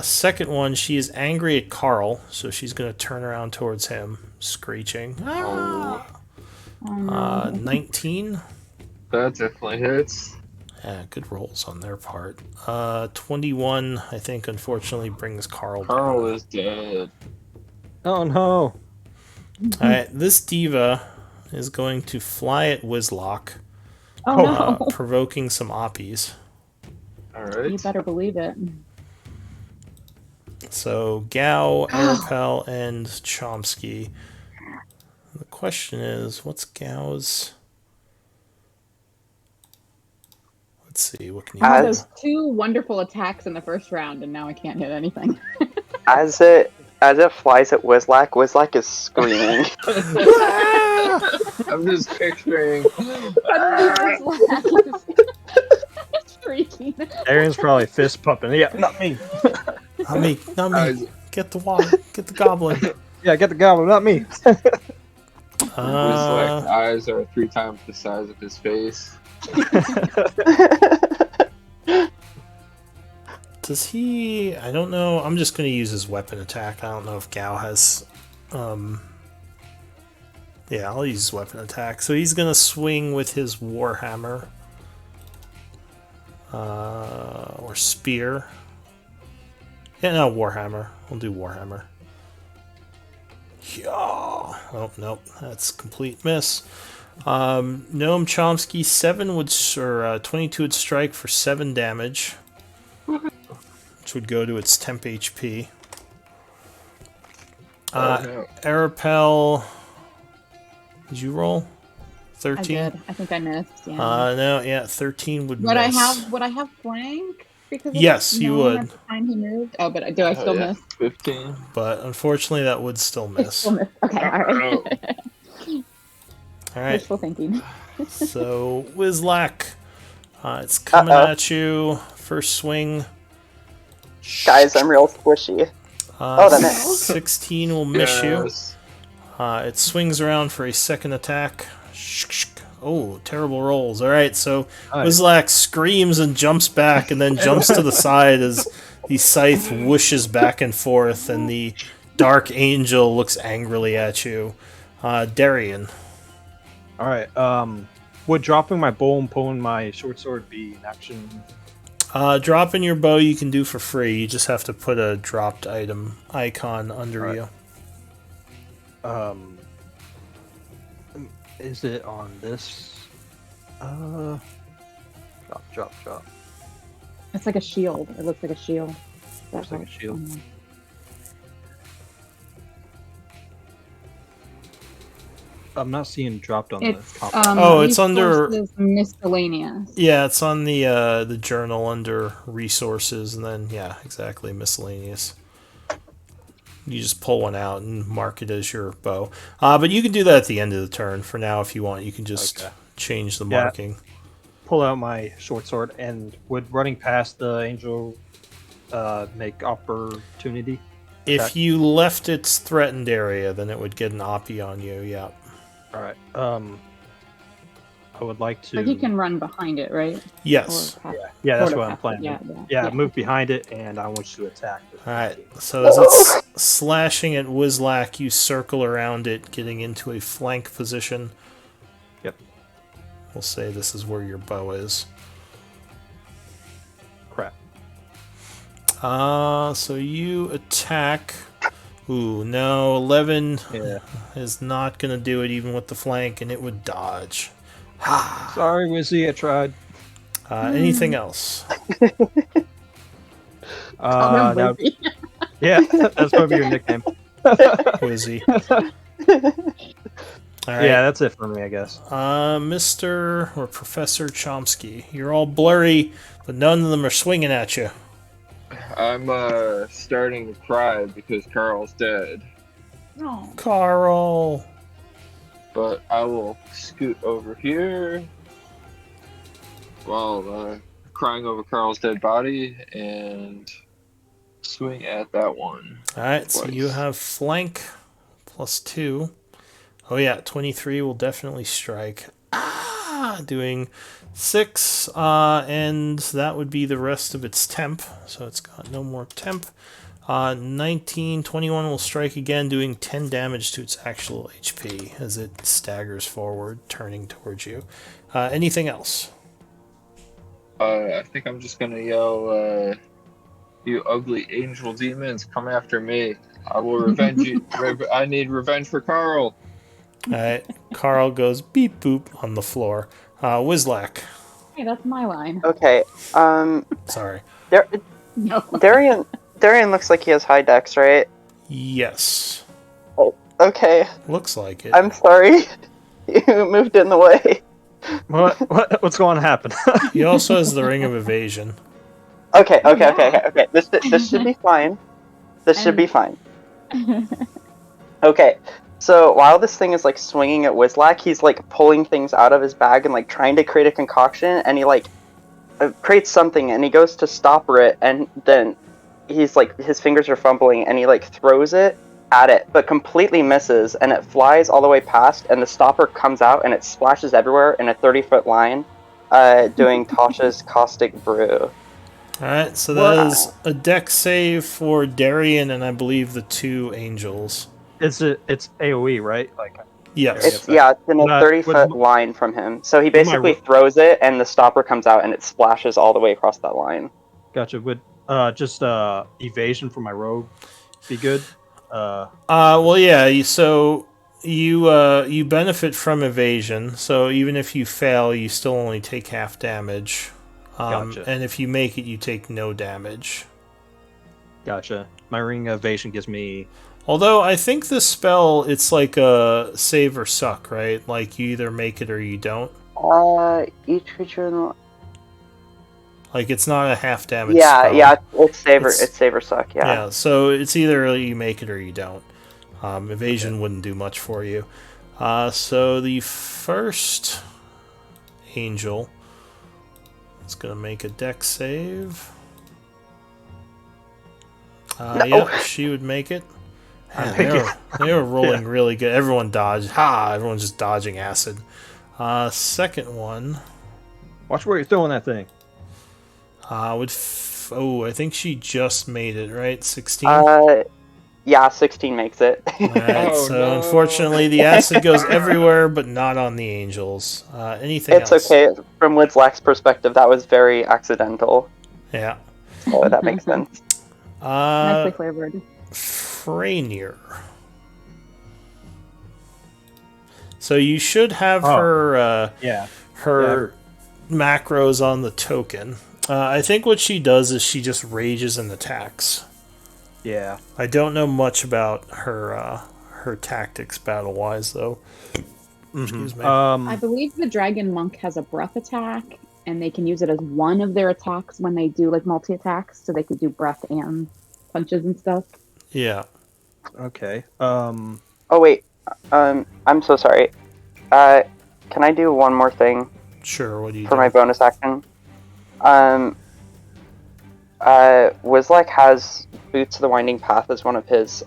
Second one, she is angry at Carl, so she's going to turn around towards him, screeching. Oh, 19. that definitely hits. Yeah, good rolls on their part. 21, I think, unfortunately brings Carl down. Carl is dead. Oh no. Alright, this diva is going to fly at Whizlock, Oh no! provoking some oppies. Alright. You better believe it. So, Gao, Arapel, and Chomsky. The question is, what's Gao's... Let's see, what can you I had do? those 2 wonderful attacks in the first round, and now I can't hit anything. As it flies at Whizlack is screaming. I'm just picturing. Freaking. Aaron's probably fist pumping. Yeah, not me. Not me. Get the goblin. Yeah, get the goblin, not me. His like eyes are 3 times the size of his face. Does he... I don't know. I'm just going to use his weapon attack. I don't know if Gao has... Yeah, I'll use his weapon attack. So he's going to swing with his Warhammer. Or Spear. Yeah, no, Warhammer. We'll do Warhammer. Yeah. Oh, nope. That's complete miss. Noam Chomsky, 22 would strike for 7 damage. Which would go to its temp HP. No. Arapel, did you roll? I 13? did. I think I missed. Yeah. No, yeah, 13 would would miss. I have flank? Because Yes, you would. At the time he moved. Oh, but do I still miss? 15. But unfortunately, that would still I miss. still miss. Okay, all right. All right, Wishful thinking. so Whizlack, it's coming at you. First swing. Guys, I'm real squishy. That missed. 16 will miss you. Yes. It swings around for a second attack. Oh, terrible rolls. All right, so Whizlack screams and jumps back and then jumps to the side as the scythe whooshes back and forth and the Dark Angel looks angrily at you. Darian. All right. Would dropping my bow and pulling my short sword be an action? Dropping your bow you can do for free. You just have to put a dropped item icon under you. Is it on this? Drop. It's like a shield. It looks like a shield. Looks like a shield. I'm not seeing dropped on It's the top. It's under miscellaneous. Yeah, it's on the journal under resources, and then yeah, exactly, miscellaneous. You just pull one out and mark it as your bow. But you can do that at the end of the turn. For now, if you want, you can just change the marking. Pull out my short sword, and would running past the angel make opportunity? If you left its threatened area, then it would get an oppie on you. Yeah. All right. I would like to. But he can run behind it, right? Yes. Or Yeah, that's sort of what I'm past it, planning. Yeah. Move behind it, and I want you to attack. All right. So as it's slashing at Wizlak, you circle around it, getting into a flank position. Yep. We'll say this is where your bow is. Crap. So you attack. Ooh, no, 11 Yeah. is not going to do it even with the flank, and it would dodge. Sorry, Wizzy, I tried. Anything else? Now, yeah, that's going to be your nickname. Wizzy. All right. Yeah, that's it for me, I guess. Mr. or Professor Chomsky, you're all blurry, but none of them are swinging at you. I'm starting to cry because Carl's dead. No. Carl. But I will scoot over here while crying over Carl's dead body and swing at that one. All right, so Twice. you have flank +2. Oh yeah, 23 will definitely strike. Doing 6, and that would be the rest of its temp. So it's got no more temp. 19, 21 will strike again, doing 10 damage to its actual HP as it staggers forward, turning towards you. Anything else? I think I'm just gonna yell, "You ugly angel demons, come after me! I will revenge you. I need revenge for Carl." Alright, Carl goes beep boop on the floor. Wizlak. Hey, that's my line. Okay. Sorry. No. Darian looks like he has high dex, right? Yes. Okay. Looks like it. I'm sorry. You moved in the way. What's going to happen? He also has the Ring of Evasion. Okay. This should be fine. This should be fine. Okay. So while this thing is like swinging at Wizlak, he's like pulling things out of his bag and like trying to create a concoction, and he like creates something, and he goes to stopper it, and then he's like, his fingers are fumbling, and he like throws it at it, but completely misses, and it flies all the way past, and the stopper comes out, and it splashes everywhere in a 30-foot line, doing Tasha's Caustic Brew. Alright, so that is a dex save for Darian and I believe the 2 angels. It's AoE, right? Yes. It's in a 30-foot line from him. So he basically throws it, and the stopper comes out, and it splashes all the way across that line. Gotcha. Would just evasion for my rogue be good? Well, yeah. So you benefit from evasion. So even if you fail, you still only take half damage. Gotcha. And if you make it, you take no damage. Gotcha. My ring of evasion gives me. Although I think this spell, it's like a save or suck, right? Like you either make it or you don't. Each creature in the... Like it's not a half damage. Yeah, spell. it's save or suck. Yeah. Yeah. So it's either you make it or you don't. Evasion wouldn't do much for you. So the first angel is gonna make a dex save. No. Yep, she would make it. Man, they were rolling really good. Everyone dodged. Everyone's just dodging acid. Second one. Watch where you're throwing that thing. I think she just made it, right? 16? Yeah, 16 makes it. Alright, so unfortunately the acid goes everywhere, but not on the angels. Anything else? It's okay. From Wizlak's perspective, that was very accidental. Yeah. So that makes sense. Nicely flavored. Freynier. So you should have her macros on the token. I think what she does is she just rages and attacks. Yeah. I don't know much about her tactics battle-wise, though. Excuse me. I believe the Dragon Monk has a breath attack, and they can use it as one of their attacks when they do like multi-attacks, so they could do breath and punches and stuff. Yeah. Okay. Oh wait. I'm so sorry. Can I do one more thing? Sure. What do you for do? my bonus action? Wizlak has Boots of the Winding Path as one of his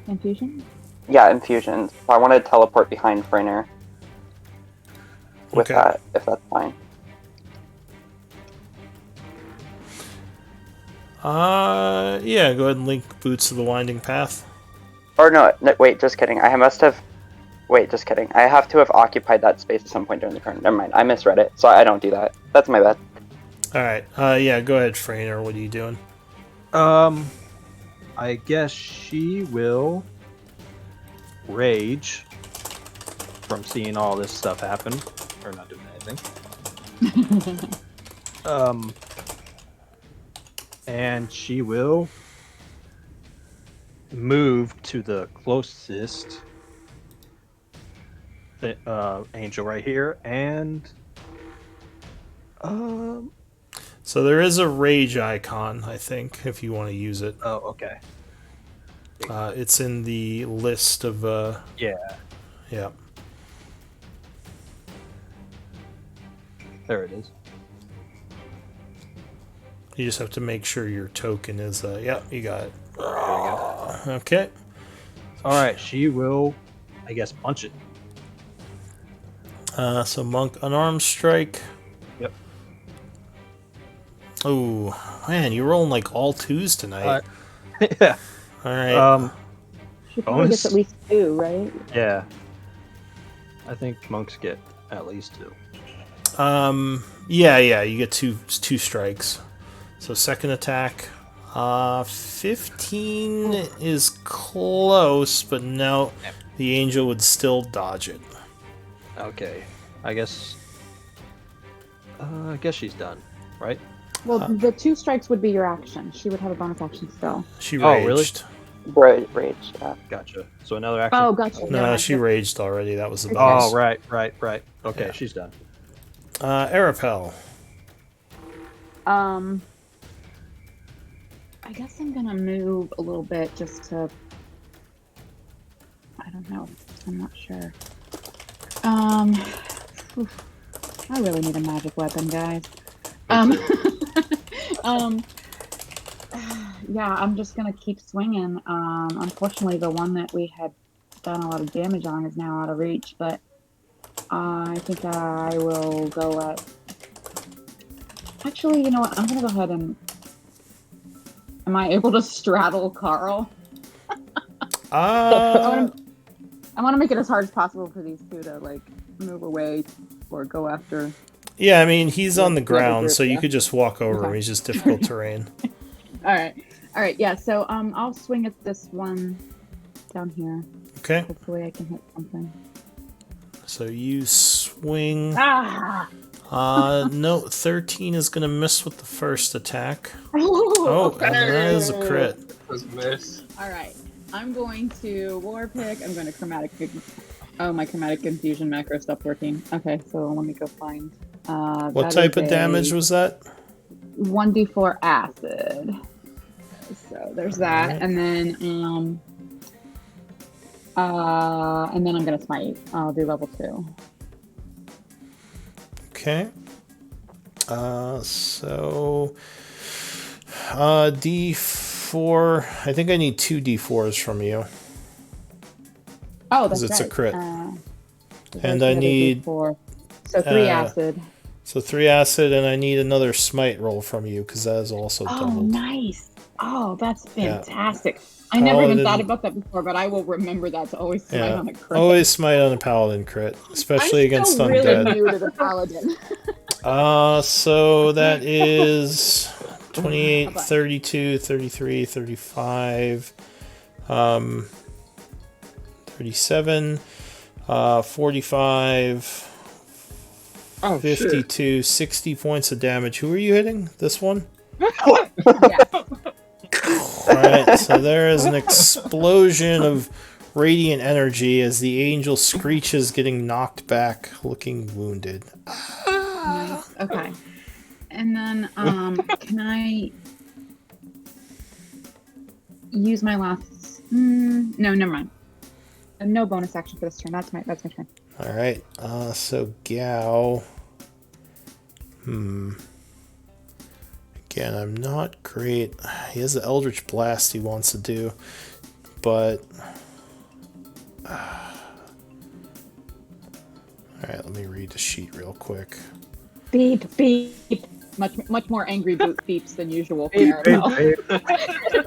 Infusion? Yeah, infusions. I want to teleport behind Frainer with Okay. that, if that's fine. Yeah, go ahead and link Boots to the Winding Path. Or no, wait, just kidding. I must have. Wait, just kidding. I have to have occupied that space at some point during the turn. Never mind. I misread it, so I don't do that. That's my bad. Alright, yeah, go ahead, Frainer. What are you doing? I guess she will rage from seeing all this stuff happen, or not doing anything. And she will move to the closest angel right here, and So there is a rage icon, I think, if you want to use it. oh, okay, It's in the list of, yeah, yeah. there it is. You just have to make sure your token is, yeah, you got it. There you go. Okay. All right, she will, I guess, punch it. So Monk unarmed strike. Yep. Oh, man, you're rolling like all twos tonight. Yeah. Alright. She probably gets bonus? at least 2, right? Yeah. I think monks get at least 2. Yeah, you get two strikes. So second attack. 15 is close, but no, the angel would still dodge it. Okay. I guess she's done, right? Well, the 2 strikes would be your action. She would have a bonus action still. She Oh, really? raged. Rage, yeah. Gotcha. So another action. Oh, gotcha. No, she raged already. That was the Okay. bonus. Oh, right. Okay, Yeah. she's done. Arapel. I guess I'm gonna move a little bit just to. I don't know. I'm not sure. I really need a magic weapon, guys. Yeah, I'm just gonna keep swinging. Unfortunately, the one that we had done a lot of damage on is now out of reach, but I think I will go at. Actually, you know what? I'm gonna go ahead and. Am I able to straddle Carl? I want to make it as hard as possible for these two to like move away or go after. Yeah, I mean, he's on the Group, ground, so you yeah. could just walk over him. Okay. He's just difficult terrain. All right, yeah. So I'll swing at this one down here. Okay. Hopefully, I can hit something. So you swing. Ah! No, 13 is going to miss with the first attack. Oh, Oh, and that is a crit. Was a miss. All right. I'm going to war pick. I'm going to chromatic. Oh, my chromatic infusion macro stopped working. Okay, so let me go find. What type of damage was that? 1d4 acid. So there's that, Alright. and then I'm gonna smite. I'll do level 2. Okay. D4. I think I need 2 D4s from you. Oh, that's 'Cause it's a right. crit. So And there's I another need, D4. So 3 uh, acid. So 3 acid, and I need another smite roll from you, because that is also Oh, doubled. nice. Oh, that's Yeah. fantastic. I never even thought Paladin- about that before, but I will remember that to always smite Yeah. on a crit. Always smite on a paladin crit, especially I'm against still undead. really new to the paladin. So that is 28, Bye-bye. 32, 33, 35, 37, 45, Oh, 52, 60 points of damage. Who are you hitting? This one? Yeah. Alright, so there is an explosion of radiant energy as the angel screeches, getting knocked back, looking wounded. Nice. Okay. And then, can I use my last? No, never mind. No bonus action for this turn. That's my turn. Alright, so Gao. Again, I'm not great. He has the Eldritch Blast he wants to do, but Alright, let me read the sheet real quick. Beep, beep. Much more angry beeps than usual from Arabelle.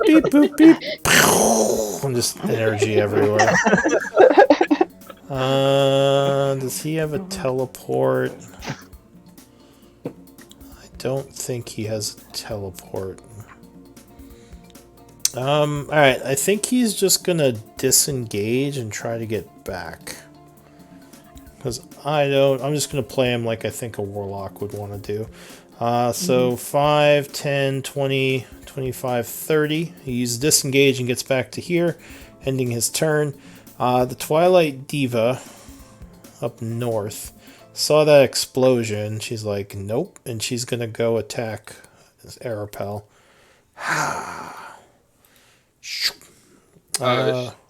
Beep, boop, beep. And just energy everywhere. Does he have a teleport? I don't think he has a teleport. Alright, I think he's just gonna disengage and try to get back. Because I'm just gonna play him like I think a warlock would want to do. So 5, 10, 20, 25, 30. He's disengaged and gets back to here, ending his turn. The Twilight Diva up north saw that explosion. She's like, nope. And she's going to go attack this Arapel.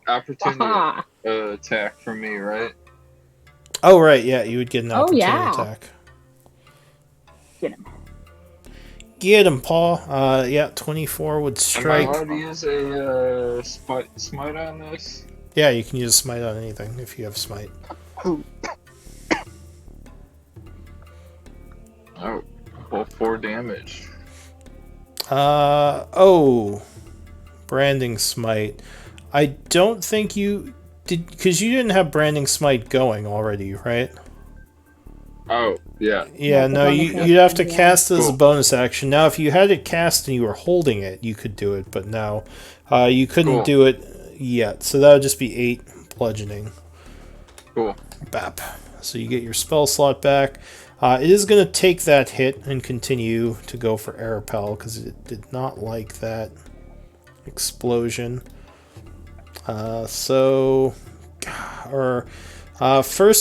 Opportunity attack from me, right? Oh, right. Yeah, you would get an Oh, opportunity yeah. attack. Get him. Get him, Paul. Yeah, 24 would Am I strike. allowed to use a smite on this? Yeah, you can use smite on anything if you have smite. Oh, well, 4 damage. Branding smite. I don't think you did, because you didn't have branding smite going already, right? Oh, yeah. Yeah, That's a no, bonus you'd have to action, yeah. cast it as a Cool. bonus action. Now, if you had it cast and you were holding it, you could do it, but no, you couldn't Cool. do it yet. So that would just be 8 bludgeoning. Cool. Bap. So you get your spell slot back. It is going to take that hit and continue to go for Arapel because it did not like that explosion. First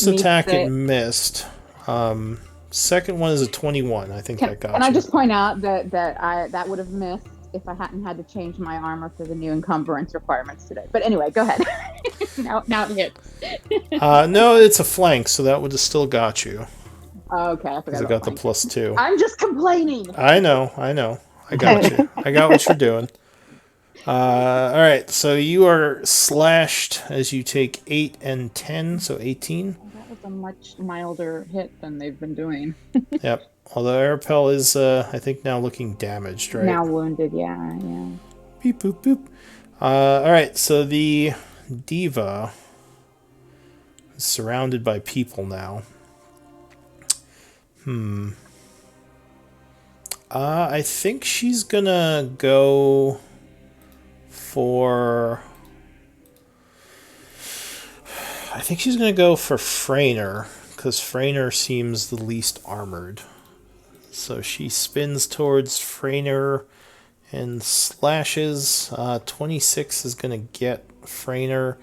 Meets attack it it. missed. Second one is a 21. I think that got Can you. I just point out that would have missed if I hadn't had to change my armor for the new encumbrance requirements today. But anyway, go ahead. now it hits. No, it's a flank, so that would have still got you. Oh, okay, I Because forgot it about got the flank. +2. I'm just complaining. I know. I got you. I got what you're doing. Alright, so you are slashed as you take 8 and 10, so 18. That was a much milder hit than they've been doing. Yep. Although Arapel is, I think, now looking damaged, right? Now wounded, yeah. Beep, boop, boop. Alright, so the Diva is surrounded by people now. I think she's gonna go for... I think she's gonna go for Freyner, because Freyner seems the least armored. So she spins towards Freyner and slashes. 26 is gonna get Freyner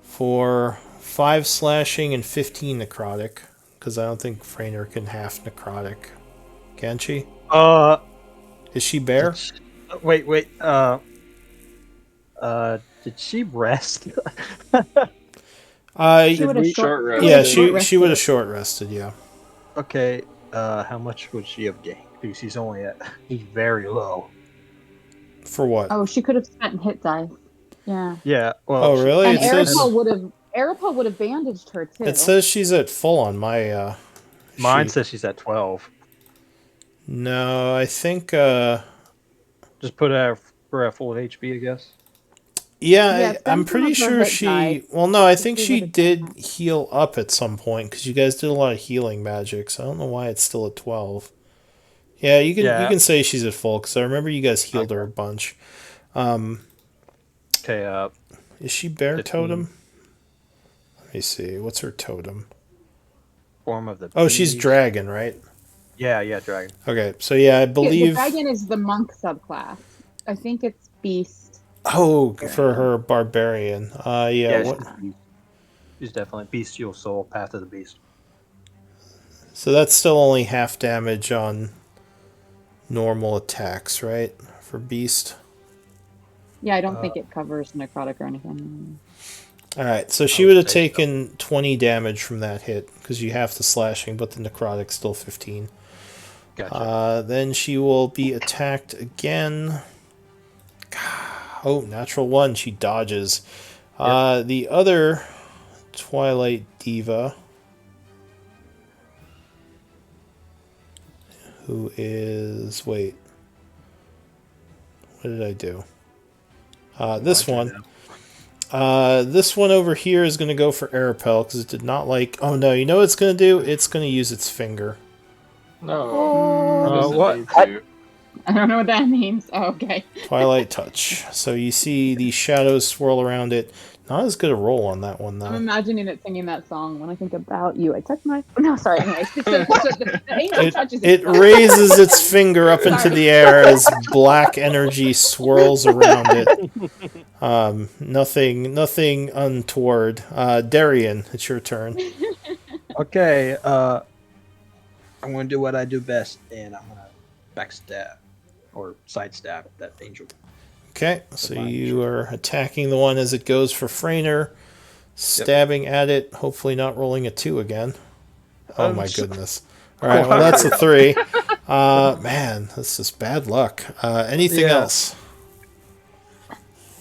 for 5 slashing and 15 necrotic, because I don't think Freyner can half necrotic. Can she? Is she bear? Wait. Did she rest? She would have short rest? Yeah, Short she would have short rested, yeah. Okay. How much would she have gained? Because he's very low. For what? Oh, she could have spent hit dice. Yeah. Yeah. Well. Oh, really? And It says, Arapel would have bandaged her too. it says she's at full on my Mine sheet. says she's at 12. No, I think Just put her at full HP, I guess. yeah, Yeah, I'm some pretty of her sure hit she died. well no, I think She she would've did done that. heal up at some point because you guys did a lot of healing magic, so I don't know why it's still at 12. Yeah, you can say she's at full because I remember you guys healed her a bunch. Okay. Is she bear 15. totem? Let me see. What's her totem? Form of the. Oh, she's beast. dragon, right? Yeah, dragon. Okay, so yeah, I The believe. dragon is the monk subclass. I think it's beast. Oh, for her barbarian. Yeah. What? She's definitely bestial soul, path of the beast. So that's still only half damage on normal attacks, right? For beast. Yeah, I don't think it covers necrotic or anything. All right, so she would have taken 20 damage from that hit because you have the slashing, but the necrotic's still 15. Gotcha. Then she will be attacked again. Oh, natural 1. She dodges. The other Twilight Diva, who is... Wait. What did I do? This one. This one over here is going to go for Arapel because it did not like... Oh, no. You know what it's going to do? It's going to use its finger. No. It doesn't what? need to. I don't know what that means. Oh, okay. Twilight Touch. So you see the shadows swirl around it. Not as good a roll on that one, though. I'm imagining it singing that song. When I think about you, I touch my... No, sorry. Anyways, the angel touches It itself. raises its finger up into the air as black energy swirls around it. Nothing untoward. Darian, it's your turn. Okay, I'm gonna do what I do best, and I'm gonna backstab or sidestab that angel. Okay, so you are attacking the one as it goes for Frainer, stabbing at it, hopefully not rolling a 2 again. Oh my goodness. Alright, well that's a 3. Man, this is bad luck. Anything else?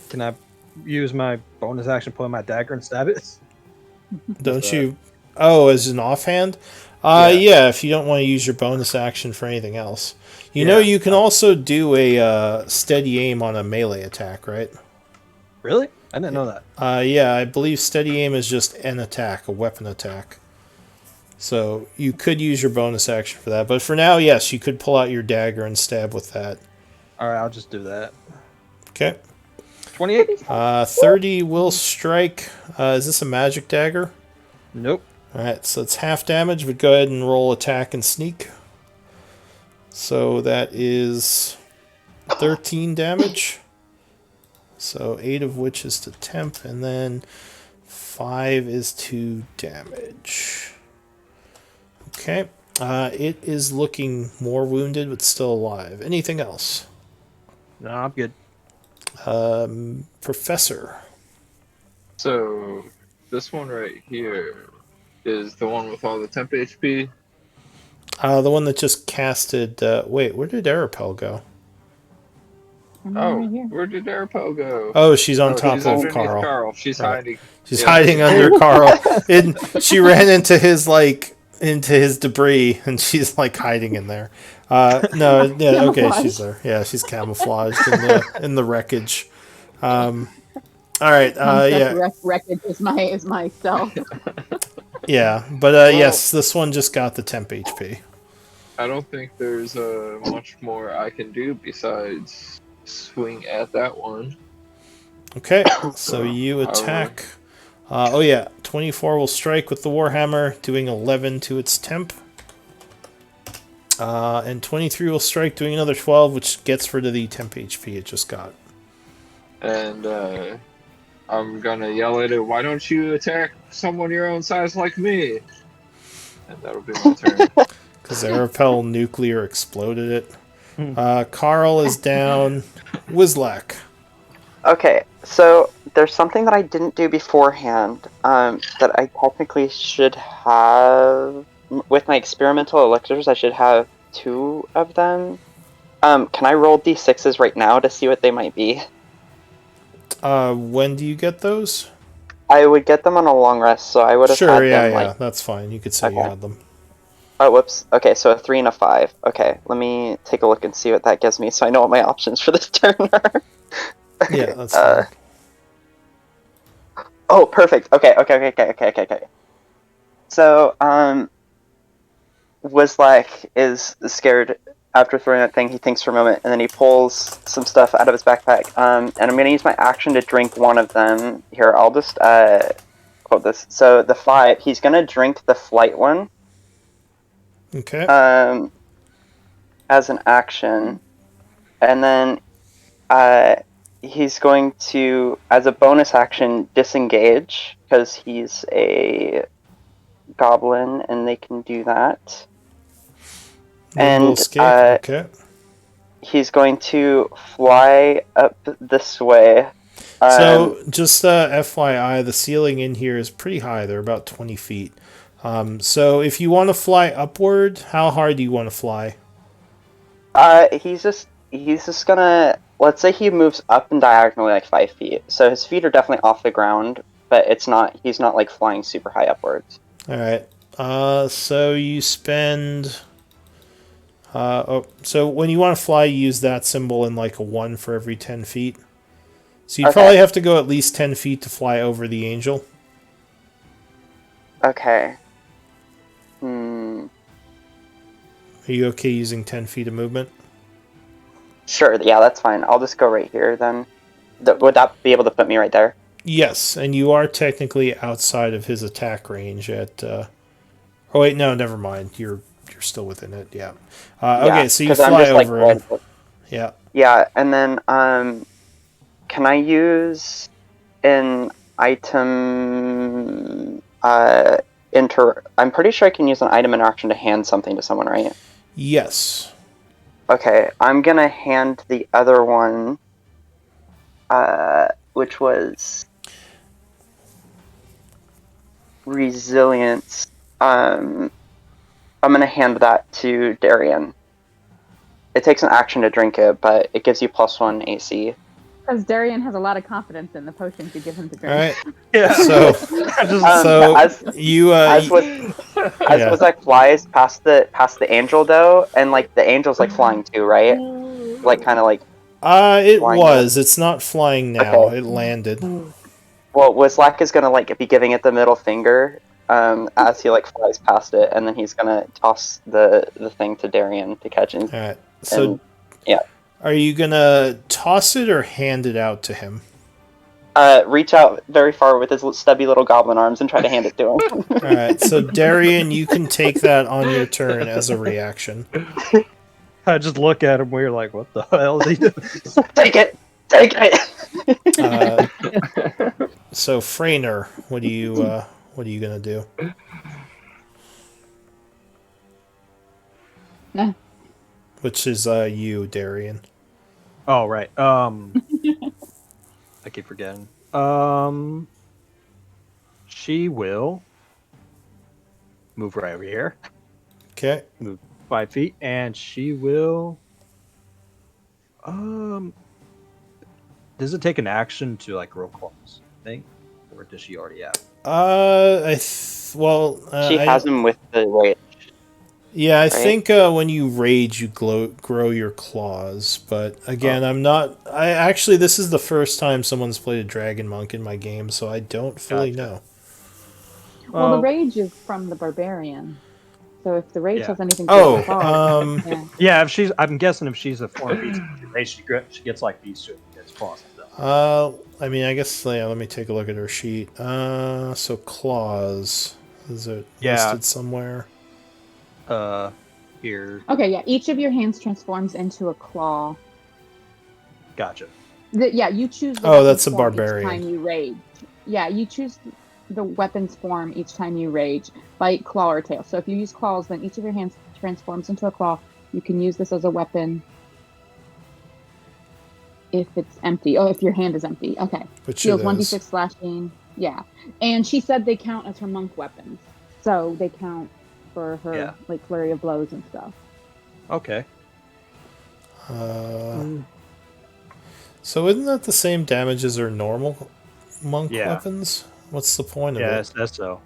Can I use my bonus action, pull my dagger, and stab it? Don't you... Oh, as an offhand? Yeah, if you don't want to use your bonus action for anything else. You know you can also do a steady aim on a melee attack, right? Really? I didn't know that. Yeah, I believe steady aim is just an attack, a weapon attack. So you could use your bonus action for that. But for now, yes, you could pull out your dagger and stab with that. Alright, I'll just do that. Okay. 28? 30 will strike. Is this a magic dagger? Nope. Alright, so it's half damage, but go ahead and roll attack and sneak. So that is 13 damage. So 8 of which is to temp, and then 5 is to damage. Okay. It is looking more wounded, but still alive. Anything else? No, I'm good. Professor. So, this one right here is the one with all the temp HP. The one that just casted... wait, where did Arapel go? Oh, where did Arapel go? Oh, she's on top she's of underneath Carl. She's Right. hiding. She's hiding under Carl. And she ran into his debris, and she's like hiding in there. No, yeah, okay, she's there. Yeah, she's camouflaged in the wreckage. All right, yeah, Wreckage is myself. yeah, but yes, this one just got the temp HP. I don't think there's much more I can do besides swing at that one. Okay, so you attack. Oh yeah, 24 will strike with the Warhammer, doing 11 to its temp. And 23 will strike, doing another 12, which gets rid of the temp HP it just got. And I'm gonna yell at it, why don't you attack someone your own size like me? And that'll be my turn. Because Arapel nuclear exploded it. Carl is down. Wizlak. Okay, so there's something that I didn't do beforehand that I technically should have. With my experimental elixirs, I should have 2 of them. Can I roll d6s right now to see what they might be? When do you get those? I would get them on a long rest, so I would have had them like... That's fine. You could say you had them. Oh, whoops. Okay, so a 3 and a 5. Okay, let me take a look and see what that gives me, so I know what my options for this turn are. Yeah, that's fine. Oh, perfect. Okay. So, Wizlak is scared after throwing that thing. He thinks for a moment, and then he pulls some stuff out of his backpack. And I'm going to use my action to drink one of them. Here, I'll just quote this. So, the 5, he's going to drink the flight one. Okay. As an action. And then he's going to, as a bonus action, disengage, because he's a goblin and they can do that. And escape. Okay. He's going to fly up this way. So, just FYI, the ceiling in here is pretty high. They're about 20 feet. So, if you want to fly upward, how high do you want to fly? He's just gonna, let's say he moves up and diagonally like 5 feet. So his feet are definitely off the ground, but it's not. He's not like flying super high upwards. All right. So you spend. So when you want to fly, you use that symbol in like a 1 for every 10 feet. So you probably have to go at least 10 feet to fly over the angel. Okay. Are you okay using 10 feet of movement? Sure. Yeah, that's fine. I'll just go right here then. Would that be able to put me right there? Yes, and you are technically outside of his attack range at. Oh wait, no, never mind. You're still within it. Yeah. Okay, so you fly over him. Yeah. Yeah, and then can I use an item? I'm pretty sure I can use an item interaction to hand something to someone, right? Yes. Okay, I'm gonna hand the other one, which was resilience. I'm gonna hand that to Darian. It takes an action to drink it, but it gives you +1 AC. Because Darian has a lot of confidence in the potions you give him to drink. All right. Yeah. So, as Wozak flies past the angel though, and like the angel's like flying too, right? Like kind of like. It was. It's not flying now. Okay. It landed. Well, Wozak is gonna like be giving it the middle finger, as he like flies past it, and then he's gonna toss the thing to Darian to catch him. All right. So, yeah. Are you gonna toss it or hand it out to him? Reach out very far with his stubby little goblin arms and try to hand it to him. All right. So, Darian, you can take that on your turn as a reaction. I just look at him. We're like, "What the hell is he doing?" Take it. Take it. So, Freyner, what are you gonna do? Nah. Which is you, Darian. Oh right. I keep forgetting. She will move right over here. Okay. Move 5 feet, and she will. Does it take an action to like roll claws? I think, or does she already have? She has him with the rage. Yeah, I think when you rage, you grow your claws. But again, I'm not. This is the first time someone's played a dragon monk in my game, so I don't fully know. Well, the rage is from the barbarian. So if the rage has anything to do with claws, yeah. If she's, I'm guessing if she's a form beast, she gets like these two, gets claws and stuff. I mean, I guess let me take a look at her sheet. So claws, is it listed somewhere? Here. Okay, yeah. Each of your hands transforms into a claw. Gotcha. You choose. That's a barbarian. Each time you rage. Yeah, you choose the weapon's form each time you rage, bite, claw, or tail. So if you use claws, then each of your hands transforms into a claw. You can use this as a weapon if it's empty. Oh, if your hand is empty. Okay. Which deals 1d6 slashing. Yeah. And she said they count as her monk weapons. So they count for her like flurry of blows and stuff. Okay. So isn't that the same damage as her normal monk weapons? What's the point of it? Yeah, that's so.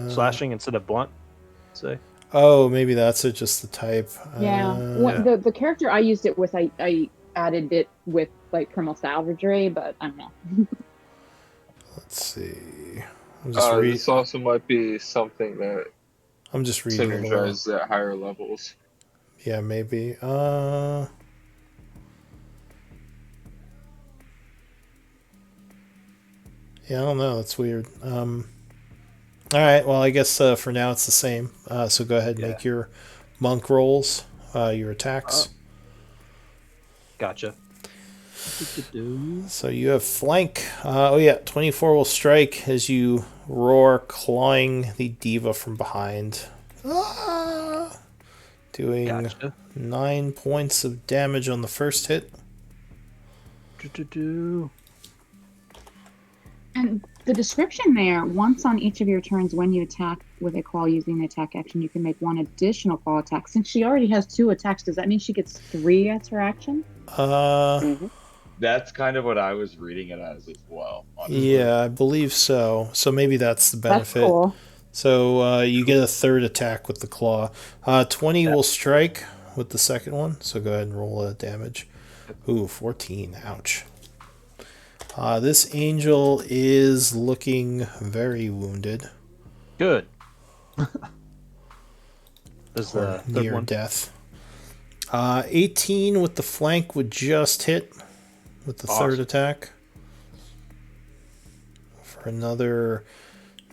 Slashing instead of blunt, say. Oh, maybe that's it, just the type. The character I used it with, I added it with like criminal savagery, but I don't know. Let's see. This also might be something that I'm just reading synergizes at higher levels. Yeah, maybe. Yeah, I don't know. That's weird. All right. Well, I guess for now it's the same. So go ahead and make your monk rolls, your attacks. Gotcha. So you have flank. 24 will strike as you roar, clawing the diva from behind. Doing 9 points of damage on the first hit. And the description there, once on each of your turns when you attack with a claw using the attack action, you can make one additional claw attack. Since she already has 2 attacks, does that mean she gets 3 as her action? That's kind of what I was reading it as well. Honestly. Yeah, I believe so. So maybe that's the That's benefit. cool. So you get a third attack with the claw. 20 will strike with the second one. So go ahead and roll damage. Ooh, 14. Ouch. This angel is looking very wounded. Good. Is Or the third near one? death. 18 with the flank would just hit with the third Awesome. attack. For another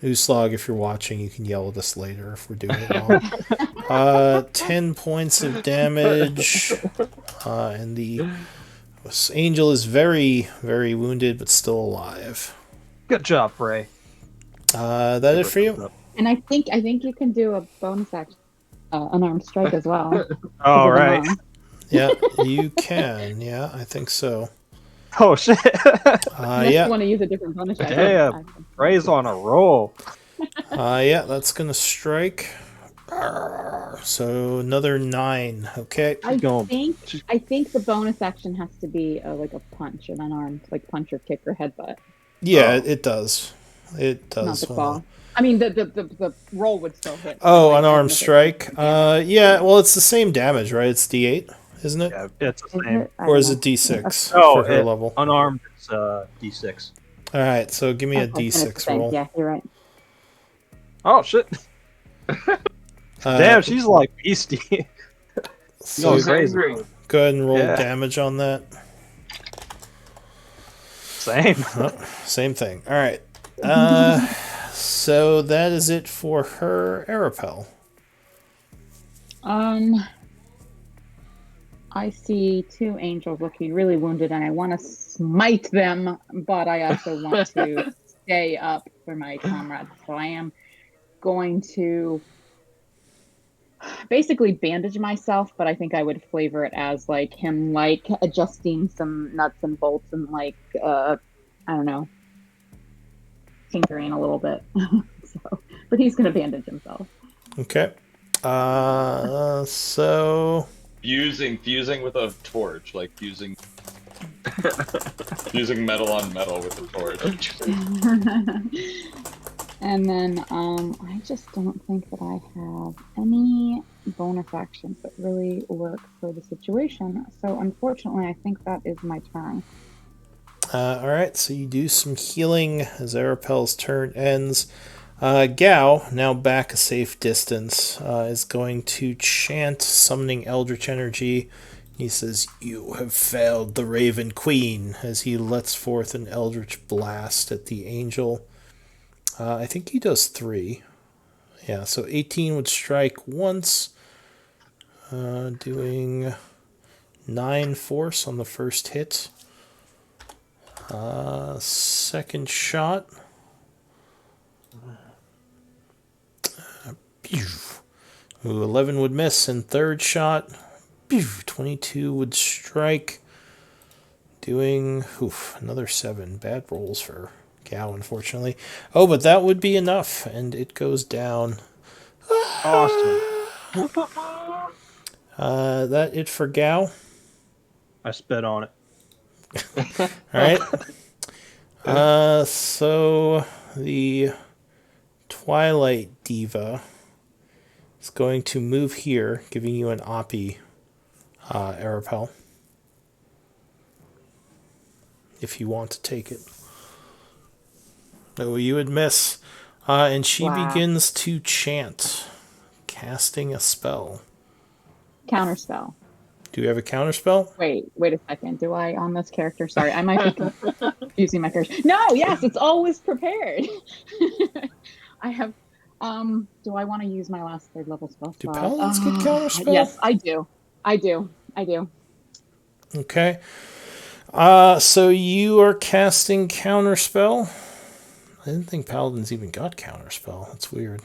Uslog, if you're watching, you can yell at us later if we're doing it wrong. 10 points of damage. And the angel is very, very wounded, but still alive. Good job, Frey. That it for you? And I think you can do a bonus action, unarmed strike as well. All With an right. arm. Yeah, you can. Yeah, I think so. Oh shit. Unless Yeah. you want to use a different bonus action. Damn. Frey's on a roll. Yeah, that's gonna strike. So another 9. Okay. I going- think the bonus action has to be like a punch, an unarmed, like punch or kick or headbutt, Yeah, Oh. it does. It does. not the claw. I mean, the roll would still hit. Oh, like, unarmed even if it's strike. damage. Yeah. Well, it's the same damage, right? It's D8, isn't it? Yeah, it's the Is same. it? I Or don't is know. it D6 Oh, for her level? unarmed is D6. All right. So give me a Okay, then it's the D6 same. roll. Yeah, you're right. Oh shit. Damn, she's like beastie. So Going crazy. go ahead and roll Yeah. damage on that. Same. Oh, same thing. All right. So that is it for her Arapel. I see 2 angels looking really wounded, and I want to smite them, but I also want to stay up for my comrades. So I am going to basically bandage myself, but I think I would flavor it as like him like adjusting some nuts and bolts and like I don't know, tinkering a little bit. So, but he's gonna bandage himself. Okay. So Fusing with a torch, like fusing metal on metal with a torch. And then I just don't think that I have any bonus actions that really work for the situation. So unfortunately, I think that is my turn. all right. So you do some healing as Arapel's turn ends. Gao, now back a safe distance, is going to chant summoning Eldritch Energy. He says, "You have failed the Raven Queen," as he lets forth an Eldritch Blast at the angel. I think he does 3. Yeah, so 18 would strike once, doing 9 force on the first hit. Second shot. Ooh, 11 would miss, and third shot, 22 would strike, doing another 7. Bad rolls for Gao, unfortunately. Oh, but that would be enough, and it goes down. Awesome. That it for Gao. I spit on it. All right. So the Twilight Diva is going to move here, giving you an Oppie Arapel. If you want to take it. No, you would miss. And she Wow. begins to chant, casting a spell. Counterspell. Do you have a counterspell? Wait a second. Do I on this character? Sorry, I might be confusing my character. No, yes, it's always prepared. I have. Do I want to use my last 3rd level spell? Do paladins get counterspell? Yes, I do. I do. Okay. So you are casting counterspell. I didn't think paladins even got counterspell. That's weird.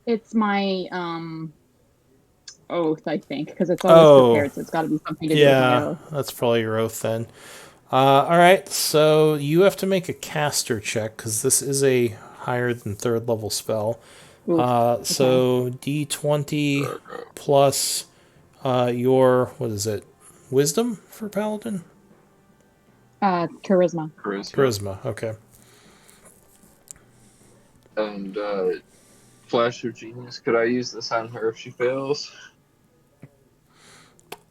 It's my oath, I think, because it's always prepared, so it's got to be something to do with my oath. That's probably your oath then. All right, so you have to make a caster check because this is a higher than 3rd level spell. So D20 plus your, what is it, wisdom for paladin? Charisma. Charisma. Okay. And Flash of Genius. Could I use this on her if she fails?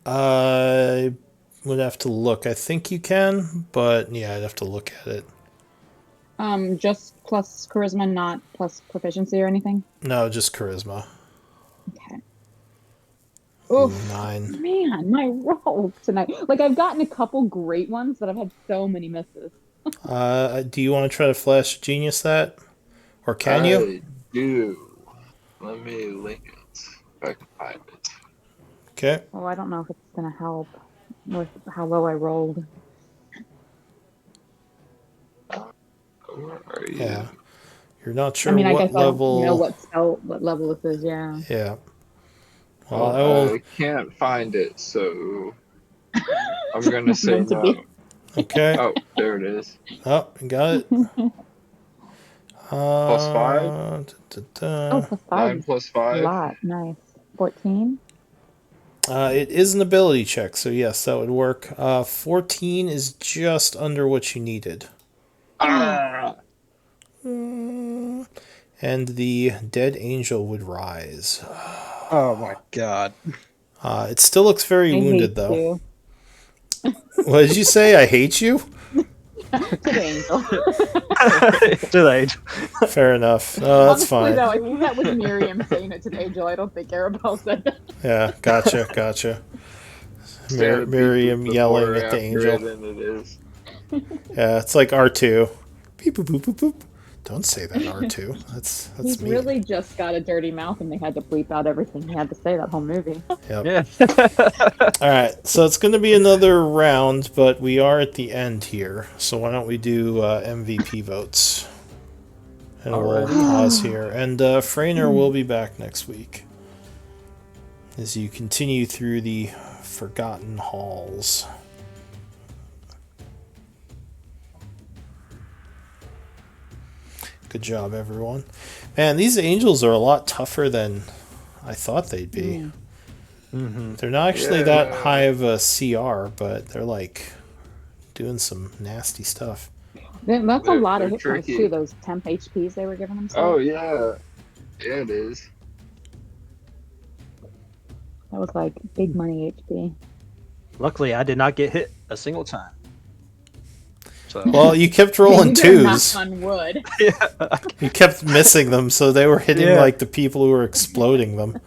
I would have to look. I think you can, but yeah, I'd have to look at it. Just plus charisma, not plus proficiency or anything. No, just charisma. Okay. Ooh, Oof, 9. man, my roll tonight. Like I've gotten a couple great ones, but I've had so many misses. Do you want to try to Flash Genius that? Or can you? I do. Let me link it if I can find it. Okay. Oh, I don't know if it's gonna help with how low I rolled. Where are you? Yeah. You're not sure I mean, I what guess I'll level. know what level this is. Yeah. Yeah. Well, I can't find it, so I'm gonna say Meant to no. be. Okay. Oh, there it is. Oh, got it. Plus 5? Oh, plus 5. 9 plus A 5. lot. Nice. 14. It is an ability check, so yes, that would work. 14 is just under what you needed. Ah! And the dead angel would rise. Oh my god. It still looks very I wounded, hate though. you. What did you say? I hate you? To the angel. To the angel. Fair enough. That's Honestly, fine. though, I think that was Miriam saying it to the angel. I don't think Arabelle said that. Yeah, gotcha. Stand a beep Miriam boop yelling before at the after angel. it, and it is. Yeah, it's like R2. Beep boop boop boop boop. Don't say that, R2. That's He's me. really just got a dirty mouth, and they had to bleep out everything he had to say that whole movie. Yep. Yeah. All right, so it's going to be another round, but we are at the end here. So why don't we do MVP votes? And we'll pause here. And Frainer will be back next week as you continue through the Forgotten Halls. Good job, everyone. Man, these angels are a lot tougher than I thought they'd be. Mm-hmm. They're not actually that high of a CR, but they're like doing some nasty stuff. That's a lot of they're hit points, tricky. too, those temp HPs they were giving themselves. Oh, yeah. Yeah, it is. That was like big money HP. Luckily, I did not get hit a single time. So. Well, you kept rolling You better knock twos. on wood. You kept missing them, so they were hitting Yeah. like the people who were exploding them.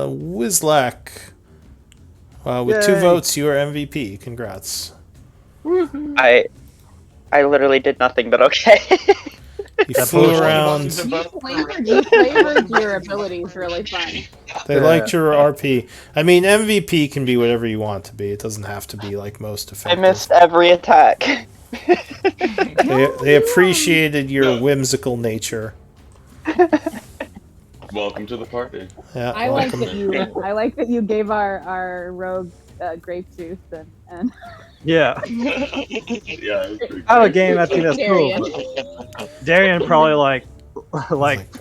Wizlack. With 2 Yay. votes, you are MVP. Congrats. I literally did nothing, but okay. You That flew bullshit. around. You flavored your abilities really fun. They liked your RP. I mean, MVP can be whatever you want to be. It doesn't have to be like most I effective. missed every attack. They appreciated your whimsical nature. Welcome to the party. Yeah, I like welcome. I like that you gave our rogue grape juice and Yeah. Yeah, it's pretty I have a great. game. I think that's Darian. cool. Darian probably like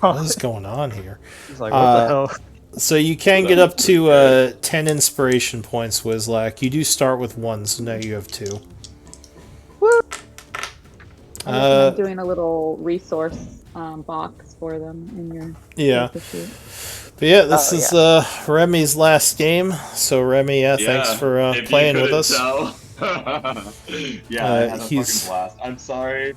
What is going on here? he's like, what the hell? So you can get up to 10 inspiration points, Wizlack. You do start with 1, so now you have 2. I'm doing a little resource box for them in your Yeah. character sheet. But yeah, this is Remy's last game. So Remy, thanks for if you playing with couldn't us. tell. Yeah, I had a he's- fucking blast. I'm sorry.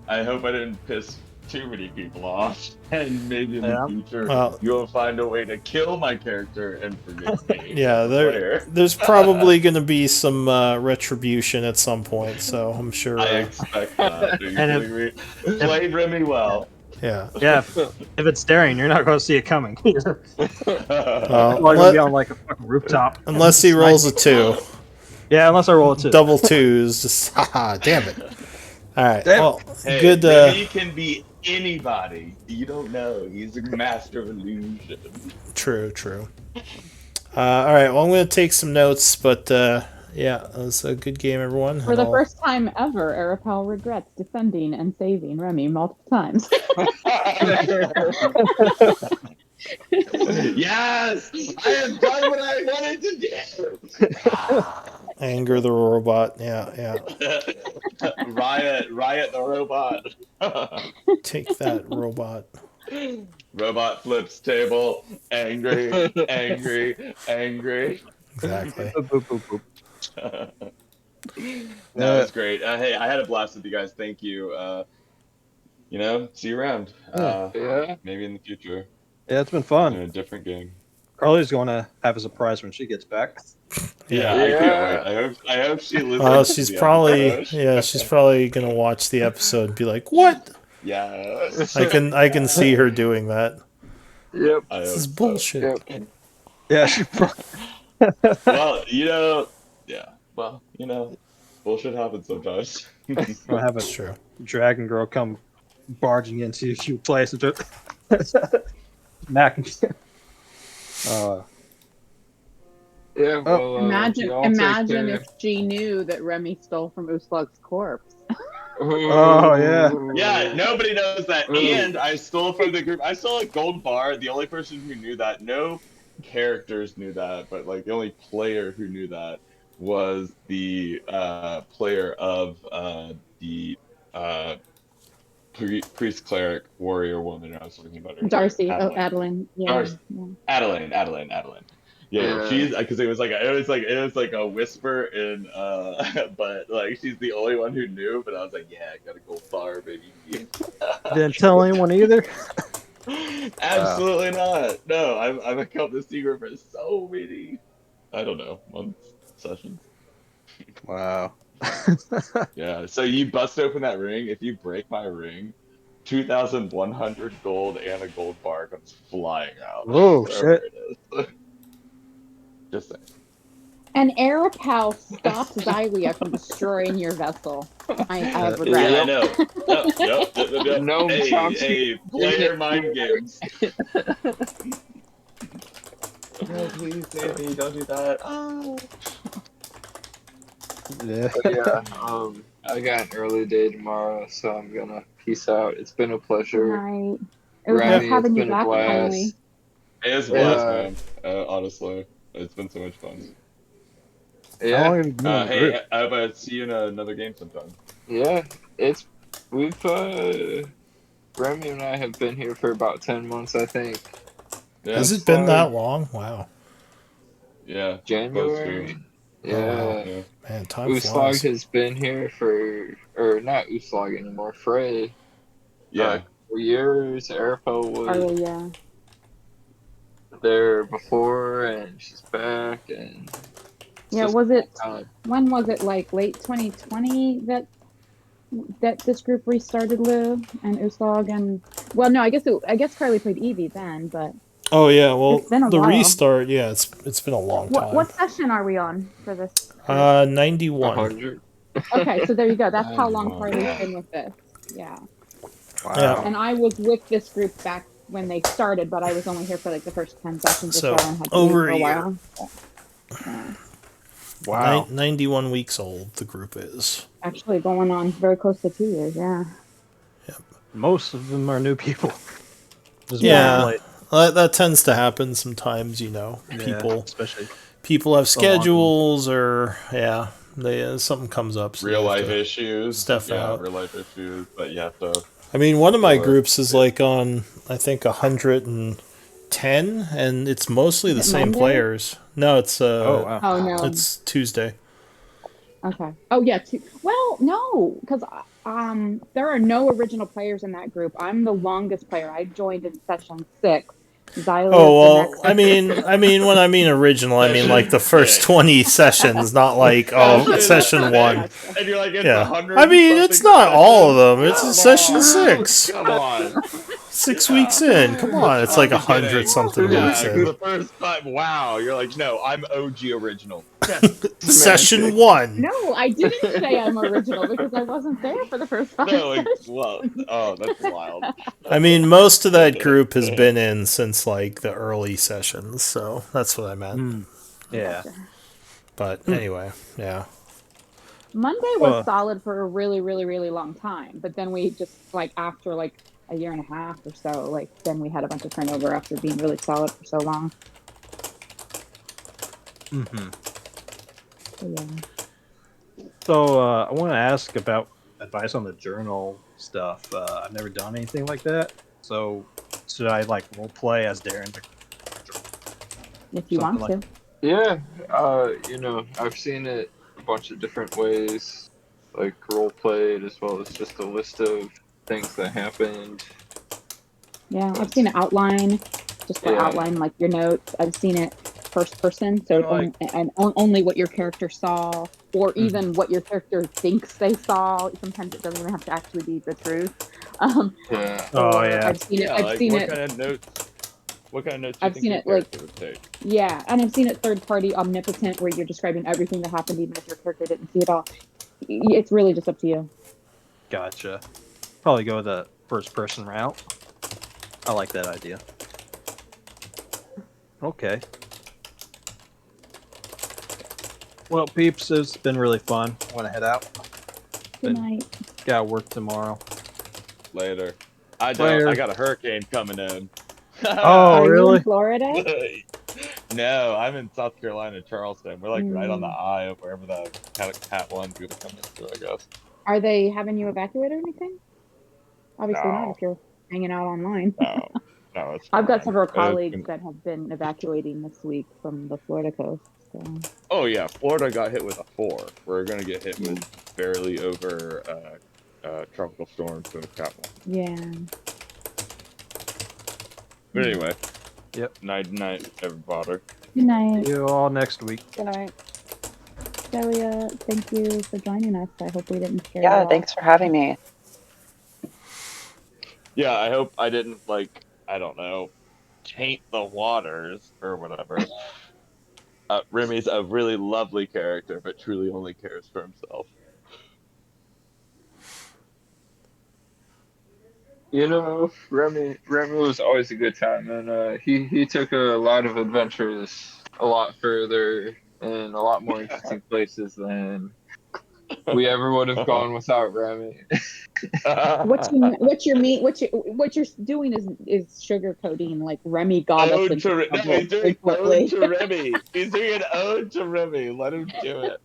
I hope I didn't piss too many people off. And maybe in Yeah. the future, Well- you'll find a way to kill my character and forgive me. Yeah, as a player. there's probably going to be some retribution at some point, so I'm sure. I expect that. Are you And kidding me? Play Remy well. Yeah. Yeah, if it's Darian, you're not going to see it coming. You're Well, going to be on like a fucking rooftop. unless he rolls a 2. Yeah, unless I roll a 2. Double 2s. Just, haha, damn it. Alright, well, Hey, good. Remy can be anybody. You don't know. He's a master of illusion. True. Alright, well, I'm going to take some notes, but yeah, it was a good game, everyone. For and the I'll- first time ever, Arapel regrets defending and saving Remy multiple times. Yes! I have done what I wanted to do! Anger the robot. Yeah. Riot the robot. Take that, robot. Robot flips table. Angry, angry, angry. Exactly. Boop, boop, boop, boop. No, it was great. Hey, I had a blast with you guys. Thank you. See you around. Yeah. Maybe in the future Yeah, it's been in fun. a different game. Carly's going to have a surprise when she gets back. Yeah, Yeah. I can't wait. Yeah. I hope she listens Well, to she's the probably episode. she's probably gonna watch the episode and be like, "What?" Yes. I can see her doing that. Yep. I This hope is so. bullshit. Yep. Yeah, she. Well, yeah. Well, bullshit happens sometimes. I'll have a It's true. dragon girl come barging into your place and just Mac. Yeah. Well, Imagine, y'all take imagine care. if she knew that Remy stole from Uslug's corpse. Oh, yeah. Yeah, nobody knows that. Ooh. And I stole from the group. I stole a gold bar. The only person who knew that, no characters knew that, but like the only player who knew that was the player of the priest, cleric, warrior woman. I was talking about her. Darcy, Adeline. Adeline. Yeah. Darcy. Yeah. Adeline. Yeah, she's because it was like a whisper in but like she's the only one who knew, but I was like, yeah, I got a gold bar, baby. Didn't tell anyone either. Absolutely not. No, I've kept this secret for so many, I don't know, months, sessions. Wow. Yeah, so you bust open that ring. If you break my ring, 2,100 gold and a gold bar comes flying out. Oh, Wherever shit. it is. Just saying. And Arapow stopped Xylia from destroying your vessel. I have regret. Yeah, I know. Yep. No, Hey, player mind games. No, please, Sandy, don't do that. Oh. Yeah. But yeah. I got an early day tomorrow, so I'm gonna peace out. It's been a pleasure. Right. It was Remy, nice having it's you been a back, blast. finally. It is a Yeah. blast, man. Honestly, it's been so much fun. How Yeah. long have you been in the Hey, group? I hope I see you in another game sometime. Yeah. We've Remy and I have been here for about 10 months, I think. Yeah, Has it been that long? Wow. yeah. January. Oh, wow. Yeah. Man, time Uslag flies. has been here or not Uslag anymore, Frey. Yeah. 4 years. Arapo was Oh, yeah. there before, and she's back, and it's Yeah, just was it, time. when was it, like, late 2020 that this group restarted, Lou and Uslag and, well, no, I guess Carly played Eevee then, but Oh yeah, well It's been a the while. restart, yeah, it's been a long time. what session are we on for this? 91. 100. Okay, so there you go. That's how long 91. Carly's been with this. Yeah. Wow. Yeah. And I was with this group back when they started, but I was only here for like the first 10 sessions So, or so and had to over leave for a a year. while. Yeah. Wow. 91 weeks old, the group is. Actually going on very close to 2 years, yeah. Most of them are new people. Just Yeah. late. That tends to happen sometimes, Yeah, People especially. have So long. schedules or, something comes up. So Real you have life to- issues. stuff out. Real life issues, but you have to. I mean, one of my Or- groups is like on, I think, 110, and it's mostly the Is it same Monday? players. No, it's Oh, wow. Oh, no. it's Tuesday. Okay. Oh, yeah. Well, no, because there are no original players in that group. I'm the longest player. I joined in session 6. Xylia Oh the well, next I mean, when I mean original, I mean like the first 20 sessions, not like session 1. And you're like, it's Yeah, 100. I mean it's not all of them. It's Come session on. 6. Come on. 6 weeks in. Come on, it's like I'm 100 kidding. something Yeah, weeks in. the first time. Wow, you're like, no, I'm OG original. Session 1. No, I didn't say I'm original because I wasn't there for the first 5 No, like, sessions. well, oh, that's wild. I mean, most of that group has been in since like the early sessions, so that's what I meant. Yeah. But anyway, yeah. Monday was solid for a really, really, really long time, but then we just like after like a year and a half or so, like then we had a bunch of turnover after being really solid for so long. So, yeah. So I want to ask about advice on the journal stuff. I've never done anything like that. So should I like role play as Darren? If you want Something to. Yeah, I've seen it a bunch of different ways, like role played as well as just a list of things that happened. Yeah, I've But seen it outline, just to yeah, outline like your notes. I've seen it first person, so like only what your character saw, or even what your character thinks they saw. Sometimes it doesn't even have to actually be the truth. Um, yeah. oh or yeah. I've seen it. Yeah, I've like seen it. what kind of notes do you I've think seen your it like character would take? yeah, and I've seen it third party omnipotent, where you're describing everything that happened, even if your character didn't see it all. It's really just up to you. Gotcha. Probably go the first person route. I like that idea. Okay. Well, peeps, it's been really fun. I want to head out. Good night. Got work tomorrow. Later. I don't. Later. I got a hurricane coming in. Oh, Are you really? in Florida? No, I'm in South Carolina, Charleston. We're like right on the Mm. eye of wherever the Cat 1's gonna come into, I guess. Are they having you evacuate or anything? Obviously not No, if you're hanging out online. no, no, it's I've got fine. several colleagues that have been evacuating this week from the Florida coast. So. Oh yeah, Florida got hit with a 4. We're gonna get hit with barely over tropical storms with Cat 1. Yeah. But anyway, Yep. night, everybody. Good night. See you all next week. Good night. Delia, thank you for joining us. I hope we didn't scare you Yeah, off. thanks for having me. Yeah, I hope I didn't I don't know, taint the waters or whatever. Remy's a really lovely character, but truly only cares for himself. Remy was always a good time, and he took a lot of adventures a lot further and a lot more interesting places than we ever would have gone without Remy. What you're doing is sugarcoating like Remy got us Ode into to no, trouble he's doing ode frequently. to Remy. He's doing an ode to Remy. Let him do it.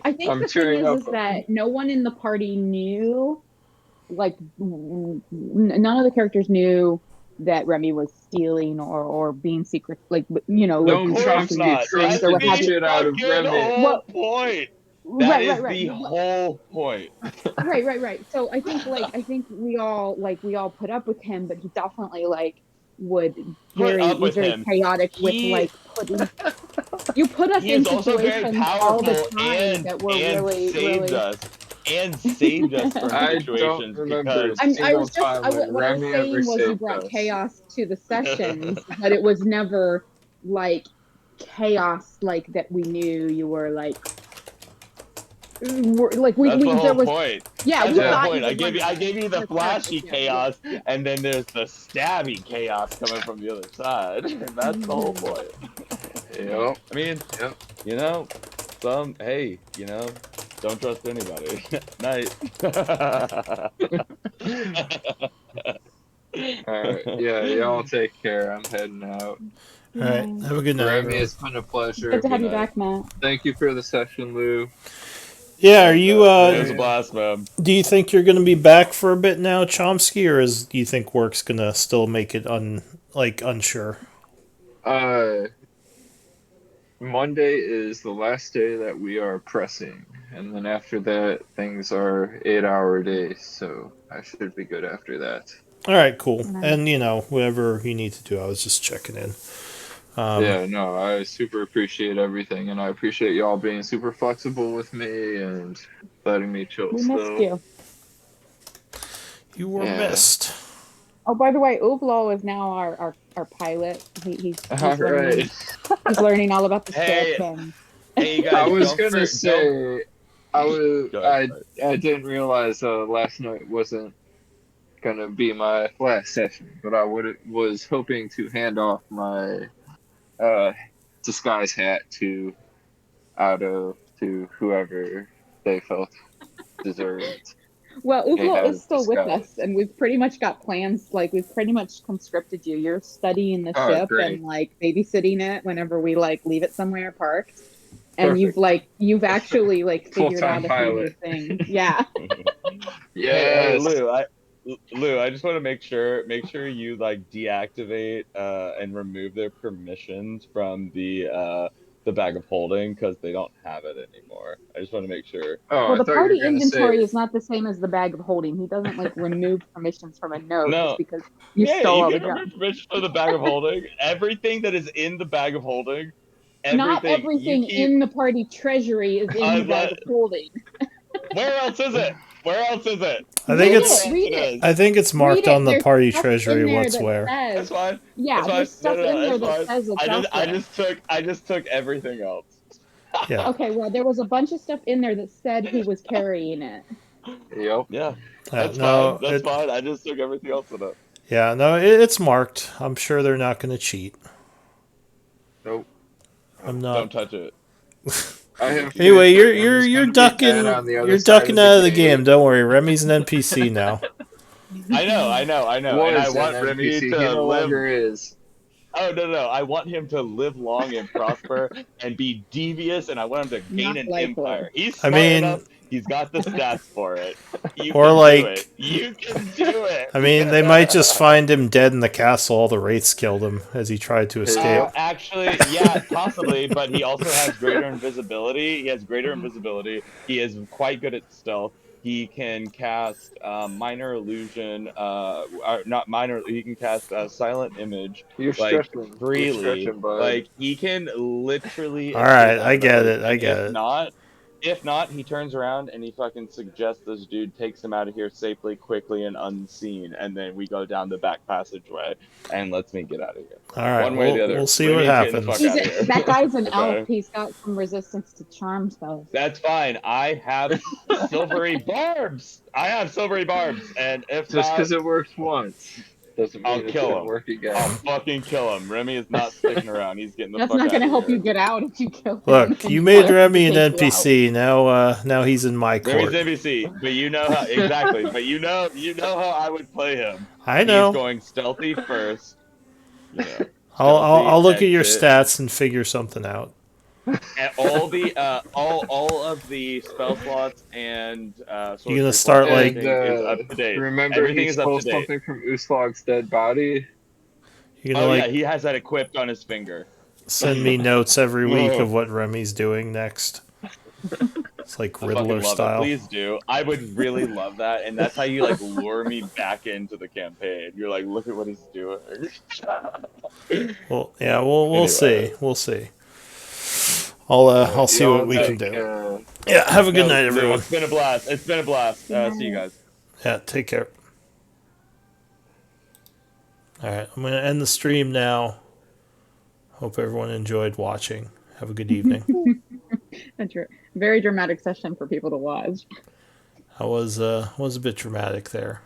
I think I'm the thing cheering is up. that no one in the party knew, like none of the characters knew that Remy was stealing or being secret, like like No, Of course secretly Chomsky not. things or That's trusted what the have you. the shit out of fucking Remy. whole Well, point. That is right. the whole point. Right. So I think we all put up with him, but he definitely would Put up was with very him. chaotic with He you put us he in is also very situations all the powerful time that were really saved us from I don't situations remember a because I single was just time when what I was Remy ever saying was you saved brought us. chaos to the sessions, but it was never like chaos like that we knew you were like that's the there whole was point. yeah That's we the whole thought you point. were I running gave you the the purpose flashy yeah chaos, yeah and then there's the stabby chaos coming from the other side. And that's the whole point. Yep. I mean, Yep. don't trust anybody. Night. Alright. Yeah, y'all take care. I'm heading out. All right. Have a good night, Remy, everyone. it's been a pleasure. good to have Good you night. back, Matt. Thank you for the session, Lou. Yeah, are you? It was a blast, man. Do you think you're going to be back for a bit now, Chomsky, or do you think work's going to still make it unsure? Monday is the last day that we are pressing, and then after that, things are 8-hour days, so I should be good after that. All right, cool. Nice. And whatever you need to do, I was just checking in. Yeah, no, I super appreciate everything, and I appreciate y'all being super flexible with me and letting me chill We missed still. you. You were Yeah. missed. Oh, by the way, Ublo is now our pilot. He's All learning. right. He's learning all about the Hey, ship and. Hey, you guys. I was don't gonna for- don't- say, Go ahead. I didn't realize last night wasn't gonna be my last session, but I was hoping to hand off my disguise hat to out of to whoever they felt deserved. Well, He Uklo has is still with us, disguised. and we've pretty much got plans. Like, we've pretty much conscripted you. You're studying the Oh, ship great. and like babysitting it whenever we like leave it somewhere parked. And Perfect. you've actually like figured Full-time out a few new pilot. things. Yeah. Hey, Yes. Lou, I just want to make sure you like deactivate and remove their permissions from the bag of holding because they don't have it anymore. I just want to make sure. Oh, Well, I the thought you were party gonna inventory say. is not the same as the bag of holding. He doesn't like remove permissions from a node just No, because you yeah, stole you all the can junk. remove permissions from the bag of holding. Everything that is in the bag of holding, Not everything you everything keep. in the party treasury is in the bag of holding. Where else is it? Where else is it? I Tell think me Read where it's it. else Read it it. is. I think it's Read marked on it. the There's party stuff treasury in there what's that where. That's says, fine. yeah, That's fine. there's No, stuff no, in no. there That's that fine. says it's out there. I just took everything else. Yeah. Okay, well, there was a bunch of stuff in there that said who was carrying it. Yep. Yeah, that's fine. No, That's fine. I just took everything else in it. yeah, no, it's marked. I'm sure they're not going to cheat. Nope. I'm Don't not. touch it. I have Anyway, faith that Remy's gonna be dead on the other you're side of ducking the out of the gate. game. Don't worry, Remy's an NPC now. I know. And I Was an want Remy NPC. He to no live. longer is. Oh no! I want him to live long and prosper and be devious, and I want him to gain Not an likely. empire. He's I smart enough. mean, He's got the stats for it. You or can do it. like, You can do it. they might just find him dead in the castle. All the wraiths killed him as he tried to escape. Yep. Actually, yeah, possibly, but he also has greater invisibility. He has greater invisibility. He is quite good at stealth. He can cast minor illusion, not minor. He can cast silent image You're like stretching. You're freely. stretching, bud. Like he can literally All escape right, out I of the get host. it. I And get it. if not, he turns around and he fucking suggests this dude takes him out of here safely, quickly, and unseen, and then we go down the back passageway and lets me get out of here. All right, One way or the other. we'll see what Remy's getting the fuck happens. out of here. That guy's an elf. Okay. He's got some resistance to charm spells. That's fine. I have silvery barbs. And if Just not, because it worked once doesn't I'll mean it's kill gonna him. work again. I'll fucking kill him. Remy is not sticking around. He's getting the That's fuck not out going to of help here. you get out if you kill him. Look, and you he made forces Remy to an take you out. NPC. Now he's in my Remy's court. NPC, but you know how exactly. But you know how I would play him. I know. He's going stealthy first. You know, I'll look at your exit. stats and figure something out. And all the all of the spell slots and You gonna sorcery start, points, like- everything is up to date. Remember, Everything he is up to stole date. something from Uslog's dead body. You're gonna Oh yeah, he has that equipped on his finger. send me notes every week of what Remy's doing next. It's like I Riddler fucking love style. it. Please do. I would really love that, and that's how you like lure me back into the campaign. You're like, look at what he's doing. Well, yeah, we'll Anyway. see. We'll see. I'll see what we can do. Yeah, have a good night, Lou, everyone. it's been a blast. It's been a blast. See you guys. Yeah, take care. All right, I'm gonna end the stream now. Hope everyone enjoyed watching. Have a good evening. Very dramatic session for people to watch. I was a bit dramatic there.